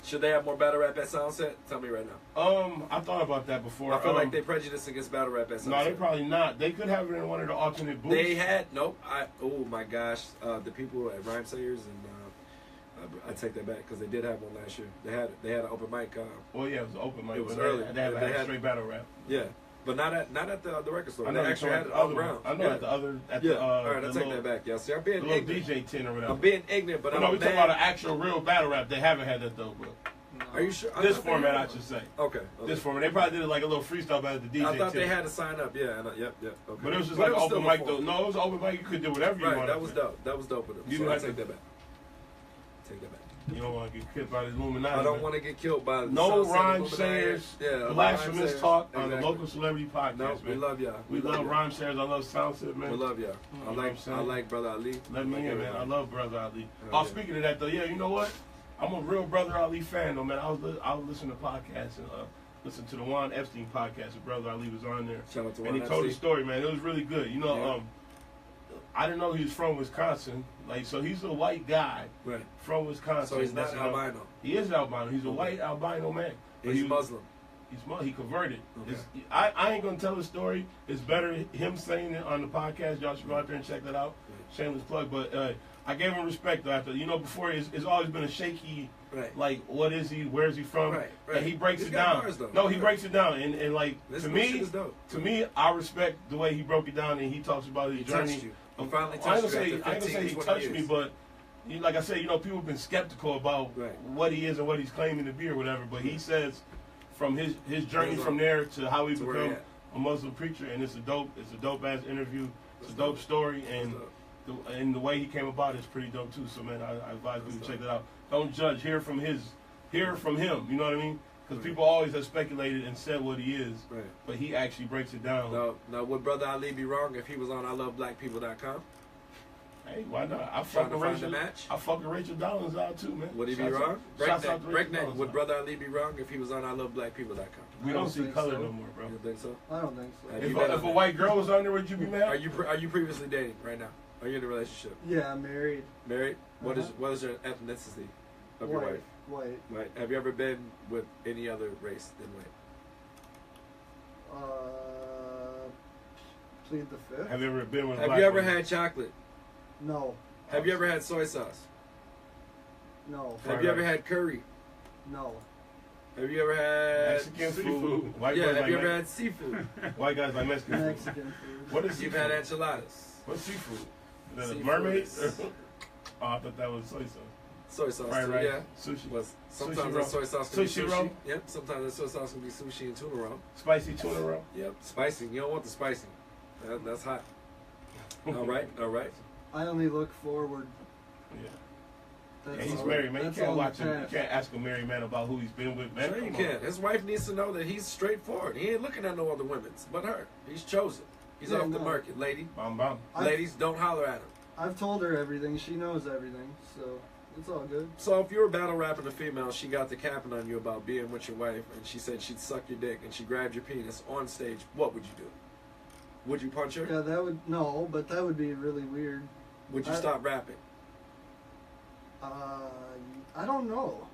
Speaker 1: Should they have more battle rap at Soundset? Tell me right now.
Speaker 2: I thought about that before.
Speaker 1: I feel like they prejudice against battle rap at Soundset.
Speaker 2: No, they probably not. They could have it in one of the alternate booths.
Speaker 1: They had oh my gosh, the people at Rhyme Sayers and I take that back because they did have one last year. They had an open mic.
Speaker 2: Well, yeah, it was open mic.
Speaker 1: It was
Speaker 2: but
Speaker 1: early.
Speaker 2: They had
Speaker 1: They had-
Speaker 2: straight battle rap.
Speaker 1: Yeah, but not at the record store.
Speaker 2: I know
Speaker 1: They
Speaker 2: they
Speaker 1: actually
Speaker 2: at
Speaker 1: had it
Speaker 2: the
Speaker 1: on
Speaker 2: other
Speaker 1: ground.
Speaker 2: one. I know
Speaker 1: Yeah.
Speaker 2: at the other. At
Speaker 1: Yeah.
Speaker 2: the,
Speaker 1: All right, I
Speaker 2: the
Speaker 1: take
Speaker 2: little,
Speaker 1: that back. Yeah, see, I'm
Speaker 2: the
Speaker 1: being
Speaker 2: little
Speaker 1: ignorant.
Speaker 2: DJ tent or whatever.
Speaker 1: I'm being ignorant, but
Speaker 2: But
Speaker 1: I'm
Speaker 2: no,
Speaker 1: a
Speaker 2: we talking
Speaker 1: man.
Speaker 2: about an actual real battle rap. They haven't had that though, bro.
Speaker 3: No.
Speaker 1: Are you sure?
Speaker 2: This
Speaker 1: thought they
Speaker 2: format,
Speaker 1: had
Speaker 2: I
Speaker 1: one.
Speaker 2: should say.
Speaker 1: Okay.
Speaker 2: This format. They probably did it like a little freestyle battle at the DJ
Speaker 1: I thought they
Speaker 2: tent.
Speaker 1: had to sign up. Yeah. Yep. Okay.
Speaker 2: But it was just
Speaker 1: But
Speaker 2: like
Speaker 1: was
Speaker 2: open
Speaker 1: still
Speaker 2: mic
Speaker 1: a
Speaker 2: though.
Speaker 1: form.
Speaker 2: No, it was open mic. You could do whatever you
Speaker 1: Right.
Speaker 2: wanted.
Speaker 1: That was dope. That was dope with them.
Speaker 2: You
Speaker 1: So
Speaker 2: don't
Speaker 1: I
Speaker 2: have
Speaker 1: take
Speaker 2: to-
Speaker 1: that back. Take that back.
Speaker 2: You don't want to get killed by the Illuminati.
Speaker 1: I don't
Speaker 2: man.
Speaker 1: want to get killed by the
Speaker 2: No
Speaker 1: Southside
Speaker 2: rhyme
Speaker 1: Illuminati.
Speaker 2: sayers,
Speaker 1: Yeah,
Speaker 2: blasphemous
Speaker 1: rhyme sayers.
Speaker 2: talk on the
Speaker 1: Exactly.
Speaker 2: local celebrity podcast.
Speaker 1: No, we
Speaker 2: man.
Speaker 1: love y'all.
Speaker 2: We love
Speaker 1: y'all.
Speaker 2: rhyme sayers. I love Soundset, man.
Speaker 1: We love y'all.
Speaker 2: know what I'm saying?
Speaker 1: I like Brother Ali.
Speaker 2: Let me
Speaker 1: Like
Speaker 2: in, man.
Speaker 1: everybody.
Speaker 2: I love Brother Ali.
Speaker 1: Oh, yeah.
Speaker 2: Speaking of that, though, yeah, you know what? I'm a real Brother Ali fan, though, man. I was listening to podcasts and listen to the Juan Epstein podcast. And Brother Ali was on there,
Speaker 1: Shout out to
Speaker 2: and he
Speaker 1: Ron
Speaker 2: told a
Speaker 1: Epstein.
Speaker 2: story, man. It was really good. You know,
Speaker 1: Yeah.
Speaker 2: I didn't know he was from Wisconsin. Like, so he's a white guy
Speaker 1: Right.
Speaker 2: from Wisconsin.
Speaker 1: So he's not
Speaker 2: That's
Speaker 1: albino.
Speaker 2: He is albino. He's a
Speaker 1: Okay.
Speaker 2: white albino man. But
Speaker 1: He's
Speaker 2: he was-
Speaker 1: Muslim.
Speaker 2: He converted.
Speaker 1: Okay.
Speaker 2: I ain't gonna tell the story. It's better him saying it on the podcast. Y'all should go out there and check that out. Shameless plug. But I gave him respect though. After before it's always been a shaky.
Speaker 1: Right.
Speaker 2: Like, what is he? Where is he from?
Speaker 1: Right.
Speaker 2: And he breaks
Speaker 1: He's
Speaker 2: it
Speaker 1: got
Speaker 2: down.
Speaker 1: bars, though.
Speaker 2: No, he
Speaker 1: Yeah.
Speaker 2: breaks it down. And like
Speaker 1: This
Speaker 2: to
Speaker 1: bullshit
Speaker 2: me,
Speaker 1: is dope.
Speaker 2: I respect the way he broke it down and he talks about his
Speaker 1: He
Speaker 2: journey.
Speaker 1: touched you. He finally
Speaker 2: I ain't
Speaker 1: touched
Speaker 2: gonna say,
Speaker 1: you
Speaker 2: I ain't
Speaker 1: after
Speaker 2: gonna say
Speaker 1: 15,
Speaker 2: he
Speaker 1: 20
Speaker 2: touched
Speaker 1: years.
Speaker 2: me, but like I said, people have been skeptical about
Speaker 1: Right.
Speaker 2: what he is and what he's claiming to be or whatever. But he says, from his journey from there to how he
Speaker 1: To where he
Speaker 2: become
Speaker 1: at.
Speaker 2: a Muslim preacher, and it's a dope ass interview. It's a dope story, and the way he came about is pretty dope too. So man, I advise you to check that out. Don't judge. Hear from him. You know what I mean? Because people always have speculated and said what he is,
Speaker 1: Right.
Speaker 2: but he actually breaks it down.
Speaker 1: Now, would Brother Ali be wrong if he was on ILoveBlackPeople.com?
Speaker 2: Hey, why not? I
Speaker 1: Trying
Speaker 2: fuck
Speaker 1: to
Speaker 2: with
Speaker 1: find
Speaker 2: Rachel.
Speaker 1: a match?
Speaker 2: I fuck with Rachel Dollins out too, man.
Speaker 1: Would he be
Speaker 2: Shouts
Speaker 1: wrong?
Speaker 2: out- shouts out to Rachel
Speaker 1: Breakneck,
Speaker 2: Dollins
Speaker 1: would
Speaker 2: out.
Speaker 1: Brother Ali be wrong if he was on ILoveBlackPeople.com?
Speaker 2: We
Speaker 3: I
Speaker 2: don't
Speaker 3: don't
Speaker 2: see
Speaker 3: think
Speaker 2: color
Speaker 3: so.
Speaker 2: no more, bro.
Speaker 1: You think so?
Speaker 3: I don't think so.
Speaker 1: Have
Speaker 2: If
Speaker 1: you been
Speaker 2: a
Speaker 1: on there?
Speaker 2: white girl was on there, would you be mad?
Speaker 1: Are you previously dating right now? Are you in a relationship?
Speaker 3: Yeah, I'm married.
Speaker 1: Married? What
Speaker 3: Uh-huh.
Speaker 1: is your ethnicity of your wife?
Speaker 3: White.
Speaker 1: White. Have you ever been with any other race than white?
Speaker 3: Plead the fifth?
Speaker 2: Have you ever been with a
Speaker 1: Have
Speaker 2: black
Speaker 1: you ever
Speaker 2: woman?
Speaker 1: had chocolate?
Speaker 3: No.
Speaker 1: Have you ever had soy sauce?
Speaker 3: No.
Speaker 2: Fried
Speaker 1: Have you ever
Speaker 2: rice.
Speaker 1: had curry?
Speaker 3: No.
Speaker 1: Have you ever had
Speaker 2: Mexican
Speaker 4: seafood?
Speaker 2: food? White
Speaker 1: Yeah,
Speaker 2: guys
Speaker 1: have
Speaker 2: like
Speaker 1: you ever
Speaker 2: Me-
Speaker 1: had seafood?
Speaker 2: White guys like Mexican food.
Speaker 3: Mexican food.
Speaker 2: What is
Speaker 1: You've
Speaker 2: seafood?
Speaker 1: had enchiladas.
Speaker 2: What's seafood? The
Speaker 1: Seafood
Speaker 2: mermaid?
Speaker 1: is-
Speaker 2: Oh, I thought that was soy sauce.
Speaker 1: Soy sauce
Speaker 2: Fried
Speaker 1: too,
Speaker 2: rice,
Speaker 1: yeah.
Speaker 2: sushi,
Speaker 1: Was sometimes
Speaker 2: Sushi
Speaker 1: that
Speaker 2: roll.
Speaker 1: soy sauce can be
Speaker 2: Sushi
Speaker 1: sushi.
Speaker 2: roll.
Speaker 1: Yep. Sometimes that soy sauce can be sushi and tuna roll.
Speaker 2: spicy tuna roll.
Speaker 1: Yep. Spicy. You don't want the spicy. That's hot. All right. All right.
Speaker 3: I only look forward.
Speaker 2: Yeah.
Speaker 3: That's
Speaker 2: Yeah, he's
Speaker 3: all-
Speaker 2: married, man. You
Speaker 3: that's
Speaker 2: can't
Speaker 3: all in the
Speaker 2: watch him. You
Speaker 3: past.
Speaker 2: can't ask a married man about who he's been with, man.
Speaker 1: Sure you
Speaker 2: Come on.
Speaker 1: can. His wife needs to know that he's straightforward. He ain't looking at no other women's but her. He's chosen. He's
Speaker 3: Yeah,
Speaker 1: off the
Speaker 3: no.
Speaker 1: market, lady.
Speaker 2: Bam, bam.
Speaker 1: Ladies, don't holler at him.
Speaker 3: I've told her everything. She knows everything, so it's all good.
Speaker 1: So if you were battle rapping a female, she got the capping on you about being with your wife, and she said she'd suck your dick, and she grabbed your penis on stage, what would you do? Would you punch her?
Speaker 3: Yeah, but that would be really weird.
Speaker 1: Would you
Speaker 3: I-
Speaker 1: stop rapping?
Speaker 3: I don't know.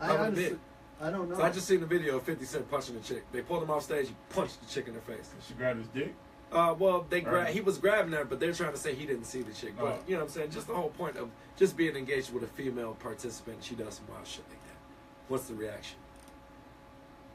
Speaker 1: I would admit.
Speaker 3: I don't know.
Speaker 1: So I just seen the video of 50 Cent punching the chick. They pulled him off stage, he punched the chick in the face.
Speaker 2: She grabbed his dick.
Speaker 1: Well,
Speaker 2: Right.
Speaker 1: he was grabbing her, but they're trying to say he didn't see the chick. But
Speaker 2: Oh.
Speaker 1: you know what I'm saying? Just the whole point of just being engaged with a female participant, she does some wild shit like that. What's the reaction?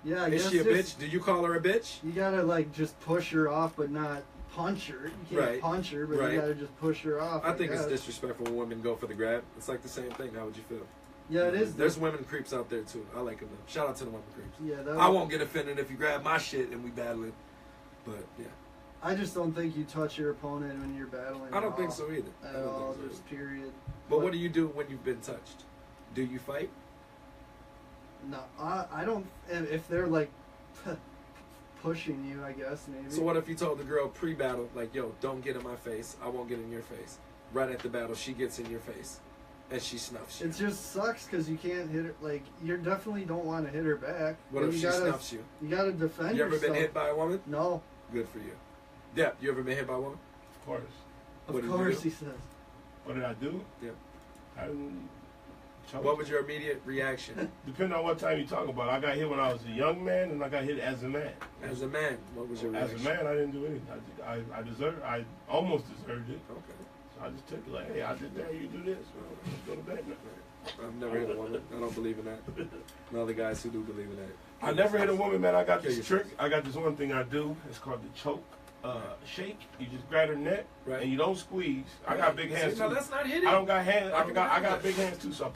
Speaker 3: Yeah, I
Speaker 1: Is
Speaker 3: guess
Speaker 1: she a
Speaker 3: just-
Speaker 1: bitch? Do you call her a bitch?
Speaker 3: You gotta like just push her off, but not punch her. You can't
Speaker 1: Right.
Speaker 3: punch her, but
Speaker 1: Right.
Speaker 3: you gotta just push her off.
Speaker 1: I think it's
Speaker 3: guess.
Speaker 1: disrespectful when women go for the grab. It's like the same thing. How would you feel?
Speaker 3: Yeah, it is.
Speaker 1: There's women creeps out there too. I like them though. Shout out to the women creeps.
Speaker 3: Yeah, that
Speaker 1: I won't get offended if you grab my shit and we battling. But yeah,
Speaker 3: I just don't think you touch your opponent when you're battling.
Speaker 1: I don't
Speaker 3: at
Speaker 1: think
Speaker 3: all.
Speaker 1: so either. I
Speaker 3: At
Speaker 1: don't
Speaker 3: all,
Speaker 1: think so
Speaker 3: just
Speaker 1: either.
Speaker 3: period.
Speaker 1: But what do you do when you've been touched? Do you fight?
Speaker 3: No, I don't. If they're like pushing you, I guess maybe.
Speaker 1: So what if you told the girl pre-battle, like, yo, don't get in my face, I won't get in your face. Right at the battle, she gets in your face, and she snuffs you.
Speaker 3: It just sucks because you can't hit her. Like you definitely don't want to hit her back.
Speaker 1: What
Speaker 3: but
Speaker 1: if
Speaker 3: you
Speaker 1: she
Speaker 3: gotta,
Speaker 1: snuffs you?
Speaker 3: You gotta defend
Speaker 1: You ever
Speaker 3: yourself.
Speaker 1: been hit by a woman?
Speaker 3: No,
Speaker 1: Good for you. Dep, you ever been hit by a woman?
Speaker 2: Of course.
Speaker 3: of
Speaker 1: What did you
Speaker 3: course
Speaker 1: do?
Speaker 3: he says.
Speaker 2: What did I do?
Speaker 1: Yeah.
Speaker 2: I didn't choke.
Speaker 1: What was your immediate reaction?
Speaker 2: Depending on what time you talk about. I got hit when I was a young man, and I got hit as a man.
Speaker 1: As a man, what was your
Speaker 2: As
Speaker 1: reaction?
Speaker 2: a man, I didn't do anything. I almost deserved it.
Speaker 1: Okay.
Speaker 2: So I just took it like, hey, I did that, you do this. Well, let's go to bed now.
Speaker 1: I've never hit a woman. I don't believe in that. And all the guys who do believe in that.
Speaker 2: I never hit a woman, man. I got
Speaker 1: Kill
Speaker 2: this
Speaker 1: yourself.
Speaker 2: trick. I got this one thing I do. It's called the choke shake. You just grab her neck
Speaker 1: Right.
Speaker 2: and you don't squeeze. I got big hands
Speaker 1: See, now
Speaker 2: too.
Speaker 1: that's not hitting.
Speaker 2: I don't got hands.
Speaker 1: I don't
Speaker 2: I
Speaker 1: got
Speaker 2: got
Speaker 1: that.
Speaker 2: big hands too. So I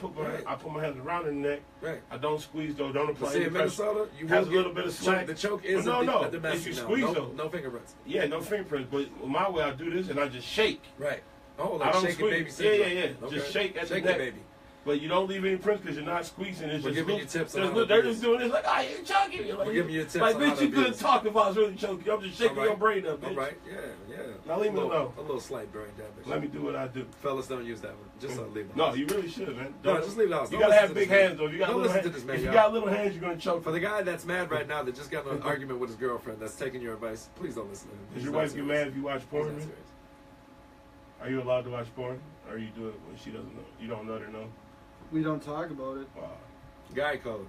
Speaker 2: put my hands around her neck.
Speaker 1: Right.
Speaker 2: I don't squeeze though. Don't
Speaker 1: But
Speaker 2: apply
Speaker 1: see,
Speaker 2: any
Speaker 1: in
Speaker 2: pressure.
Speaker 1: Minnesota, you
Speaker 2: Has
Speaker 1: will
Speaker 2: a little
Speaker 1: get-
Speaker 2: bit of slack.
Speaker 1: The choke is
Speaker 2: Well, no,
Speaker 1: a domestic.
Speaker 2: if you
Speaker 1: no.
Speaker 2: squeeze
Speaker 1: no,
Speaker 2: though.
Speaker 1: no fingerprints.
Speaker 2: Yeah, no fingerprints. But my way, I do this and I just shake.
Speaker 1: Right. Oh,
Speaker 2: I
Speaker 1: like
Speaker 2: don't
Speaker 1: shaking
Speaker 2: squeeze.
Speaker 1: baby
Speaker 2: Yeah,
Speaker 1: syndrome.
Speaker 2: yeah, yeah.
Speaker 1: Okay.
Speaker 2: Just shake at the
Speaker 1: Shake
Speaker 2: neck.
Speaker 1: baby.
Speaker 2: But you don't leave any prints because you're not squeezing. It's
Speaker 1: We're
Speaker 2: just
Speaker 1: giving you tips on
Speaker 2: there's
Speaker 1: how to
Speaker 2: they're
Speaker 1: do
Speaker 2: just
Speaker 1: this.
Speaker 2: doing this like, you're choking. You're like,
Speaker 1: We're giving you tips
Speaker 2: like,
Speaker 1: on how
Speaker 2: bitch,
Speaker 1: to
Speaker 2: you
Speaker 1: do
Speaker 2: couldn't
Speaker 1: this.
Speaker 2: talk if I was really choking. I'm just shaking
Speaker 1: All right.
Speaker 2: your brain up, bitch.
Speaker 1: All right. Yeah. Yeah.
Speaker 2: Now leave me alone.
Speaker 1: A little slight brain damage.
Speaker 2: Let me do what I do.
Speaker 1: Fellas, don't use that one. Just leave it.
Speaker 2: No, you really should, man.
Speaker 1: No, just leave it out.
Speaker 2: You
Speaker 1: Don't
Speaker 2: gotta have
Speaker 1: listen to
Speaker 2: big
Speaker 1: this man.
Speaker 2: hands, though. If you got
Speaker 1: Don't
Speaker 2: little
Speaker 1: listen to
Speaker 2: hands,
Speaker 1: this man,
Speaker 2: if you
Speaker 1: y'all.
Speaker 2: got little hands, you're gonna choke.
Speaker 1: For the guy that's mad right now that just got in an argument with his girlfriend that's taking your advice, please don't listen to him.
Speaker 2: Does
Speaker 1: He's
Speaker 2: your
Speaker 1: not
Speaker 2: wife get
Speaker 1: serious.
Speaker 2: mad if you watch
Speaker 1: He's
Speaker 2: porn?
Speaker 1: not
Speaker 2: man?
Speaker 1: serious.
Speaker 2: Are you allowed to watch porn, or you do it when she doesn't know? You don't let her know.
Speaker 3: We don't talk about it.
Speaker 2: Wow.
Speaker 1: Guy code.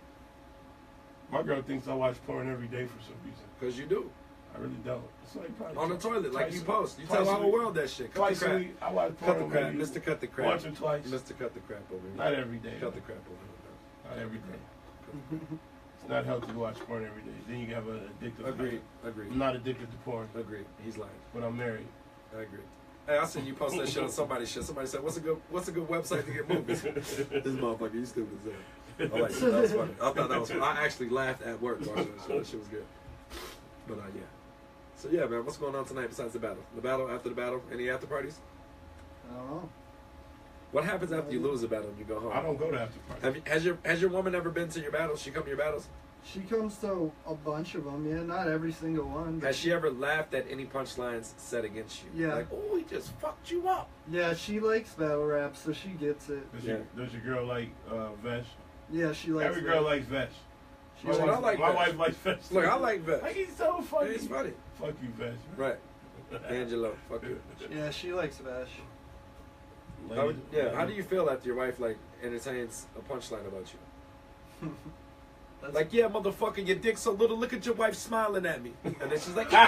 Speaker 2: My girl thinks I watch porn every day for some reason.
Speaker 1: Because you do.
Speaker 2: I really don't. It's like probably
Speaker 1: On the toilet, like you
Speaker 2: twice-
Speaker 1: post. You
Speaker 2: twice
Speaker 1: tell the
Speaker 2: a
Speaker 1: whole
Speaker 2: week.
Speaker 1: world that shit. Cut
Speaker 2: Twice
Speaker 1: the
Speaker 2: a
Speaker 1: crap.
Speaker 2: week, I watch
Speaker 1: Cut
Speaker 2: porn.
Speaker 1: the crap.
Speaker 2: maybe
Speaker 1: Mr. Cut the crap.
Speaker 2: Once or twice.
Speaker 1: Mr. Cut the crap over here.
Speaker 2: Not every day.
Speaker 1: Cut the crap over here.
Speaker 2: Not every day. It's not healthy to watch porn every day. Then you have an addictive.
Speaker 1: Agreed. Agreed.
Speaker 2: I'm not addicted to porn,
Speaker 1: Agreed. He's lying.
Speaker 2: but I'm married.
Speaker 1: I agree. Hey, I seen you post that shit on somebody's shit. Somebody said, "What's a good website to get movies?" This motherfucker, you stupid as hell. I like that. That was funny. I thought that was funny. I actually laughed at work watching that shit. That shit was good. But yeah. So yeah, man, what's going on tonight besides the battle? The battle, after the battle, any after parties?
Speaker 3: I don't know.
Speaker 1: What happens after you lose a battle and you go home?
Speaker 2: I don't go to after parties.
Speaker 1: Has your woman ever been to your battles? She come to your battles?
Speaker 3: She comes to a bunch of them, yeah, not every single one.
Speaker 1: Has she ever laughed at any punchlines said against you?
Speaker 3: Yeah.
Speaker 1: Like, oh, he just fucked you up.
Speaker 3: Yeah, she likes battle rap, so she gets it.
Speaker 2: Does your girl like Vesh?
Speaker 3: Yeah, she likes
Speaker 2: Every girl likes Vesh.
Speaker 3: She
Speaker 2: My
Speaker 3: likes
Speaker 2: wife likes Vesh.
Speaker 1: Look, I like Vesh.
Speaker 2: Like, he's so funny.
Speaker 1: He's funny.
Speaker 2: Fuck you, Vesh.
Speaker 1: Right. Angelo, fuck you.
Speaker 3: Yeah, she likes Vash.
Speaker 1: How do you feel after your wife, like, entertains a punchline about you? Like, yeah, motherfucker, your dick's so little. Look at your wife smiling at me. And then she's like, yeah,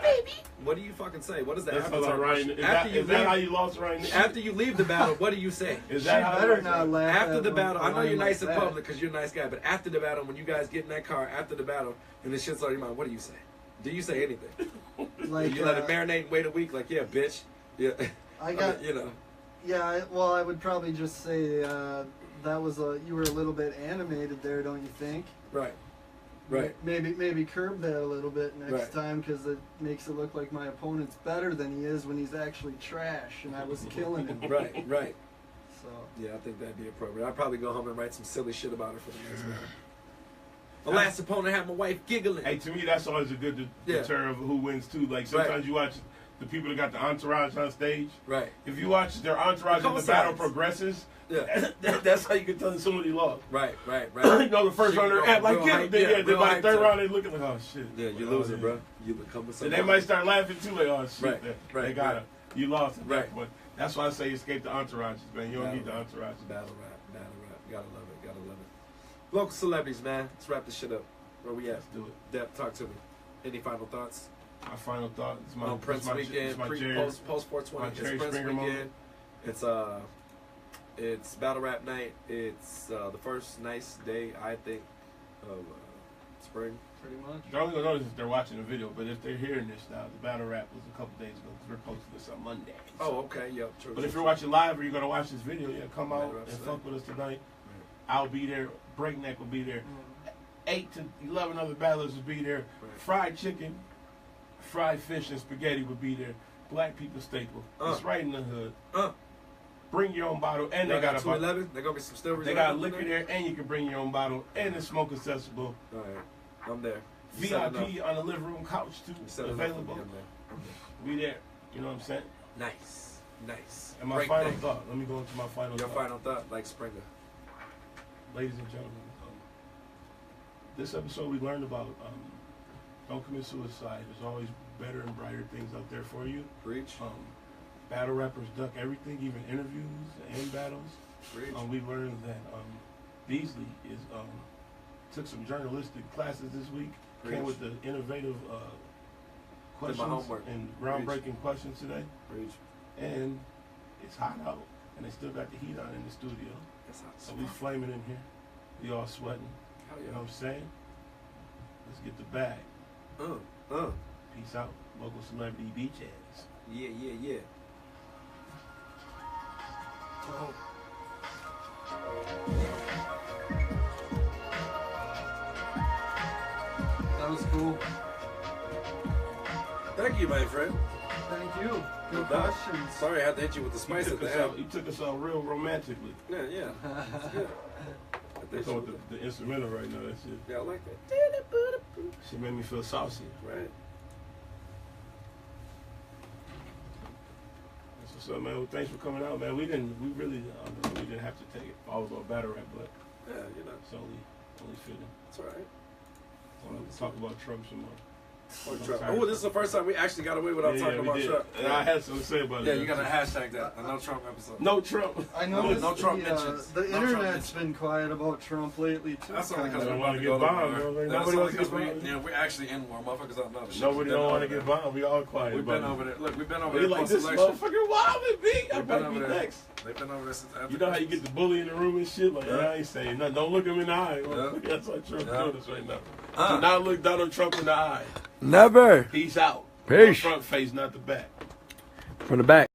Speaker 1: baby. What do you fucking say? What is that?
Speaker 2: Is that how you lost Ryan?
Speaker 1: After you leave the battle, what do you say?
Speaker 2: Is that how
Speaker 3: better not laugh
Speaker 1: after the battle? I know you're nice in
Speaker 3: like
Speaker 1: public because you're a nice guy, but after the battle, when you guys get in that car after the battle and the shit's on your mind, what do you say? Do you say anything?
Speaker 3: Like,
Speaker 1: you let it marinate and wait a week? Like, yeah, bitch. Yeah.
Speaker 3: I got,
Speaker 1: you know.
Speaker 3: Yeah, well, I would probably just say that was you were a little bit animated there, don't you think?
Speaker 1: Right. Right.
Speaker 3: Maybe curb that a little bit next
Speaker 1: Right.
Speaker 3: time, because it makes it look like my opponent's better than he is when he's actually trash, and I was killing him.
Speaker 1: Right. Right.
Speaker 3: So
Speaker 1: Yeah, I think that'd be appropriate. I'd probably go home and write some silly shit about her for the next battle. The last opponent had my wife giggling.
Speaker 2: Hey, to me, that's always a good deter of who wins too. Like sometimes you watch the people that got the entourage on stage.
Speaker 1: Right.
Speaker 2: If you watch their entourage and the battle progresses, that's how you can tell somebody lost.
Speaker 1: Right.
Speaker 2: You know, the first round they're at like get then by the third round they looking like, oh shit.
Speaker 1: Yeah, you're losing, bro. You become with
Speaker 2: and they might start laughing too, like, oh shit.
Speaker 1: Right.
Speaker 2: They got it. You lost at that point. That's why I say escape the entourages, man. You don't need the entourage.
Speaker 1: Battle rap. Gotta love it. Local celebrities, man. Let's wrap this shit up. Where we at?
Speaker 2: Let's do it.
Speaker 1: Dep, talk to me. Any final thoughts?
Speaker 2: My final thought is
Speaker 1: on Prince weekend, post 420. It's Prince weekend. It's battle rap night. It's the first nice day, I think, of spring.
Speaker 3: pretty much.
Speaker 2: They're only gonna notice if they're watching the video, but if they're hearing this now, the battle rap was a couple days ago because we're posting this on Monday. So.
Speaker 1: Oh, okay, yep, true.
Speaker 2: But if you're watching live or you're gonna watch this video, come out and fuck with us tonight. Right. I'll be there. Breakneck will be there. 8 to 11 other battlers will be there. Right. Fried chicken, fried fish, and spaghetti will be there. Black people staple. It's right in the hood. Bring your own bottle, and they got a
Speaker 1: 211. There gonna be some still.
Speaker 2: They got liquor there, and you can bring your own bottle, and it's smoke accessible.
Speaker 1: All right, I'm there.
Speaker 2: VIP on the living room couch too, available. We there. You know what I'm saying?
Speaker 1: Nice.
Speaker 2: And my final thought. Let me go into my final.
Speaker 1: Your final thought, like Springer.
Speaker 2: Ladies and gentlemen, this episode we learned about don't commit suicide. There's always better and brighter things out there for you.
Speaker 1: Preach.
Speaker 2: Battle rappers duck everything, even interviews and battles. We learned that Beasley took some journalistic classes this week.
Speaker 1: Preach.
Speaker 2: Came with the innovative questions and groundbreaking questions today.
Speaker 1: Preach.
Speaker 2: And it's hot out, and they still got the heat on in the studio.
Speaker 1: It's hot.
Speaker 2: So we flaming in here. We all sweating.
Speaker 1: Hell yeah.
Speaker 2: You know what I'm saying? Let's get the bag. Peace out. Local celebrity beach ass.
Speaker 1: Yeah.
Speaker 3: That was cool.
Speaker 1: Thank you, my friend.
Speaker 3: Thank you. Good questions.
Speaker 1: Sorry I had to hit you with the spice at the end.
Speaker 2: You took us out real romantically.
Speaker 1: Yeah. That's good.
Speaker 2: That's with the instrumental right now. That's it.
Speaker 1: Yeah, I like that.
Speaker 2: She made me feel saucy.
Speaker 1: Right.
Speaker 2: That's what's up, man. Well, thanks for coming out, man. We didn't have to take it all about battle rap, but it's only fitting.
Speaker 1: It's all right.
Speaker 2: I want to talk about Trump some more.
Speaker 1: Oh, this is the first time we actually got away without talking about Trump.
Speaker 2: And I had something to say about it.
Speaker 1: Yeah, you got to hashtag that. A no Trump episode.
Speaker 2: No Trump.
Speaker 3: I know
Speaker 1: no Trump mentions.
Speaker 3: The internet's been quiet about Trump lately too.
Speaker 1: That's only because
Speaker 2: we
Speaker 1: we
Speaker 2: want to get bombed. Nobody wants to get bombed.
Speaker 1: Yeah, we're actually in war, motherfuckers don't know the shit.
Speaker 2: Nobody don't want to get bombed. We all quiet.
Speaker 1: We've been over there. Look, we've been over there.
Speaker 2: Like this motherfucker wildin', B. I might be next.
Speaker 1: They've been over there since after.
Speaker 2: You know how you get the bully in the room and shit? Like, I ain't saying nothing. Don't look him in the eye. That's why Trump's doing this right now. Do not look Donald Trump in the eye.
Speaker 1: Never.
Speaker 2: Peace out.
Speaker 1: Peace.
Speaker 2: Front face, not the back.
Speaker 1: From the back.